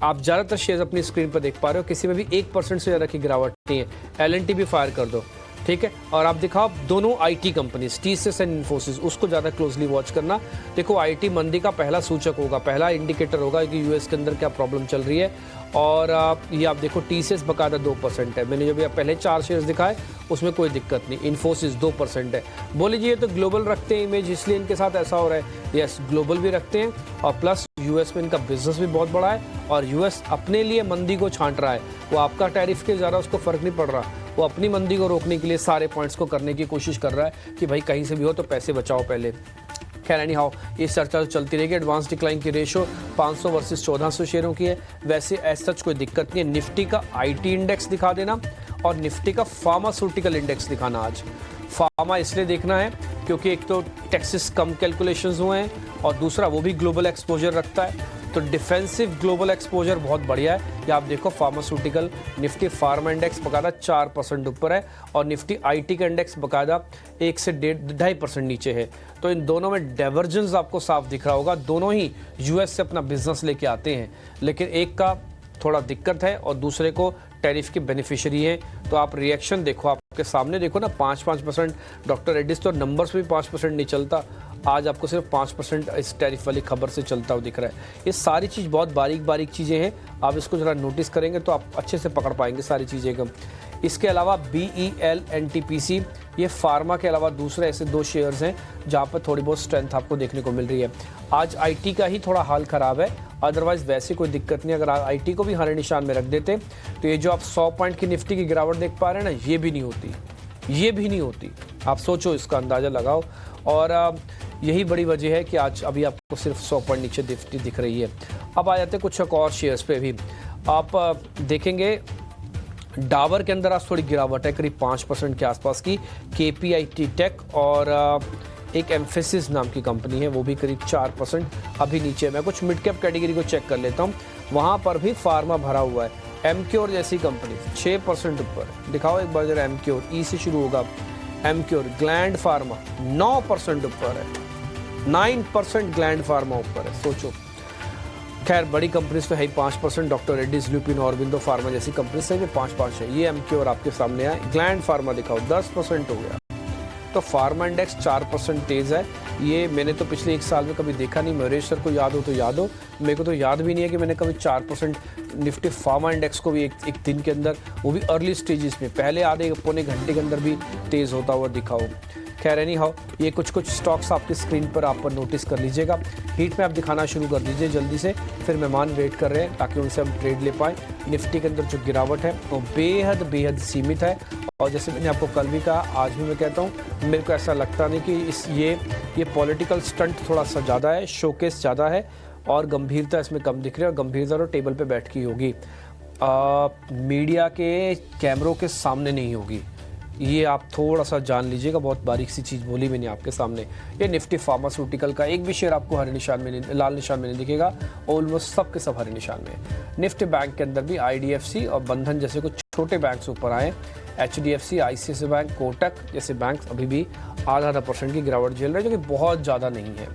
आप ज़्यादातर शेयर्स अपनी स्क्रीन पर देख पा रहे हो, किसी में भी 1% से ज़्यादा की गिरावट नहीं है। L&T भी फायर कर दो, ठीक है। और आप दिखाओ दोनों IT companies TCS and Infosys, उसको ज़्यादा क्लोजली वॉच करना। देखो IT मंदी का पहला सूचक होगा, पहला इंडिकेटर होगा कि US के अंदर क्या प्रॉब्लम चल रही है। और ये आप देखो TCS बकायदा 2% है। मैंने जो भी पहले 4 शेयर्स दिखाए उसमें कोई दिक्कत नहीं। इन्फोसिस 2% है। बोल लीजिए तो ग्लोबल रखते हैं इमेज, इसलिए इनके साथ ऐसा हो रहा है। यस, ग्लोबल भी रखते हैं, और प्लस US में इनका बिजनेस भी बहुत बड़ा है, और US अपने लिए मंदी को छांट रहा है। वो आपका टैरिफ के ज़्यादा उसको फ़र्क नहीं पड़ रहा, वो अपनी मंदी को रोकने के लिए सारे पॉइंट्स को करने की कोशिश कर रहा है कि भाई कहीं से भी हो तो पैसे बचाओ पहले। खैर एनी हाउ, ये चर्चा तो चलती रहेगी। एडवांस डिक्लाइन की रेशो 500 वर्सेस 1400 शेयरों की है। वैसे एज सच कोई दिक्कत नहीं है। निफ्टी का IT इंडेक्स दिखा देना, और निफ्टी का फार्मास्यूटिकल इंडेक्स दिखाना। आज फार्मा इसलिए देखना है क्योंकि एक तो टैक्सेस कम कैलकुलेशंस हुए हैं, और दूसरा वो भी ग्लोबल एक्सपोजर रखता है, तो डिफेंसिव ग्लोबल एक्सपोजर बहुत बढ़िया है। ये आप देखो फार्मास्यूटिकल निफ्टी फार्मा इंडेक्स बकायदा 4% ऊपर है, और निफ्टी IT का इंडेक्स बकायदा 1 से 2.5% नीचे है। तो इन दोनों में डाइवर्जेंस आपको साफ दिख रहा होगा। दोनों ही US से अपना बिजनेस लेके आते हैं, लेकिन एक का थोड़ा दिक्कत है और दूसरे को टैरिफ की बेनिफिशियरी है। तो आप रिएक्शन देखो, आपके सामने देखो ना, 5% डॉक्टर रेड्डीज तो नंबर्स भी 5% नहीं चलता, आज आपको सिर्फ 5% इस टैरिफ वाली खबर से चलता हुआ दिख रहा है। ये सारी चीज़ बहुत बारीक चीज़ें हैं, आप इसको जरा नोटिस करेंगे तो आप अच्छे से पकड़ पाएंगे सारी चीज़ें कम। इसके अलावा BEL NTPC, ये फार्मा के अलावा दूसरे ऐसे 2 शेयर्स हैं जहाँ पर थोड़ी बहुत स्ट्रेंथ आपको देखने को मिल रही है। आज IT का ही थोड़ा हाल ख़राब है, अदरवाइज़ वैसे कोई दिक्कत नहीं। अगर IT को भी हरे निशान में रख देते तो ये जो आप 100 पॉइंट की निफ्टी की गिरावट देख पा रहे हैं ना, ये भी नहीं होती। आप सोचो, इसका अंदाज़ा लगाओ। और यही बड़ी वजह है कि आज अभी आपको सिर्फ 100 पॉइंट नीचे निफ्टी दिख रही है। अब आ जाते हैं कुछ और शेयर्स पे भी। आप देखेंगे डाबर के अंदर आज थोड़ी गिरावट है, करीब 5% के आसपास की। KPIT टेक और एक एम्फेसिस नाम की कंपनी है, वो भी करीब 4% अभी नीचे। मैं कुछ मिड कैप कैटेगरी को चेक कर लेता हूँ, वहाँ पर भी फार्मा भरा हुआ है। एमक्योर जैसी कंपनी 6% ऊपर, दिखाओ एक बार जरा एमक्योर, ई से शुरू होगा एमक्योर। ग्लैंड फार्मा 9% ऊपर है, 9% ग्लैंड फार्मा ऊपर है, सोचो। खैर बड़ी कंपनीज तो है ही 5%, doctor Reddy's, lupin, Aurobindo pharma जैसी कंपनी से भी 5-5 है। ये एमक्योर आपके सामने है। ग्लैंड फार्मा दिखाओ 10% हो गया। तो फार्मा इंडेक्स 4% तेज है। ये मैंने तो पिछले 1 साल में कभी देखा नहीं। महेश सर को याद हो तो याद हो, मेरे को तो याद भी नहीं है कि मैंने कभी 4% निफ्टी फार्मा इंडेक्स को भी एक दिन के अंदर, वो भी अर्ली स्टेजेस में, पहले आधे पौने घंटे के अंदर भी तेज होता हुआ दिखा हो। खैर एनी हाउ, ये कुछ स्टॉक्स आपकी स्क्रीन पर आप नोटिस कर लीजिएगा। हीट में आप दिखाना शुरू कर दीजिए जल्दी से, फिर मेहमान वेट कर रहे हैं ताकि उनसे हम ट्रेड ले पाएँ। निफ्टी के अंदर जो गिरावट है वो बेहद सीमित है, और जैसे मैंने आपको कल भी कहा, आज भी मैं कहता हूँ, मेरे को ऐसा लगता नहीं कि ये पॉलिटिकल स्टंट थोड़ा सा ज़्यादा है, शोकेस ज़्यादा है, और गंभीरता इसमें कम दिख रही है, और गंभीरता तो टेबल पे बैठ की होगी, मीडिया के कैमरों के सामने नहीं होगी। ये आप थोड़ा सा जान लीजिएगा, बहुत बारीक सी चीज़ बोली मैंने आपके सामने। ये निफ्टी फार्मास्यूटिकल का एक भी शेयर आपको हरे निशान में नहीं, लाल निशान में नहीं दिखेगा, ऑलमोस्ट सब के सब हरे निशान में। निफ्टी बैंक के अंदर भी IDFC और बंधन जैसे कुछ छोटे बैंक्स ऊपर आए। HDFC, ICICI बैंक, कोटक जैसे बैंक अभी भी आधा % की गिरावट झेल रहे हैं, जो कि बहुत ज़्यादा नहीं है।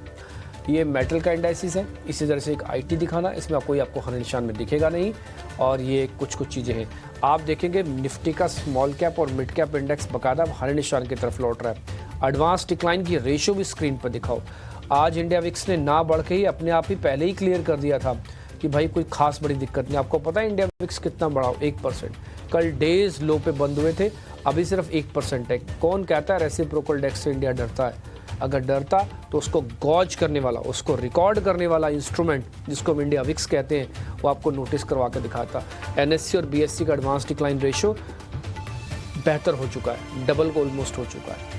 ये मेटल का इंडाइसिस है। इसी तरह से एक IT दिखाना, इसमें आपको हरे निशान में दिखेगा नहीं, और ये कुछ चीज़ें हैं। आप देखेंगे निफ्टी का स्मॉल कैप और मिड कैप इंडेक्स बकायदा हरे निशान की तरफ लौट रहा है। एडवांस डिक्लाइन की रेशियो भी स्क्रीन पर दिखाओ। आज इंडिया विक्स ने ना बढ़ के ही अपने आप ही पहले ही क्लियर कर दिया था कि भाई कोई खास बड़ी दिक्कत नहीं। आपको पता है इंडिया विक्स कितना बढ़ा, 1%। कल डेज लो पे बंद हुए थे, अभी सिर्फ 1% है। कौन कहता है रेसिप्रोकल डेक्स से इंडिया डरता है? अगर डरता तो उसको गॉज करने वाला, उसको रिकॉर्ड करने वाला इंस्ट्रूमेंट जिसको हम इंडिया विक्स कहते हैं, वो आपको नोटिस करवा के दिखाता। NSE और BSE का एडवांस डिक्लाइन रेशियो बेहतर हो चुका है, डबल को ऑलमोस्ट हो चुका है।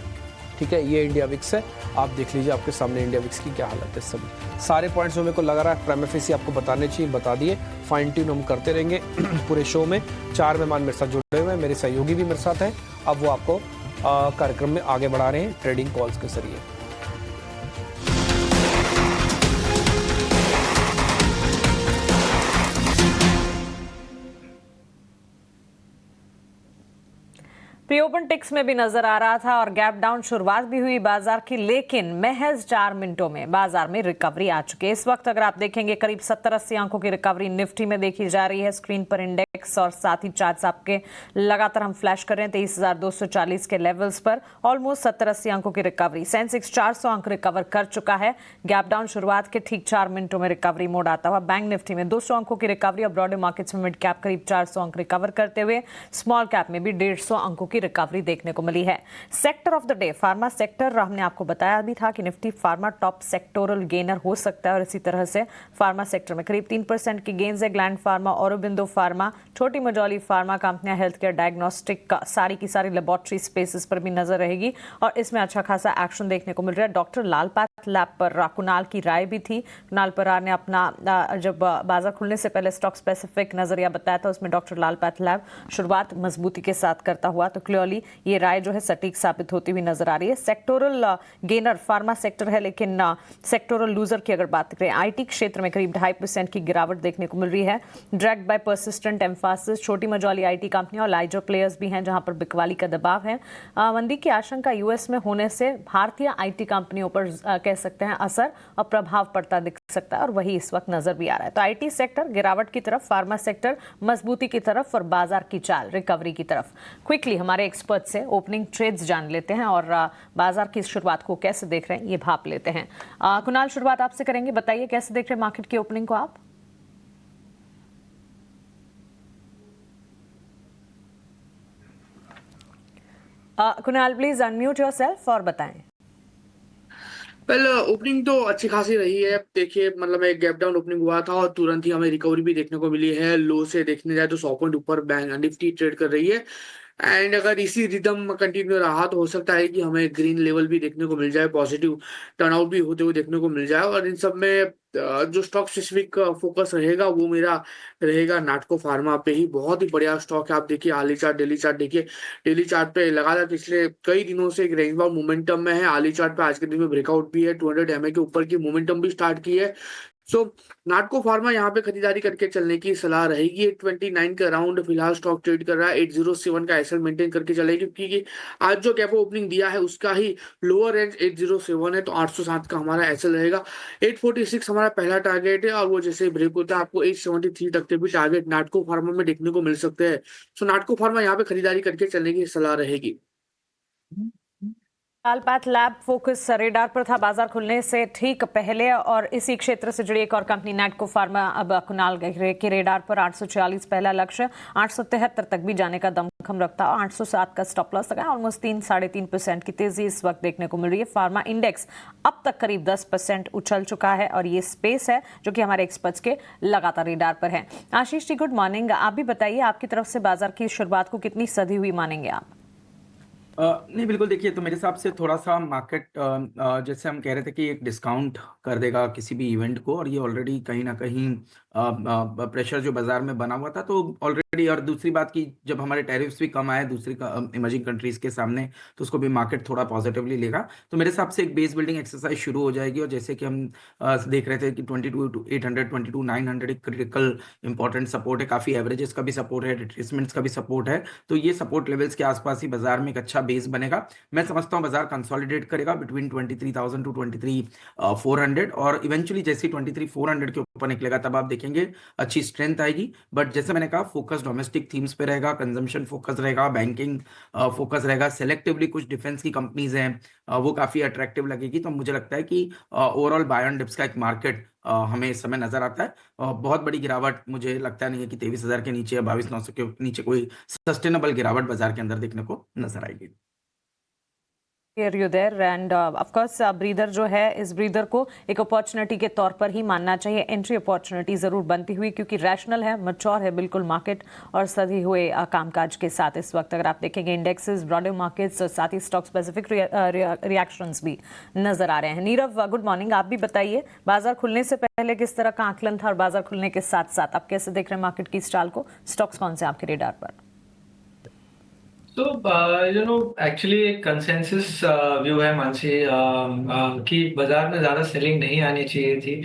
ठीक है, ये इंडिया विक्स है, आप देख लीजिए आपके सामने इंडिया विक्स की क्या हालत है। सब सारे पॉइंट्स मेरे को लग रहा है प्राइम एफिसी आपको बताने चाहिए, बता दिए। फाइन ट्यून हम करते रहेंगे पूरे शो में। 4 मेहमान मेरे साथ जुड़े हुए हैं, मेरे सहयोगी भी मेरे साथ हैं। अब वो आपको कार्यक्रम में आगे बढ़ा रहे हैं ट्रेडिंग कॉल्स के जरिए। प्री ओपन टिक्स में भी नजर आ रहा था और गैप डाउन शुरुआत भी हुई बाजार की, लेकिन महज 4 मिनटों में बाजार में रिकवरी आ चुकी है। इस वक्त अगर आप देखेंगे करीब 70-80 अंकों की रिकवरी निफ्टी में देखी जा रही है स्क्रीन पर इंडेक्स, और साथ ही चार्ट्स आपके लगातार हम फ्लैश कर रहे हैं 23,240 के लेवल्स पर। ऑलमोस्ट 70-80 अंकों की रिकवरी। सेंसेक्स 400 अंक रिकवर कर चुका है। गैप डाउन शुरुआत के ठीक 4 मिनटों में रिकवरी मोड आता हुआ। बैंक निफ्टी में 200 अंकों की रिकवरी, और ब्रॉडर मार्केट्स में मिड कैप करीब 400 अंक रिकवर करते हुए, स्मॉल कैप में भी 150 अंकों की रिकवरी देखने को मिली है। Sector of the day pharma sector, हमने आपको बताया भी था कि Nifty pharma top sectoral gainer हो सकता है, और इसी तरह से फार्मा सेक्टर में करीब 3% की गेन्स है। ग्लैंड फार्मा, ऑरोबिंदो फार्मा, छोटी मजौली फार्मा कंपनियां, हेल्थ केयर, डायग्नोस्टिक का सारी की सारी लेबोरेटरी स्पेसेस पर भी नजर रहेगी, और इसमें अच्छा खासा एक्शन देखने को मिल रहा है। डॉक्टर लाल पाथ लैब पर कुणाल की राय भी थी। कुणाल परार ने अपना जब बाजार खुलने से पहले स्टॉक स्पेसिफिक नजरिया बताया था, उसमें डॉक्टर लाल पाथ लैब शुरुआत मजबूती के साथ करता हुआ, तो क्लियरली ये राय जो है सटीक साबित होती हुई नजर आ रही है। सेक्टोरल गेनर फार्मा सेक्टर है, लेकिन सेक्टोरल लूजर की अगर बात करें, IT क्षेत्र में करीब 2.5% की गिरावट देखने को मिल रही है। ड्रैग्ड बाय पर्सिस्टेंट एम्फासिस, छोटी मजौली IT कंपनियां और लार्जर प्लेयर्स भी हैं जहां पर बिकवाली का दबाव है। मंदी की आशंका US में होने से भारतीय IT कंपनियों पर कह सकते हैं असर और प्रभाव पड़ता दिख सकता है, और वही इस वक्त नजर भी आ रहा है। तो IT सेक्टर गिरावट की तरफ, फार्मा सेक्टर मजबूती की तरफ, और बाजार की चाल रिकवरी की तरफ। क्विकली हमारे एक्सपर्ट से ओपनिंग ट्रेड्स जान लेते हैं और बाजार की शुरुआत को कैसे देख रहे हैं ये भाप लेते हैं। कुणाल, शुरुआत आपसे करेंगे, बताइए कैसे देख रहे हैं मार्केट की ओपनिंग को आप? कुणाल प्लीज अनम्यूट योरसेल्फ और बताएं। वेल ओपनिंग तो अच्छी खासी रही है। देखिए मतलब एक गैप डाउन ओपनिंग हुआ था और तुरंत ही हमें रिकवरी भी देखने को मिली है। लो से देखने जाए तो 100 पॉइंट ऊपर बैंक निफ्टी ट्रेड कर रही है। एंड अगर इसी रिदम कंटिन्यू रहा तो हो सकता है कि हमें ग्रीन लेवल भी देखने को मिल जाए, पॉजिटिव टर्नआउट भी होते हुए देखने को मिल जाए। और इन सब में जो स्टॉक स्पेसिफिक फोकस रहेगा वो मेरा रहेगा नाटको फार्मा पे ही। बहुत ही बढ़िया स्टॉक है। आप देखिए हाली चार्ट, डेली चार्ट देखिए। डेली चार्ट पे लगातार पिछले कई दिनों से एक रेंज बाउंड मोमेंटम में है। हाली चार्ट पे आज के दिन में ब्रेकआउट भी है, 200 MA के ऊपर की मोमेंटम भी स्टार्ट की है। सो नाटको फार्मा यहाँ पे खरीदारी करके चलने की सलाह रहेगी। 829 का राउंड फिलहाल स्टॉक ट्रेड कर रहा है। 807 का एसएल मेंटेन करके चलेगी, क्योंकि आज जो कैप ओपनिंग दिया है उसका ही लोअर रेंज 807 है, तो 807 का हमारा एसएल रहेगा। 846 हमारा पहला टारगेट है, और वो जैसे ब्रेक होता है आपको 873 तक के भी टारगेट नाटको फार्मा में देखने को मिल सकते हैं। सो नाटको फार्मा यहाँ पे खरीदारी करके चलने की सलाह रहेगी। लालपाथ लैब फोकस रेडार पर था बाजार खुलने से ठीक पहले, और इसी क्षेत्र से जुड़ी एक और कंपनी नाटको फार्मा अब कुणाल के रेडार पर 846 पहला लक्ष्य, 873 तक भी जाने का दमखम रखता और 807 का स्टॉप लॉस लगा। ऑलमोस्ट 3-3.5% की तेजी इस वक्त देखने को मिल रही है। फार्मा इंडेक्स अब तक करीब 10% उछल चुका है, और ये स्पेस है जो कि हमारे एक्सपर्ट्स के लगातार रेडार पर है। Ashish ji, good morning. आप भी बताइए, आपकी तरफ से बाजार की शुरुआत को कितनी सधी हुई मानेंगे आप? नहीं, बिल्कुल। देखिए, तो मेरे हिसाब से थोड़ा सा मार्केट जैसे हम कह रहे थे कि एक डिस्काउंट कर देगा किसी भी इवेंट को, और ये ऑलरेडी कहीं ना कहीं प्रेशर जो बाजार में बना हुआ था तो ऑलरेडी। और दूसरी बात कि जब हमारे टैरिफ्स भी कम आए दूसरी इमर्जिंग कंट्रीज के सामने, तो उसको भी मार्केट थोड़ा पॉजिटिवली लेगा। तो मेरे हिसाब से एक बेस बिल्डिंग एक्सरसाइज शुरू हो जाएगी। और जैसे कि हम देख रहे थे कि 22,800 22,900 एक क्रिटिकल इंपॉर्टेंट सपोर्ट है। काफ़ी एवरेजेस का भी सपोर्ट है, रिट्रेसमेंट्स का भी सपोर्ट है। तो ये सपोर्ट लेवल्स के आसपास ही बाजार में एक अच्छा बेस बनेगा। मैं समझता हूँ बाजार कंसोलिडेट करेगा बिटवीन 23,000 टू 23,400, और इवेंचुअली जैसे 23,400 के ऊपर निकलेगा तब आप देखेंगे अच्छी स्ट्रेंथ आएगी। बट जैसे मैंने कहा, फोकस डोमेस्टिक थीम्स पे रहेगा, कंजम्पशन फोकस रहेगा, बैंकिंग फोकस रहेगा, सेलेक्टिवली कुछ डिफेंस की कंपनीज हैं वो काफ़ी अट्रैक्टिव लगेगी। तो मुझे लगता है कि ओवरऑल बाय ऑन डिप्स का एक मार्केट हमें इस समय नजर आता है। बहुत बड़ी गिरावट मुझे लगता नहीं है कि 23,000 के नीचे या 22,900 के नीचे कोई सस्टेनेबल गिरावट बाजार के अंदर देखने को नजर आएगी। Hear you there, and of course breather जो है, इस ब्रीदर को एक अपॉर्चुनिटी के तौर पर ही मानना चाहिए। एंट्री अपॉर्चुनिटी जरूर बनती हुई, क्योंकि रैशनल है, मैच्योर है बिल्कुल मार्केट, और सधी हुए कामकाज के साथ इस वक्त अगर आप देखेंगे इंडेक्सेस, ब्रॉडर मार्केट्स, साथ ही स्टॉक स्पेसिफिक रिएक्शंस भी नजर आ रहे हैं। Nirav, good morning. आप भी बताइए, बाजार खुलने से पहले किस तरह का आकलन था, और बाजार खुलने के साथ साथ आप कैसे देख रहे हैं मार्केट की स्टाइल को? स्टॉक्स कौन से आपके रेडार पर? तो एक्चुअली एक कंसेंसस व्यू है मानसी, कि बाजार में ज़्यादा सेलिंग नहीं आनी चाहिए थी।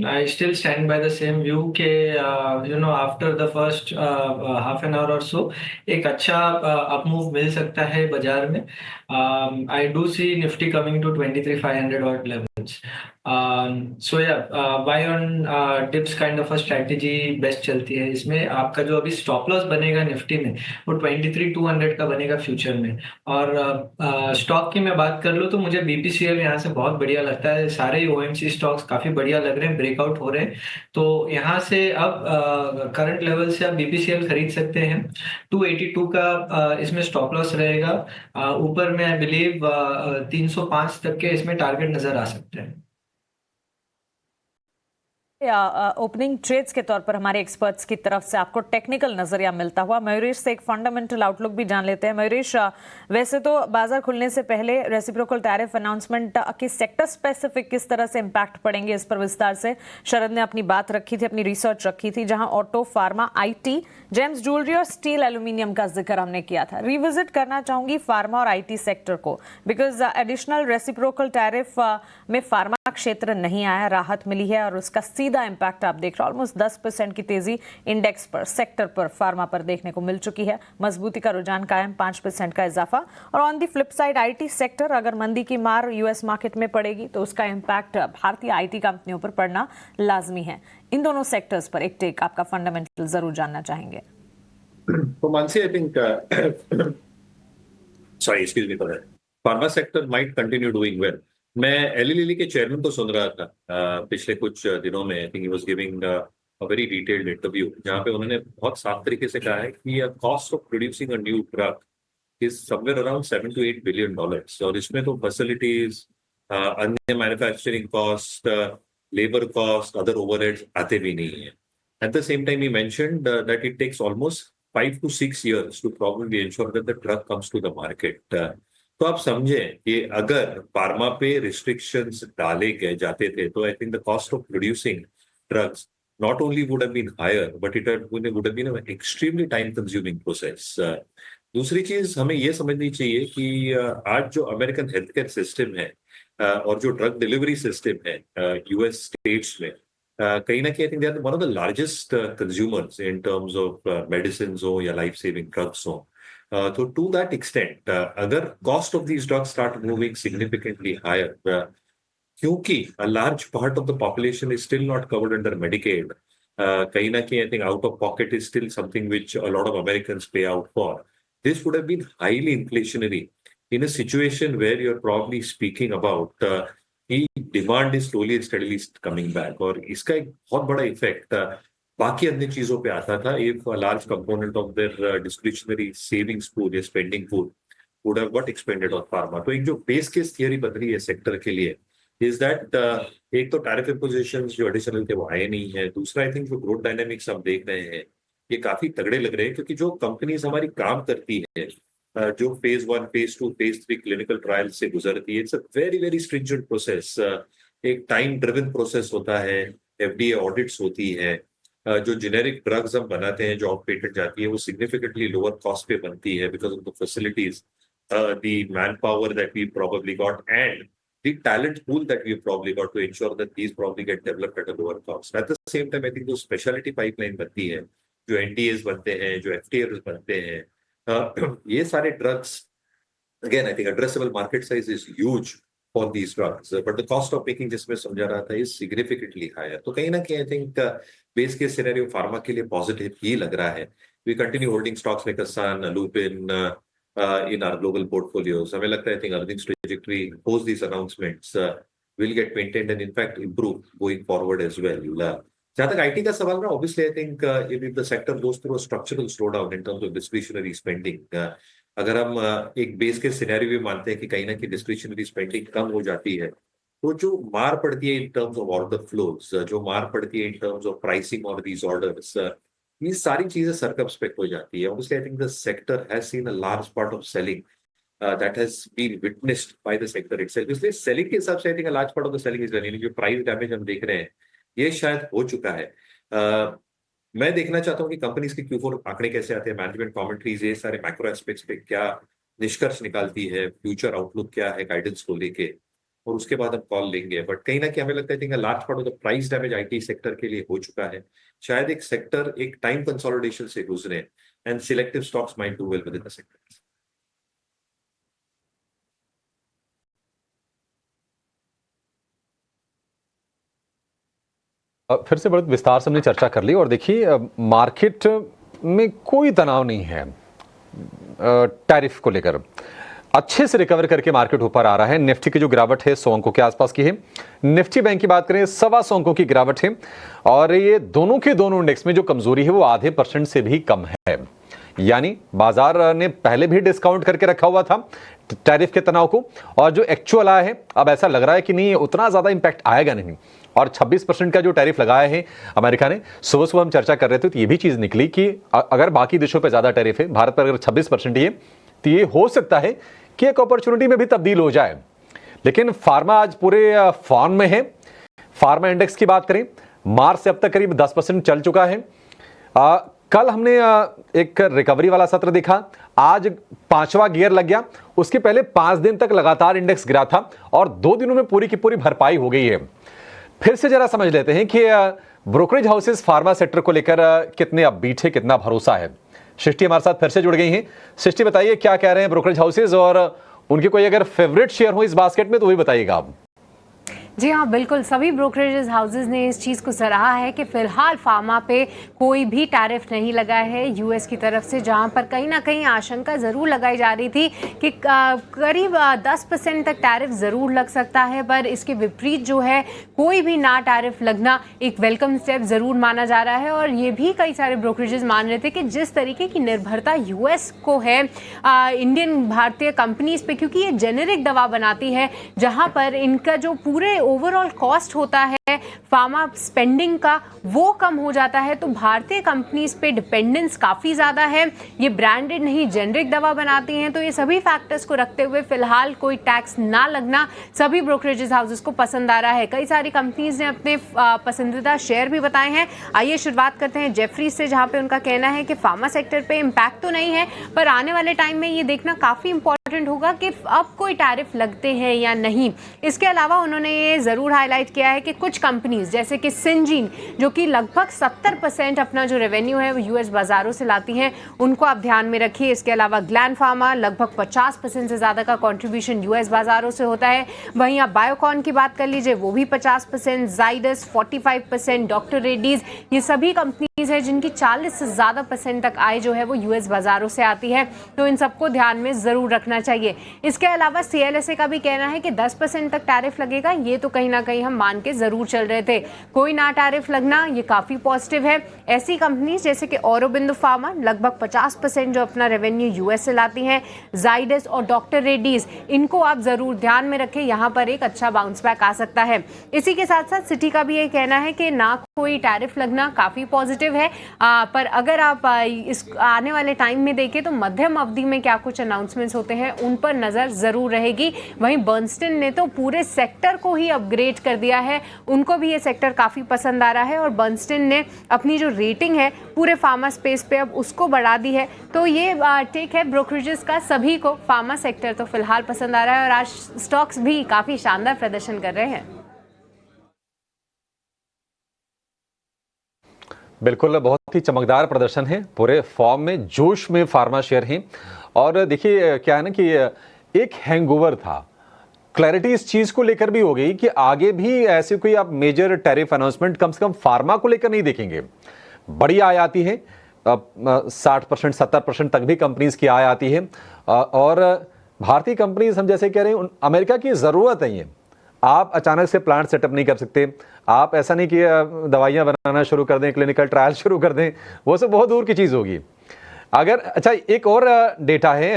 I still stand by the same view के after the first half an hour और सो एक अच्छा अप मूव मिल सकता है बाजार में। I do see Nifty coming to 23,500 odd levels. So या buy on dips kind of a strategy best चलती है। इसमें आपका जो अभी स्टॉप लॉस बनेगा निफ्टी में वो 23,200 का बनेगा फ्यूचर में। और स्टॉक की मैं बात कर लूँ तो मुझे बीपीसीएल यहाँ से बहुत बढ़िया लगता है। सारे ही ओएमसी स्टॉक्स काफी बढ़िया लग रहे हैं, ब्रेकआउट हो रहे हैं। तो यहाँ से अब करंट लेवल से आप बीपीसीएल खरीद सकते हैं। 282 का इसमें स्टॉप लॉस रहेगा। ऊपर में आई बिलीव 305 तक के इसमें टारगेट नजर आ सकते हैं। ओपनिंग ट्रेड्स के तौर पर हमारे एक्सपर्ट्स की तरफ से आपको टेक्निकल नजरिया मिलता हुआ, मयूरेश से एक फंडामेंटल आउटलुक भी जान लेते हैं। मयूरेश, वैसे तो बाजार खुलने से पहले रेसिप्रोकल टैरिफ अनाउंसमेंट के सेक्टर स्पेसिफिक किस तरह से इंपैक्ट पड़ेंगे, इस पर विस्तार से शरद ने अपनी बात रखी थी, अपनी रिसर्च रखी थी, जहां auto, pharma, IT, James jewellery और स्टील एल्यूमिनियम का जिक्र हमने किया था। रिविजिट करना चाहूंगी फार्मा और आईटी सेक्टर को, बिकॉज एडिशनल रेसिप्रोकल टैरिफ में फार्मा क्षेत्र नहीं आया, राहत मिली है, और उसका सीधा इंपैक्ट आप देख रहे हो। ऑलमोस्ट 10% की तेजी इंडेक्स पर, सेक्टर पर, फार्मा पर देखने को मिल चुकी है। मजबूती का रुझान कायम, 5% का इजाफा। और on the flip side IT sector, अगर मंदी की मार यूएस मार्केट में पड़ेगी तो उसका इंपैक्ट भारतीय आईटी कंपनियों पर पड़ना लाजमी है। इन दोनों सेक्टर्स पर एक टेक आपका फंडामेंटल जरूर जानना चाहेंगे। तो Mansi, I think sorry excuse me for that, pharma sector might continue doing well. मैं एली लिली के चेयरमैन को सुन रहा था पिछले कुछ दिनों में। I think he was giving a very detailed interview, जहां पे उन्होंने बहुत साफ तरीके से कहा है कि cost of producing a new drug is somewhere around $7 to 8 billion, और इसमें तो फैसिलिटीज, अन्य manufacturing cost, labour cost, other overheads आते भी नहीं है। एट द सेम टाइम ही mentioned that it takes almost 5 to 6 years to probably ensure that the drug comes to the market. तो आप समझें कि अगर फार्मा पे रिस्ट्रिक्शंस डाले गए जाते थे तो I think the cost of producing drugs not only would have been higher, but it would have been an extremely time-consuming process. दूसरी चीज हमें ये समझनी चाहिए कि आज जो अमेरिकन हेल्थ केयर सिस्टम है और जो ड्रग डिलीवरी सिस्टम है यूएस स्टेट्स में कहीं ना कहीं I think they are one of the largest consumers in terms of medicine हो या लाइफ सेविंग ड्रग्स हो. तो टू दैट एक्सटेंट अगर cost of these drugs start moving significantly higher, क्योंकि a large part of the population is still not covered under Medicaid. कहीं ना कहीं I think out of pocket is still something which a lot of Americans pay out for. This would have been highly inflationary in a situation where you're probably speaking about demand is slowly and steadily coming back. और इसका एक बहुत बड़ा इफेक्ट बाकी अन्य चीजों पे आता था if a large component of their discretionary savings pool या spending pool would have got expended on pharma. तो एक जो बेस केस थियरी बन रही है सेक्टर के लिए is that एक तो टैरिफ इम्पोजिशंस जो एडिशनल थे वो आए नहीं है. दूसरा आई थिंक जो ग्रोथ डायनामिक्स हम देख रहे हैं ये काफी तगड़े लग रहे हैं क्योंकि जो कंपनीज हमारी काम करती है जो phase 1, phase 2, phase 3 clinical trial से गुजरती है, it's a very very stringent process. एक टाइम ड्रिवन प्रोसेस होता है, एफडीए ऑडिट्स होती है, जो जेनेरिक ड्रग्स हम बनाते हैं जो आउट पेटेंट जाती है वो सिग्निफिकेंटली लोअर कॉस्ट पे बनती है because of the facilities, the man power that we probably got and the talent pool that we've probably got to ensure that these probably get developed at a lower cost. At the same time, I think जो specialty pipeline बनती है, जो NDAs बनते हैं, जो FTAs बनते हैं, ये सारे drugs, again, I think addressable market size is huge for these drugs, but the cost of making, जिसमें समझा रहा था, is significantly higher. तो कहीं ना कहीं I think base case scenario pharma के लिए positive ही लग रहा है. We continue holding stocks like Sun, Lupin, in our global portfolios. हमें लगता है I think earnings trajectory post these announcements will get maintained and in fact improve going forward as well. जहाँ तक IT का सवाल रहा, obviously I think if the sector goes through a structural slowdown in terms of discretionary spending, अगर हम एक बेस के सिनेरियो भी मानते हैं कि कहीं ना कहीं डिस्क्रिशनरी स्पेंडिंग कम हो जाती है तो जो मार पड़ती है इन टर्म्स ऑफ ऑर्डर फ्लोज, जो मार पड़ती है इन टर्म्स ऑफ प्राइसिंग और दीज ऑर्डर्स, ये सारी चीजें सर्कमस्पेक्ट हो जाती है. Obviously, I think the sector has seen a large part of selling that has been witnessed by the sector itself. इसलिए selling के हिसाब से I think a large part of the selling is done. यानी जो प्राइस डैमेज हम देख रहे हैं ये शायद हो चुका है. मैं देखना चाहता हूँ कि कंपनीज के Q4 आंकड़े कैसे आते हैं, मैनेजमेंट कमेंट्रीज, ये सारे मैक्रो एस्पेक्ट्स पे क्या निष्कर्ष निकालती है, फ्यूचर आउटलुक क्या है गाइडेंस को लेके, और उसके बाद हम कॉल लेंगे. बट कहीं ना कहीं हमें लगता है large part of the price damage IT sector के लिए हो चुका है. शायद एक सेक्टर एक टाइम कंसोलिडेशन से गुजरे and selective stocks might do well with in the sector. फिर से बहुत विस्तार से हमने चर्चा कर ली और देखिए मार्केट में कोई तनाव नहीं है टैरिफ को लेकर. अच्छे से रिकवर करके मार्केट ऊपर आ रहा है. निफ्टी की जो गिरावट है 100 अंकों के आसपास की है. निफ्टी बैंक की बात करें 125 अंकों की गिरावट है और ये दोनों के दोनों इंडेक्स में जो कमजोरी है वो आधे % से भी कम है. यानी बाजार ने पहले भी डिस्काउंट करके रखा हुआ था टैरिफ के तनाव को और जो एक्चुअल आया है अब ऐसा लग रहा है कि नहीं उतना ज्यादा इंपैक्ट आएगा नहीं. और 26% का जो टैरिफ लगाया है अमेरिका ने, सुबह सुबह हम चर्चा कर रहे थे तो ये भी चीज निकली कि अगर बाकी देशों पर ज्यादा टैरिफ है, भारत पर अगर 26% ही है तो ये हो सकता है कि एक अपॉर्चुनिटी में भी तब्दील हो जाए. लेकिन फार्मा आज पूरे फॉर्म में है. फार्मा इंडेक्स की बात करें मार्च से अब तक करीब 10% चल चुका है. कल हमने एक रिकवरी वाला सत्र देखा, आज 5वां गियर लग गया. उसके पहले 5 दिन तक लगातार इंडेक्स गिरा था और 2 दिनों में पूरी की पूरी भरपाई हो गई है. फिर से जरा समझ लेते हैं कि ब्रोकरेज हाउसेस फार्मा सेक्टर को लेकर कितने अपबीट है, कितना भरोसा है. सृष्टि हमारे साथ फिर से जुड़ गई हैं. सृष्टि बताइए क्या कह रहे हैं ब्रोकरेज हाउसेस और उनके कोई अगर फेवरेट शेयर हो इस बास्केट में तो वही बताइएगा आप. जी हाँ, बिल्कुल सभी ब्रोकरेज हाउसेज ने इस चीज़ को सराहा है कि फ़िलहाल फार्मा पे कोई भी टैरिफ नहीं लगा है यूएस की तरफ से, जहाँ पर कहीं ना कहीं आशंका ज़रूर लगाई जा रही थी कि करीब 10% तक टैरिफ ज़रूर लग सकता है. पर इसके विपरीत जो है कोई भी ना टैरिफ लगना एक वेलकम स्टेप ज़रूर माना जा रहा है. और ये भी कई सारे ब्रोकरेजेस मान रहे थे कि जिस तरीके की निर्भरता यूएस को है इंडियन भारतीय कंपनीज़ पे, क्योंकि ये जेनेरिक दवा बनाती है जहाँ पर इनका जो पूरे ओवरऑल कॉस्ट होता है फार्मा स्पेंडिंग का वो कम हो जाता है। तो भारतीय कंपनीज पे डिपेंडेंस काफ़ी ज़्यादा है, ये ब्रांडेड नहीं जेनरिक दवा बनाती हैं। तो ये सभी फैक्टर्स को रखते हुए फिलहाल कोई टैक्स ना लगना सभी ब्रोकरेजेस हाउसेस को पसंद आ रहा है। कई सारी कंपनीज ने अपने पसंदीदा शेयर भी बताए हैं। आइए शुरुआत करते हैं जेफरीज से, जहां पे उनका कहना है कि फार्मा सेक्टर पे इम्पैक्ट तो नहीं है, पर आने वाले टाइम में ये देखना काफ़ी इंपॉर्टेंट होगा कि अब कोई टैरिफ लगते हैं या नहीं। इसके अलावा उन्होंने ये ज़रूर हाईलाइट किया है कि कुछ कंपनीज जैसे कि सिंजीन, जो कि लगभग 70% अपना जो रेवेन्यू है वो यूएस बाज़ारों से लाती हैं, उनको आप ध्यान में रखिए। इसके अलावा ग्लैंड फार्मा लगभग 50% से ज़्यादा का कॉन्ट्रीब्यूशन यूएस बाज़ारों से होता है। वहीं आप बायोकॉन की बात कर लीजिए, वो भी 50%, जाइडस 45%, डॉक्टर रेड्डीज, ये सभी कंपनीज हैं जिनकी 40 से ज़्यादा % तक आय जो है वो यूएस बाज़ारों से आती है। तो इन सबको ध्यान में ज़रूर रखना चाहिए। इसके अलावा सीएलएसए का भी कहना है कि 10% तक टैरिफ लगेगा। ये तो कहीं ना कहीं हम मान के ज़रूर चल रहे थे, कोई ना टैरिफ लगना ये काफ़ी पॉजिटिव है। ऐसी कंपनीज जैसे कि औरोबिंदो फार्मा लगभग 50% जो अपना रेवेन्यू यूएस से लाती हैं, जाइडस और डॉक्टर रेड्डीज, इनको आप ज़रूर ध्यान में रखें, यहाँ पर एक अच्छा बाउंस बैक आ सकता है। इसी के साथ साथ सिटी का भी ये कहना है कि ना कोई टैरिफ लगना काफ़ी पॉजिटिव है, पर अगर आप इस आने वाले टाइम में देखें तो मध्यम अवधि में क्या कुछ अनाउंसमेंट्स होते हैं उन पर नज़र ज़रूर रहेगी। वहीं बर्नस्टन ने तो पूरे सेक्टर को ही अपग्रेड कर दिया है, उनको भी ये सेक्टर काफ़ी पसंद आ रहा है और बर्नस्टन ने अपनी जो रेटिंग है पूरे फार्मा स्पेस पे अब उसको बढ़ा दी है। तो ये टेक है ब्रोकरेजेस का, सभी को फार्मा सेक्टर तो फिलहाल पसंद आ रहा है और आज स्टॉक्स भी काफ़ी शानदार प्रदर्शन कर रहे हैं। बिल्कुल, बहुत ही चमकदार प्रदर्शन है, पूरे फॉर्म में, जोश में फार्मा शेयर हैं। और देखिए क्या है ना कि एक हैंगओवर था, क्लैरिटी इस चीज को लेकर भी हो गई कि आगे भी ऐसे कोई आप मेजर टैरिफ अनाउंसमेंट कम से कम फार्मा को लेकर नहीं देखेंगे। बड़ी आय आती है, 60% 70% तक भी कंपनीज की आय आती है, और भारतीय कंपनीज हम जैसे कह रहे हैं अमेरिका की जरूरत नहीं है। आप अचानक से प्लांट सेटअप नहीं कर सकते, आप ऐसा नहीं कि दवाइयां बनाना शुरू कर दें, क्लिनिकल ट्रायल शुरू कर दें, वो सब बहुत दूर की चीज़ होगी। अगर अच्छा एक और डेटा है,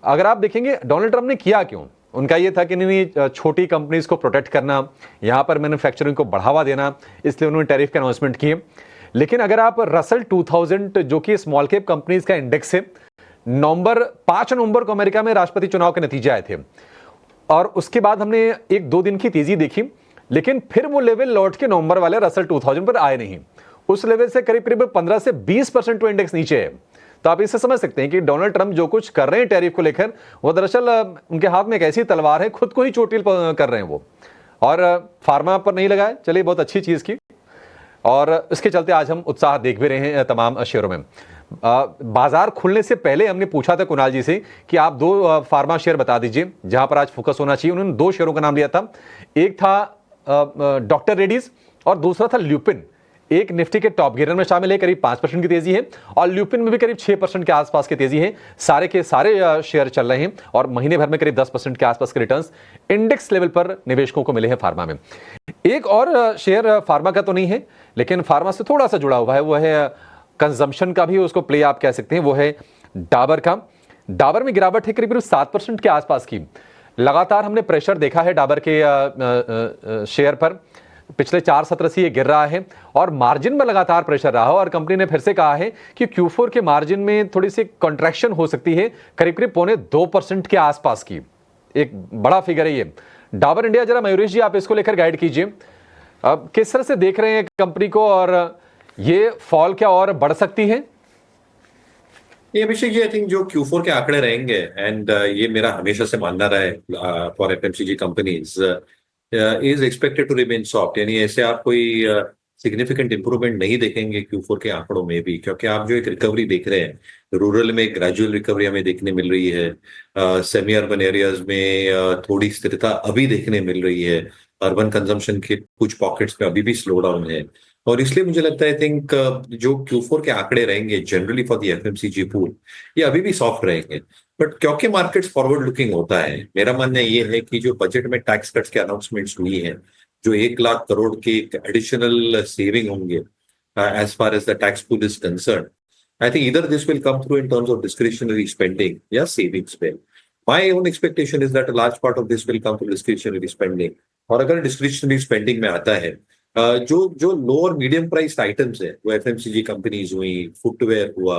अगर आप देखेंगे डोनाल्ड ट्रंप ने किया क्यों, उनका ये था कि नहीं छोटी कंपनीज को प्रोटेक्ट करना, यहाँ पर मैन्युफैक्चरिंग को बढ़ावा देना, इसलिए उन्होंने टैरिफ के अनाउंसमेंट किए। लेकिन अगर आप रसल 2000 जो कि स्मॉल कैप कंपनीज का इंडेक्स है, 5 नवंबर को अमेरिका में राष्ट्रपति चुनाव के नतीजे आए थे और उसके बाद हमने 1-2 दिन की तेजी देखी, लेकिन फिर वो लेवल लौट के नवंबर वाले रसल 2000 पर आए नहीं। उस लेवल से करीब करीब 15 से 20% वो इंडेक्स नीचे है। तो आप इससे समझ सकते हैं कि डोनाल्ड ट्रंप जो कुछ कर रहे हैं टैरिफ को लेकर, वो दरअसल उनके हाथ में एक ऐसी तलवार है, खुद को ही चोटिल कर रहे हैं वो। और फार्मा पर नहीं लगाए, चलिए बहुत अच्छी चीज की, और इसके चलते आज हम उत्साह देख भी रहे हैं तमाम शेयरों में। बाजार खुलने से पहले हमने पूछा था कुणाल जी से कि आप 2 फार्मा शेयर बता दीजिए जहां पर आज फोकस होना चाहिए। उन्होंने 2 शेयरों का नाम लिया था, एक था डॉक्टर रेड्डीज और दूसरा था ल्यूपिन। एक निफ्टी के टॉप गियरर में शामिल है, करीब 5% की तेजी है, और ल्यूपिन में भी करीब 6% के आसपास की तेजी है। सारे के सारे शेयर चल रहे हैं और महीने भर में करीब 10% के आसपास के रिटर्न्स इंडेक्स लेवल पर निवेशकों को मिले हैं फार्मा में। एक और शेयर फार्मा का तो नहीं है, लेकिन फार्मा से थोड़ा सा जुड़ा हुआ है, वो है कंजम्पशन का भी उसको प्ले आप कह सकते हैं, वो है डाबर का। डाबर में गिरावट है करीब 7% के आसपास की। लगातार हमने प्रेशर देखा है डाबर के शेयर पर, पिछले 4 सत्र से ये गिर रहा है और मार्जिन में लगातार प्रेशर रहा है, और कंपनी ने फिर से कहा है कि Q4 के मार्जिन में थोड़ी सी कॉन्ट्रैक्शन हो सकती है, करीब करीब 0.25% के आसपास की। एक बड़ा फिगर है ये। डाबर इंडिया, जरा मयूरेश जी आप इसको लेकर गाइड कीजिए, अब किस तरह से देख रहे हैं कंपनी को, और ये फॉल क्या और बढ़ सकती है? ये अभिषेक जी, आई थिंक जो Q4 के आंकड़े रहेंगे, एंड ये मेरा हमेशा से मानना रहा है for FMCG companies, is expected to remain soft. यानी ऐसे आप कोई सिग्निफिकेंट इंप्रूवमेंट नहीं देखेंगे Q4 के आंकड़ों में भी, क्योंकि आप जो एक रिकवरी देख रहे हैं, रूरल में ग्रेजुअल रिकवरी हमें देखने मिल रही है, सेमी अर्बन एरियाज में थोड़ी स्थिरता अभी देखने मिल रही है, अर्बन कंजम्पशन के कुछ पॉकेट्स में अभी भी स्लो डाउन है, और इसलिए मुझे लगता है आई थिंक जो Q4 के आंकड़े रहेंगे generally for the FMCG pool, ये अभी भी सॉफ्ट रहेंगे। बट क्योंकि मार्केट्स फॉरवर्ड लुकिंग होता है, मेरा मानना ये है कि जो बजट में टैक्स कट्स के अनाउंसमेंट्स हुई हैं, जो 1 लाख करोड़ के एडिशनल सेविंग होंगे as far as the tax pool is concern, I think either this will come through in terms of discretionary spending या सेविंग्स पे। My own expectation is that a large part of this will come from discretionary spending, और अगर डिस्क्रिशनरी स्पेंडिंग में आता है, जो जो लो और मीडियम प्राइस्ड आइटम्स है, वो एफएमसीजी कंपनीज हुई, फुटवेयर हुआ,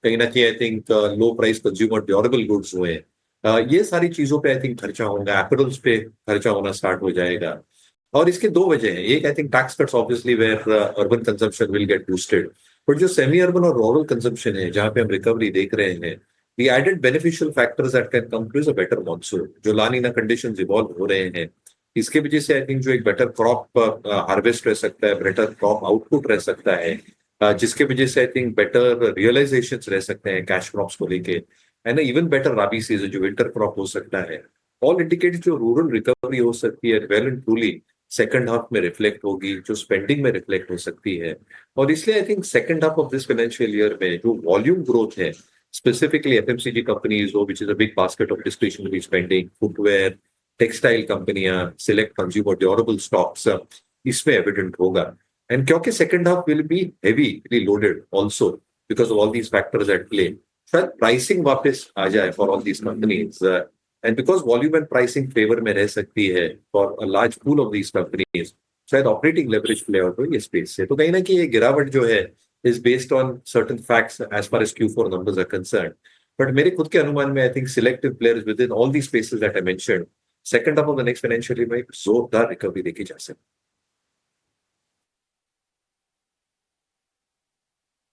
कहीं ना कहीं I think low price consumer durable goods हुए, ये सारी चीजों पे आई थिंक खर्चा होगा, एपरल्स पे खर्चा होना स्टार्ट हो जाएगा। और इसके दो वजह हैं। एक I think tax cuts obviously where urban consumption will get boosted, but जो सेमी अर्बन और रूरल कंजम्पशन है जहां पे हम रिकवरी देख रहे हैं, the added beneficial factors that can come to is a better monsoon, जो लानिना कंडीशंस इवॉल्व हो रहे हैं, इसके वजह से आई थिंक जो एक बेटर क्रॉप हार्वेस्ट रह सकता है, बेटर क्रॉप आउटपुट रह सकता है, जिसके वजह से आई थिंक बेटर रियलाइजेशंस रह सकते हैं कैश क्रॉप्स को लेके, and even better rabi season जो विंटर क्रॉप हो सकता है। ऑल इंडिकेट जो रूरल रिकवरी हो सकती है well and truly second half में रिफ्लेक्ट होगी, जो स्पेंडिंग में रिफ्लेक्ट हो सकती है। और इसलिए I think second half of this financial year में जो वॉल्यूम ग्रोथ है, specifically FMCG companies, which is a big basket of discretionary spending, footwear, textile companies, select consumer durable stocks, इसमें evident होगा। And क्योंकि second half will be heavily loaded also because of all these factors at play, शायद pricing वापस आ जाए for all these companies, and because volume and pricing favor में रह सकती है for a large pool of these companies, शायद operating leverage play out हो ये space से। तो कहीं ना कहीं ये गिरावट जो है is based on certain facts as far as Q4 numbers are concerned. But मेरे खुद के अनुमान में I think selective players within all these spaces that I mentioned, second half of the next financial year में जोरदार रिकवरी देखी जा सकती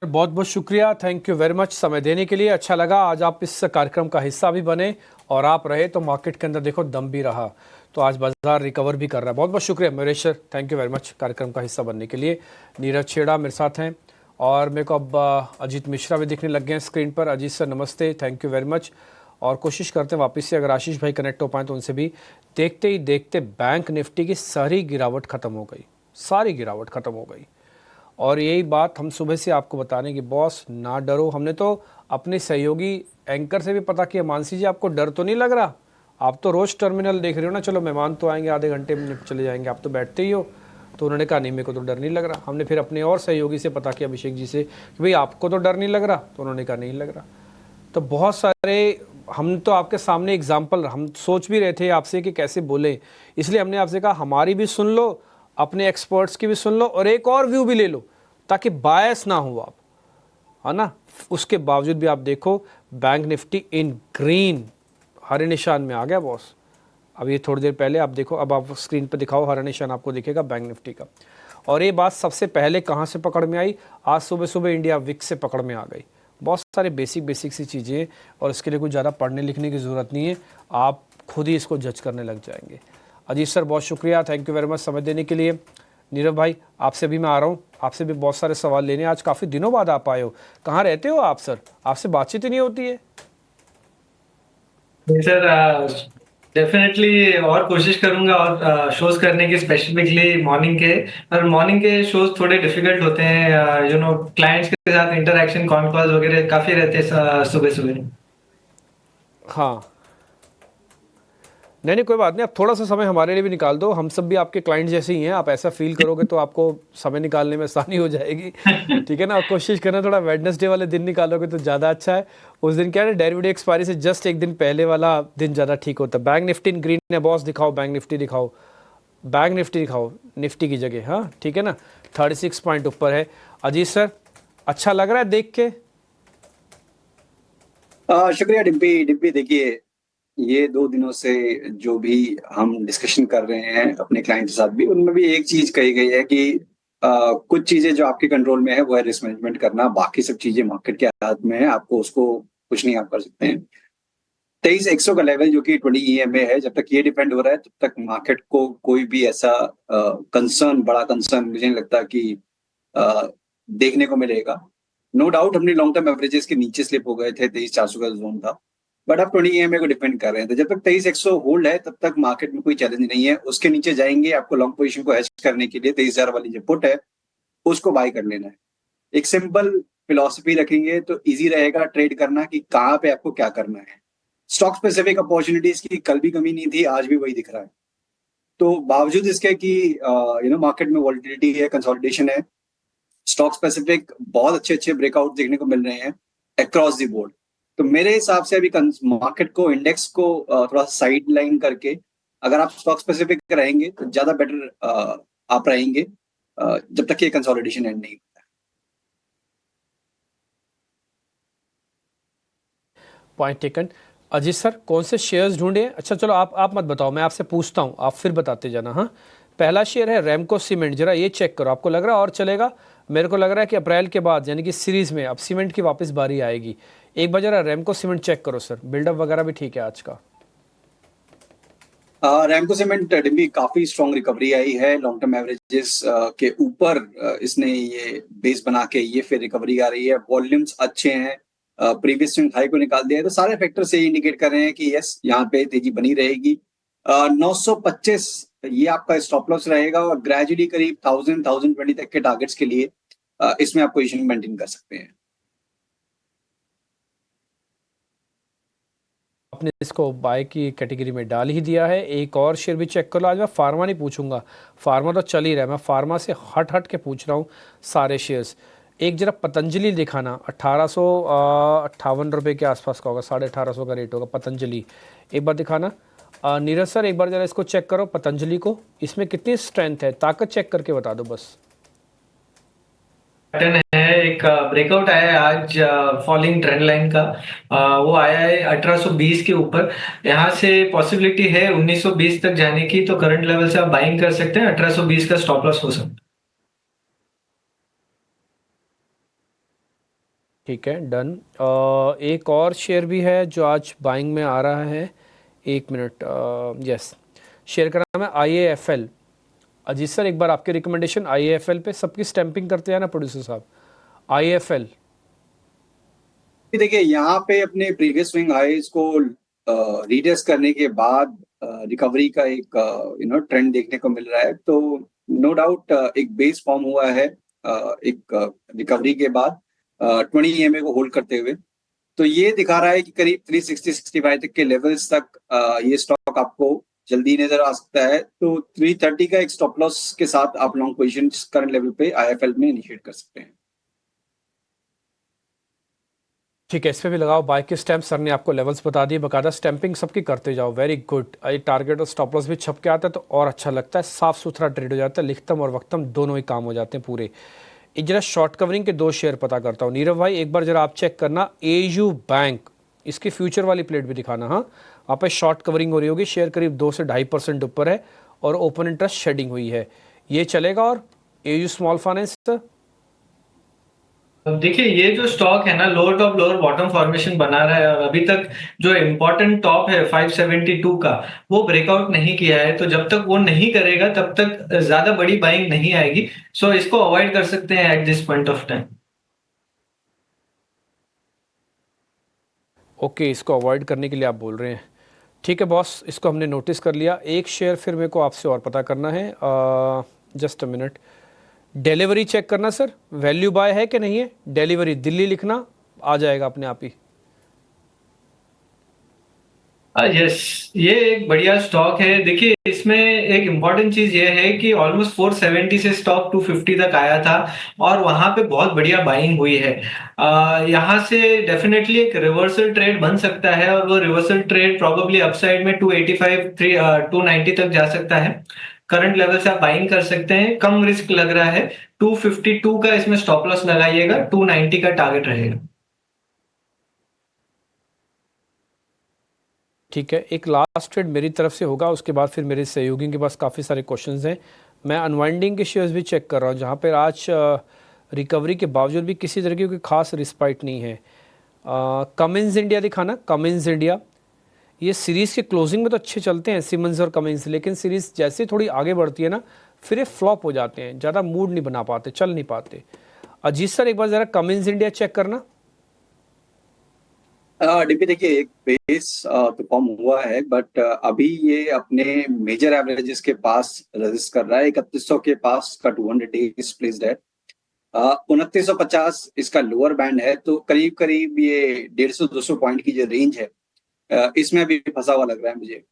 है। बहुत बहुत शुक्रिया, थैंक यू वेरी मच समय देने के लिए। अच्छा लगा आज आप इस कार्यक्रम का हिस्सा भी बने और आप रहे तो मार्केट के अंदर देखो दम भी रहा, तो आज बाजार रिकवर भी कर रहा है। बहुत बहुत शुक्रिया Mayuresh sir, thank you very much कार्यक्रम का हिस्सा बनने के लिए। नीरज छेड़ा मेरे साथ हैं और मेरे को अब अजीत मिश्रा भी दिखने लग गए हैं स्क्रीन पर। अजीत सर नमस्ते, थैंक यू वेरी मच। और कोशिश करते हैं वापस से अगर आशीष भाई कनेक्ट हो पाएँ तो उनसे भी। देखते ही देखते बैंक निफ्टी की सारी गिरावट ख़त्म हो गई, सारी गिरावट ख़त्म हो गई। और यही बात हम सुबह से आपको बताने की, बॉस ना डरो। हमने तो अपने सहयोगी एंकर से भी पता किया, मानसी जी आपको डर तो नहीं लग रहा, आप तो रोज़ टर्मिनल देख रहे हो ना, चलो मेहमान तो आएंगे आधे घंटे में चले जाएंगे, आप तो बैठते ही हो। तो उन्होंने कहा नहीं मेरे को तो डर नहीं लग रहा। हमने फिर अपने और सहयोगी से पता किया, अभिषेक जी से, कि भाई आपको तो डर नहीं लग रहा, तो उन्होंने कहा नहीं लग रहा। तो बहुत सारे हम तो आपके सामने एग्जाम्पल, हम सोच भी रहे थे आपसे कि कैसे बोले, इसलिए हमने आपसे कहा हमारी भी सुन लो, अपने एक्सपर्ट्स की भी सुन लो और एक और व्यू भी ले लो ताकि बायस ना हो आप, है ना। उसके बावजूद भी आप देखो बैंक निफ्टी इन ग्रीन, हरे निशान में आ गया बॉस। अब ये थोड़ी देर पहले आप देखो, अब आप स्क्रीन पर दिखाओ, हरा निशान आपको दिखेगा बैंक निफ्टी का। और ये बात सबसे पहले कहाँ से पकड़ में आई, आज सुबह सुबह इंडिया विक्स से पकड़ में आ गई। बहुत सारे बेसिक सी चीज़ें, और इसके लिए कुछ ज़्यादा पढ़ने लिखने की ज़रूरत नहीं है, आप खुद ही इसको जज करने लग जाएंगे। अजीत सर बहुत शुक्रिया, थैंक यू वेरी मच समय देने के लिए। नीरव भाई आपसे भी मैं आ रहा हूँ, आपसे भी बहुत सारे सवाल लेने, आज काफ़ी दिनों बाद आप आए हो। कहाँ रहते हो आप सर, आपसे बातचीत ही नहीं होती है। सर डेफिनेटली और कोशिश करूंगा और शोज करने की, स्पेसिफिकली मॉर्निंग के। और मॉर्निंग के शोज थोड़े डिफिकल्ट होते हैं, यू नो क्लाइंट्स के साथ इंटरेक्शन, कॉन कॉल्स वगैरह काफ़ी रहते हैं सुबह सुबह। हाँ नहीं कोई बात नहीं, आप थोड़ा सा समय हमारे लिए भी निकाल दो, हम सब भी आपके क्लाइंट जैसे ही हैं। आप ऐसा फील करोगे तो आपको समय निकालने में आसानी हो जाएगी, ठीक है ना। कोशिश करना थोड़ा वेडनेसडे वाले दिन निकालोगे तो ज़्यादा अच्छा है। उस दिन क्या है, डेरिवेटिव एक्सपायरी से जस्ट एक दिन पहले वाला दिन ज़्यादा ठीक होता है। बैंक निफ्टी इन ग्रीन है बॉस, दिखाओ बैंक निफ्टी, दिखाओ बैंक निफ्टी, दिखाओ निफ्टी की जगह, हाँ ठीक है ना, 36 पॉइंट ऊपर है। अजीत सर अच्छा लग रहा है देख के? शुक्रिया डिम्पी। देखिए ये 2 दिनों से जो भी हम डिस्कशन कर रहे हैं अपने क्लाइंट के साथ भी, उनमें भी एक चीज कही गई है कि कुछ चीजें जो आपके कंट्रोल में है वो है रिस्क मैनेजमेंट करना, बाकी सब चीजें मार्केट के हाथ में है, आपको उसको कुछ नहीं आप कर सकते हैं। 23,100 का लेवल जो कि 20 EMA है, जब तक ये डिपेंड हो रहा है तब तक मार्केट को कोई भी ऐसा कंसर्न, बड़ा कंसर्न मुझे नहीं लगता कि देखने को मिलेगा। नो डाउट हमने लॉन्ग टर्म एवरेजेस के नीचे स्लिप हो गए थे, 23,400 का जोन था, बट आप 20 EMA को डिपेंड कर रहे हैं। तो जब तक 23,100 होल्ड है तब तक मार्केट में कोई चैलेंज नहीं है। उसके नीचे जाएंगे, आपको लॉन्ग पोजीशन को हेज करने के लिए 23,000 वाली जो पुट है उसको बाय कर लेना है। एक सिंपल फिलॉसफी रखेंगे तो इजी रहेगा ट्रेड करना कि कहाँ पे आपको क्या करना है। स्टॉक स्पेसिफिक अपॉर्चुनिटीज की कल भी कमी नहीं थी, आज भी वही दिख रहा है। तो बावजूद इसके कि मार्केट में वॉलिटिलिटी है, कंसोलिडेशन है, स्टॉक स्पेसिफिक बहुत अच्छे ब्रेकआउट देखने को मिल रहे हैं अक्रॉस द बोर्ड। तो मेरे हिसाब से अभी मार्केट को, इंडेक्स को थोड़ा साइड लाइन करके अगर आप स्टॉक स्पेसिफिक रहेंगे तो ज्यादा बेटर आप रहेंगे जब तक ये कंसोलिडेशन एंड नहीं होता है। Point taken. अजीत सर, कौन से शेयर्स ढूंढे? अच्छा चलो आप मत बताओ, मैं आपसे पूछता हूँ, आप फिर बताते जाना। हाँ, पहला शेयर है रैमको सीमेंट, जरा ये चेक करो, आपको लग रहा है और चलेगा? मेरे को लग रहा है कि अप्रैल के बाद यानी कि सीरीज में अब सीमेंट की वापस बारी आएगी। एक बार जरा रैमको सीमेंट चेक करो सर, बिल्डअप वगैरह भी ठीक है आज का। रैमको सीमेंट भी काफी स्ट्रॉन्ग रिकवरी आई है, लॉन्ग टर्म एवरेजेस के ऊपर इसने ये बेस बना के ये फिर रिकवरी आ रही है, वॉल्यूम्स अच्छे हैं, प्रीवियस स्विंग हाई को निकाल दिया है, तो सारे फैक्टर से इंडिकेट कर रहे हैं कि यस यहाँ पे तेजी बनी रहेगी। 925 ये आपका स्टॉप लॉस रहेगा और ग्रेजुअली करीब 1020 तक के टारगेट्स के लिए इसमें आप पोजीशन मेंटेन कर सकते हैं। आपने इसको बाय की कैटेगरी में डाल ही दिया है। एक और शेयर भी चेक कर लो। आज मैं फार्मा नहीं पूछूंगा, फार्मा तो चल ही रहा है, मैं फार्मा से हट के पूछ रहा हूँ सारे शेयर्स। एक जरा पतंजलि दिखाना, 1858 रुपये के आसपास का होगा, 1850 का रेट होगा पतंजलि। एक बार दिखाना नीरज सर, एक बार जरा इसको चेक करो पतंजलि को, इसमें कितनी स्ट्रेंथ है, ताकत चेक करके बता दो बस। पैटर्न है, एक ब्रेकआउट आया है आज फॉलिंग ट्रेंड लाइन का, वो आया है 1820 के ऊपर। यहाँ से पॉसिबिलिटी है 1920 तक जाने की, तो करंट लेवल से आप बाइंग कर सकते हैं, 1820 का स्टॉप लॉस हो सकता है। ठीक है, डन। एक और शेयर भी है जो आज बाइंग में आ रहा है, एक मिनट। यस, शेयर का नाम है IAFL। अजीत सर, एक बार आपके रिकमेंडेशन IAFL पे, सबकी स्टैंपिंग करते हैं ना प्रोड्यूसर साहब। IAFL देखिए यहाँ पे अपने प्रीवियस स्विंग हाइज को रीटेस्ट करने के बाद रिकवरी का एक ट्रेंड देखने को मिल रहा है, तो नो डाउट एक बेस फॉर्म हुआ है एक रिकवरी के बाद 20 EMA को होल्ड करते हुए, तो ये दिखा रहा है कि करीब 360-65 तक के लेवल्स तक ये स्टॉक आपको जल्दी नजर आ सकता है, तो 330 का एक स्टॉप लॉस के साथ आप लॉन्ग पोजीशन करंट लेवल पे IFL में इनिशिएट कर सकते हैं। ठीक है, इस पे भी लगाओ बाय के स्टैम्प। सर ने आपको लेवल्स बता दिए, बकायदा स्टैंपिंग सबकी करते जाओ, वेरी गुड। टारगेट और स्टॉप लॉस भी छप के आता है तो और अच्छा लगता है, साफ सुथरा ट्रेड हो जाता है, लिखतम और वक्तम दोनों ही काम हो जाते हैं पूरे। एक जरा शॉर्ट कवरिंग के 2 शेयर पता करता हूँ। नीरव भाई, एक बार जरा आप चेक करना AU बैंक, इसकी फ्यूचर वाली प्लेट भी दिखाना। हाँ, वहाँ पे शॉर्ट कवरिंग हो रही होगी, शेयर करीब 2 से 2.5% ऊपर है और ओपन इंटरेस्ट शेडिंग हुई है, ये चलेगा। और AU स्मॉल फाइनेंस सर, देखिए ये जो स्टॉक है ना, lower top lower bottom formation बना रहा है और अभी तक जो इम्पोर्टेंट टॉप है 572 का वो ब्रेकआउट नहीं किया है, तो जब तक वो नहीं करेगा तब तक ज्यादा बड़ी बाइंग नहीं आएगी, सो इसको अवॉइड कर सकते हैं eight this point of time. Okay, इसको अवॉइड करने के लिए आप बोल रहे हैं, ठीक है बॉस, इसको हमने नोटिस कर लिया। एक शेयर फिर मेरे को आपसे और पता करना है, just a minute. Delivery check करना सर, वैल्यू बाय है कि नहीं है। डिलीवरी दिल्ली लिखना, आ जाएगा अपने आप ही। यस, ये एक बढ़िया स्टॉक है। देखिए इसमें एक इम्पॉर्टेंट चीज ये है कि ऑलमोस्ट 470 से स्टॉक 250 तक आया था और वहां पे बहुत बढ़िया बाइंग हुई है। यहाँ से डेफिनेटली एक रिवर्सल ट्रेड बन सकता है और वो रिवर्सल ट्रेड प्रोबेबली अपसाइड में 285 290 तक जा सकता है। करंट लेवल से आप बाइंग कर सकते हैं, कम रिस्क लग रहा है। 252 का इसमें स्टॉप लॉस लगाइएगा, 290 का टारगेट रहेगा। ठीक है, एक लास्ट ट्रेड मेरी तरफ से होगा, उसके बाद फिर मेरे सहयोगियों के पास काफ़ी सारे क्वेश्चंस हैं। मैं अनवाइंडिंग के शेयर्स भी चेक कर रहा हूँ, जहाँ पर आज रिकवरी के बावजूद भी किसी तरह की कोई खास रिस्पाइट नहीं है। कमिंस इंडिया दिखाना, कमिंस इंडिया, ये सीरीज़ के क्लोजिंग में तो अच्छे चलते हैं सिमंस और कमिंस, लेकिन सीरीज़ जैसे थोड़ी आगे बढ़ती है ना, फिर ये फ्लॉप हो जाते हैं, ज़्यादा मूड नहीं बना पाते, चल नहीं पाते। अजीत सर, एक बार ज़रा कमिंस इंडिया चेक करना। डीपी देखिए एक बेस तो कम हुआ है, बट अभी ये अपने मेजर एवरेजेस के पास रेजिस्ट कर रहा है। 3100 के पास का 200 डेज प्लेस्ड है, 2950 इसका लोअर बैंड है, तो करीब करीब ये 150-200 पॉइंट की जो रेंज है इसमें अभी फंसा हुआ लग रहा है मुझे।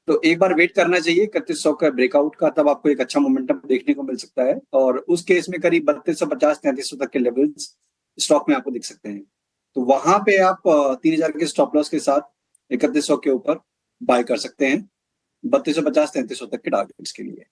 तो एक बार वेट करना चाहिए 3100 का ब्रेकआउट का, तब आपको एक अच्छा मोमेंटम देखने को मिल सकता है और उस केस में करीब 3250-3300 तक के लेवल्स स्टॉक में आपको दिख सकते हैं, तो वहां पे आप 3000 के स्टॉप लॉस के साथ 3100 के ऊपर बाय कर सकते हैं। 3250-3300 तक के टारगेट्स के लिए।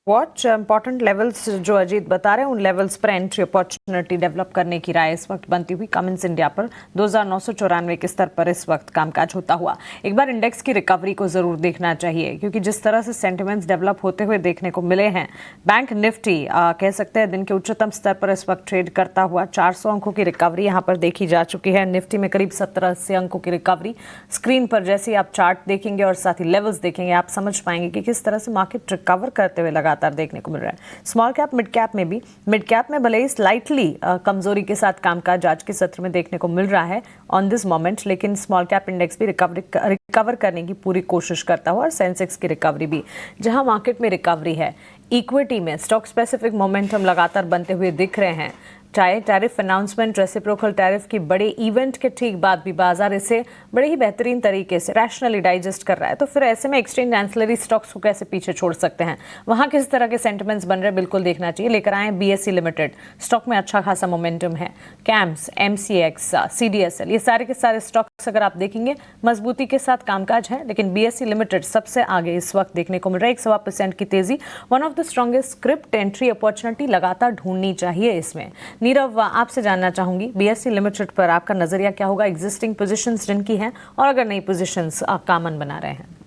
वॉच इंपॉर्टेंट लेवल्स जो अजीत बता रहे हैं उन लेवल्स पर एंट्री अपॉर्चुनिटी डेवलप करने की राय इस वक्त बनती हुई कमिंस इंडिया पर 2994 के स्तर पर इस वक्त कामकाज होता हुआ। एक बार इंडेक्स की रिकवरी को जरूर देखना चाहिए क्योंकि जिस तरह से सेंटिमेंट्स डेवलप होते हुए देखने को मिले हैं, बैंक निफ्टी कह सकते हैं दिन के उच्चतम स्तर पर इस वक्त ट्रेड करता हुआ 400 अंकों की रिकवरी यहाँ पर देखी जा चुकी है। निफ्टी में करीब 70-80 अंकों की रिकवरी। स्क्रीन पर जैसे ही आप चार्ट देखेंगे और साथ ही लेवल्स देखेंगे आप समझ पाएंगे कि किस तरह से मार्केट रिकवर करते हुए लगातार देखने को मिल रहा है। स्मॉल कैप मिड कैप में भी, मिड कैप में भले ही स्लाइटली कमजोरी के साथ कामकाज आज के सत्र में देखने को मिल रहा है ऑन दिस मोमेंट, लेकिन स्मॉल कैप इंडेक्स भी रिकवर करने की पूरी कोशिश करता हुआ और सेंसेक्स की रिकवरी भी। जहां मार्केट में रिकवरी है, इक्विटी में स्टॉक स्पेसिफिक मोमेंटम लगातार बनते हुए दिख रहे हैं। चाहे टैरिफ अनाउंसमेंट, रेसिप्रोकल टैरिफ की बड़े इवेंट के ठीक बाद भी बाजार इसे बड़े ही बेहतरीन तरीके से रैशनली डाइजेस्ट कर रहा है, तो फिर ऐसे में एक्सचेंज एंसिलरी स्टॉक्स को कैसे पीछे छोड़ सकते हैं? वहां किस तरह के सेंटिमेंट्स बन रहे हैं बिल्कुल देखना चाहिए। लेकर आए बीएसई लिमिटेड, स्टॉक में अच्छा खासा मोमेंटम है। कैम्स, एमसीएक्स, सीडीएसएल, ये सारे के सारे स्टॉक्स अगर आप देखेंगे मजबूती के साथ कामकाज है, लेकिन बीएसई लिमिटेड सबसे आगे इस वक्त देखने को मिल रहा है। 1.25% की तेजी, one of the strongest script entry opportunity लगातार ढूंढनी चाहिए इसमें। नीरव, आपसे जानना चाहूंगी बीएसई लिमिटेड पर आपका नजरिया क्या होगा? एग्जिस्टिंग पोजीशंस जिनकी हैं और अगर नई पोजीशंस कामन बना रहे हैं।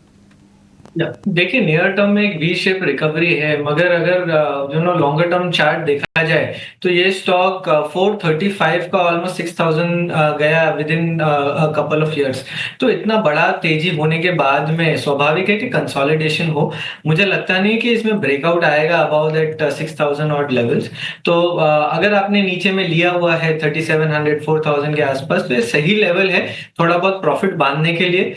देखिए, नियर टर्म में एक वी शेप रिकवरी है, मगर अगर लॉन्गर टर्म चार्ट देखा जाए तो ये स्टॉक 435 का ऑलमोस्ट 6000 गया with in couple of years. तो इतना बड़ा तेजी होने के बाद में स्वाभाविक है कि कंसोलिडेशन हो। मुझे लगता नहीं कि इसमें ब्रेकआउट आएगा अबाउ दैट 6000 ऑड लेवल्स। तो अगर आपने नीचे में लिया हुआ है 3700 4000 के आसपास, तो ये सही लेवल है थोड़ा बहुत प्रॉफिट बांधने के लिए।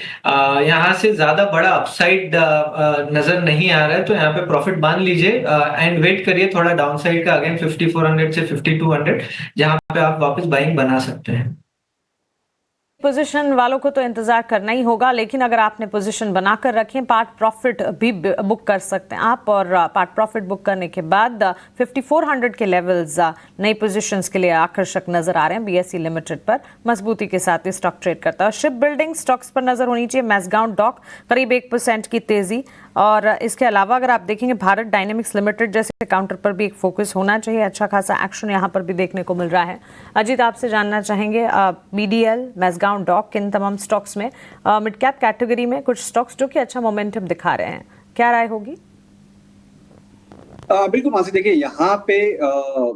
यहाँ से ज्यादा बड़ा अपसाइड नजर नहीं आ रहा है, तो यहाँ पे प्रॉफिट बांध लीजिए एंड वेट करिए थोड़ा डाउनसाइड का अगेन 5400 से 5200, जहां पे आप वापस बाइंग बना सकते हैं। पोजीशन वालों को तो इंतजार करना ही होगा, लेकिन अगर आपने पोजीशन बनाकर रखी है, पार्ट प्रॉफिट भी बुक कर सकते हैं आप, और पार्ट प्रॉफिट बुक करने के बाद 5400 के लेवल्स नई पोजीशंस के लिए आकर्षक नजर आ रहे हैं। बीएसई लिमिटेड पर मजबूती के साथ स्टॉक ट्रेड करता है। शिप बिल्डिंग स्टॉक्स पर नजर होनी चाहिए। मैसगांव डॉक करीब 1% की तेजी, और इसके अलावा अगर आप देखेंगे भारत डायनेमिक्स लिमिटेड जैसे काउंटर पर भी एक फोकस होना चाहिए। अच्छा खासा एक्शन यहाँ पर भी देखने को मिल रहा है। अजीत, आपसे जानना चाहेंगे बीडीएल, मैसगांव डॉक, इन तमाम स्टॉक्स में मिड कैप कैटेगरी में कुछ स्टॉक्स जो कि अच्छा मोमेंटम दिखा रहे हैं, क्या राय होगी? बिल्कुल मानसी, देखिए यहाँ पे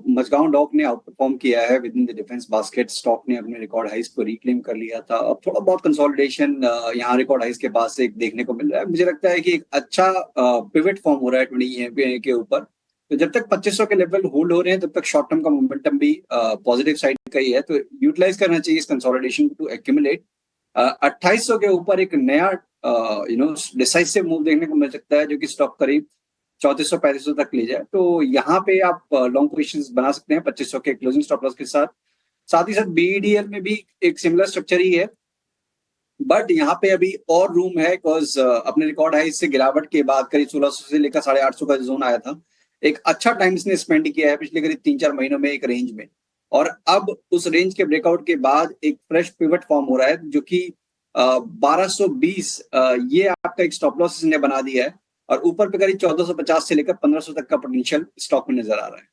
मजगांव डॉक ने आउट परफॉर्म किया है with in the defence basket. Stock ने अपने रिकॉर्ड हाइस को रिक्लेम कर लिया था। अब थोड़ा बहुत कंसोलिडेशन यहाँ रिकॉर्ड हाइस के बाद से देखने को मिल रहा है। मुझे लगता है कि एक अच्छा पिवट फॉर्म हो रहा है 20 के ऊपर। तो जब तक 2500 के लेवल होल्ड हो रहे हैं तब तक शॉर्ट टर्म का मोमेंटम भी पॉजिटिव साइड का ही है, तो यूटिलाइज करना चाहिए इस कंसोलिडेशन टू एक्यूमुलेट। 2800 के ऊपर एक नया डिसाइसिव मूव देखने को मिल सकता है, जो कि स्टॉक करीब 3400-3500 तक ले जाए। तो यहाँ पे आप लॉन्ग पोजीशंस बना सकते हैं 2500 के क्लोजिंग स्टॉप लॉस के साथ। साथ ही साथ बीईडीएल में भी एक सिमिलर स्ट्रक्चर ही है, बट यहाँ पे अभी और रूम है बिकॉज अपने रिकॉर्ड हाई से गिरावट के बाद करीब 1600 से लेकर 850 का जोन आया था। एक अच्छा टाइम इसने स्पेंड किया है पिछले करीब 3-4 महीनों में एक रेंज में, और अब उस रेंज के ब्रेकआउट के बाद एक फ्रेश पिवट फॉर्म हो रहा है, जो कि 1220 ये आपका एक स्टॉप लॉस इसने बना दिया है, और ऊपर पे करीब 1450 से लेकर 1500 तक का पोटेंशियल स्टॉक में नजर आ रहा है।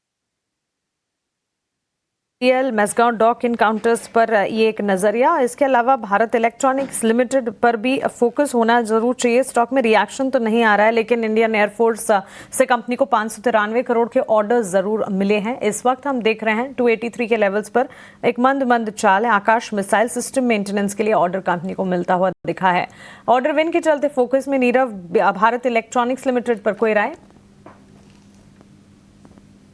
मैसगांव डॉक इन काउंटर्स पर ये एक नजरिया। इसके अलावा भारत इलेक्ट्रॉनिक्स लिमिटेड पर भी फोकस होना जरूर चाहिए। स्टॉक में रिएक्शन तो नहीं आ रहा है, लेकिन इंडियन एयरफोर्स से कंपनी को 593 करोड़ के ऑर्डर्स जरूर मिले हैं। इस वक्त हम देख रहे हैं 283 के लेवल्स पर एक मंद चाल है। आकाश मिसाइल सिस्टम मेंटेनेंस के लिए ऑर्डर कंपनी को मिलता हुआ दिखा है। ऑर्डर विन के चलते फोकस में नीरव, भारत इलेक्ट्रॉनिक्स लिमिटेड पर कोई राय?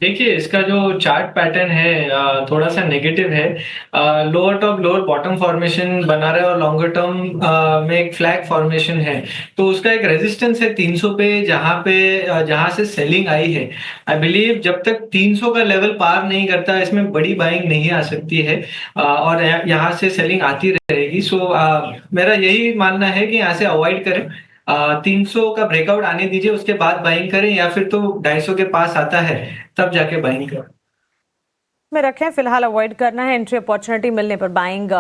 देखिए, इसका जो चार्ट पैटर्न है थोड़ा सा नेगेटिव है। Lower top lower bottom formation बना रहा है और लॉन्गर टर्म में एक फ्लैग फॉर्मेशन है। तो उसका एक रेजिस्टेंस है 300 पे, जहां से सेलिंग आई है। आई बिलीव जब तक 300 का लेवल पार नहीं करता इसमें बड़ी बाइंग नहीं आ सकती है, और यहाँ से सेलिंग आती रहेगी। सो मेरा यही मानना है कि यहाँ से अवॉइड करें। 300 का ब्रेकआउट आने दीजिए, उसके बाद बाइंग करें, या फिर तो 250 के पास आता है तब जाके बाइंग करें। में रखें, फिलहाल अवॉइड करना है। एंट्री अपॉर्चुनिटी मिलने पर बाइंग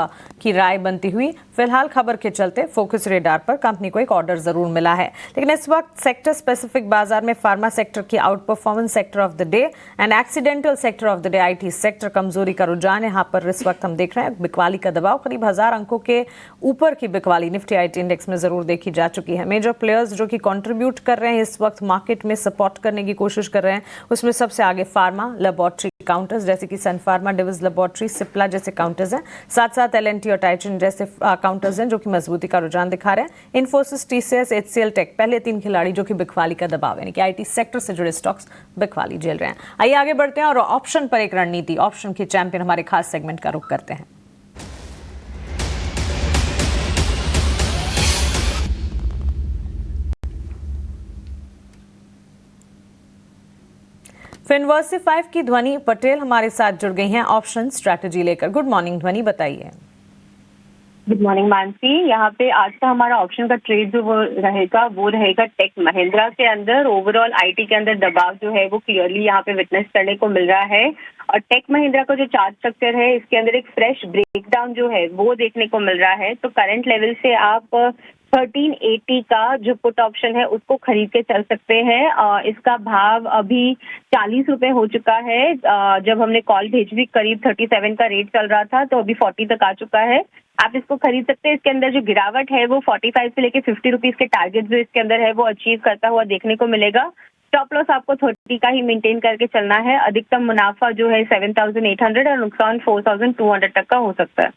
की राय बनती हुई। फिलहाल खबर के चलते फोकस रेडार पर कंपनी को एक ऑर्डर जरूर मिला है, लेकिन इस वक्त सेक्टर स्पेसिफिक बाजार में फार्मा सेक्टर की out performance sector of the day and accidental sector of the day IT sector कमजोरी का रुझान यहाँ पर इस वक्त हम देख रहे हैं। बिकवाली का दबाव करीब 1000 अंकों के ऊपर की बिकवाली निफ्टी आईटी इंडेक्स में जरूर देखी जा चुकी है। मेजर प्लेयर्स जो कि कंट्रीब्यूट कर रहे हैं इस वक्त मार्केट में सपोर्ट करने की कोशिश कर रहे हैं, उसमें सबसे आगे फार्मा लैबोरेटरी काउंटर्स जैसे कि सन फार्मा, डिविज लैबोरेटरी, सिप्ला जैसे काउंटर्स हैं। साथ साथ एलएनटी और टाइटन जैसे काउंटर्स हैं जो कि मजबूती का रुझान दिखा रहे हैं। इन्फोसिस, टीसीएस, एचसीएल टेक पहले 3 खिलाड़ी जो कि बिकवाली का दबाव यानी कि आईटी सेक्टर से जुड़े स्टॉक्स बिकवाली झेल रहे हैं। आइए आगे बढ़ते हैं और ऑप्शन पर एक रणनीति, ऑप्शन के चैंपियन हमारे खास सेगमेंट का रुख करते हैं। फिनवर्सी 5 की ध्वनि पटेल हमारे साथ जुड़ गई हैं ऑप्शन स्ट्रैटेजी लेकर। गुड मॉर्निंग ध्वनि, बताइए। Good morning Mansi. यहाँ पे आज का हमारा ऑप्शन का ट्रेड जो वो रहेगा टेक महिंद्रा के अंदर। ओवरऑल आईटी के अंदर दबाव जो है वो क्लियरली यहाँ पे विटनेस करने को मिल रहा है और टेक महिंद्रा का जो चार्ट स्ट्रक्चर है इसके अंदर एक फ्रेश ब्रेकडाउन जो है वो देखने को मिल रहा है। तो करंट लेवल से आप 1380 का जो पुट ऑप्शन है उसको खरीद के चल सकते हैं। इसका भाव अभी 40 रुपए हो चुका है। जब हमने कॉल भेजी करीब 37 का रेट चल रहा था, तो अभी 40 तक आ चुका है। आप इसको खरीद सकते हैं। इसके अंदर जो गिरावट है वो 45 से लेके 50 रुपीज के टारगेट जो इसके अंदर है वो अचीव करता हुआ देखने को मिलेगा। स्टॉप लॉस आपको 30 का ही मेंटेन करके चलना है। अधिकतम मुनाफा जो है 7800 और नुकसान 4200 तक का हो सकता है।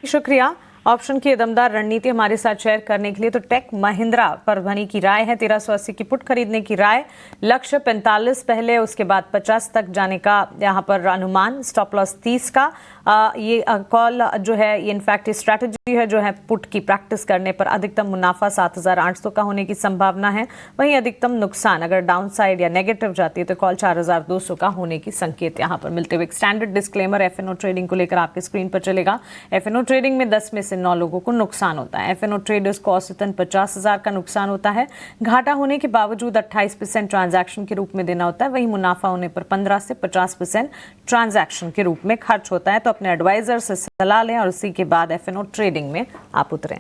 शुक्रिया ऑप्शन की दमदार रणनीति हमारे साथ शेयर करने के लिए। तो टेक महिंद्रा पर ध्वनि की राय है 1380 की पुट खरीदने की राय, लक्ष्य 45 पहले, उसके बाद 50 तक जाने का यहाँ पर अनुमान, स्टॉप लॉस 30 का। ये कॉल जो है ये इनफैक्ट स्ट्रैटेजी है जो है पुट की प्रैक्टिस करने पर अधिकतम मुनाफा 7800 का होने की संभावना है। वहीं अधिकतम नुकसान अगर डाउन साइड या नेगेटिव जाती है तो कॉल 4200 का होने की संकेत यहाँ पर मिलते हुए। एक स्टैंडर्ड डिस्क्लेमर एफएनओ ट्रेडिंग को लेकर आपके स्क्रीन पर चलेगा। एफएनओ ट्रेडिंग में 10 में से 9 लोगों को नुकसान होता है। एफएनओ ट्रेडर्स को औसतन 50,000 का नुकसान होता है। घाटा होने के बावजूद 28% ट्रांजैक्शन के रूप में देना होता है। वहीं मुनाफा होने पर 15 से 50% ट्रांजैक्शन के रूप में खर्च होता है। तो अपने एडवाइजर से सलाह लें और उसी के बाद एफएनओ ट्रेडिंग में आप उतरें।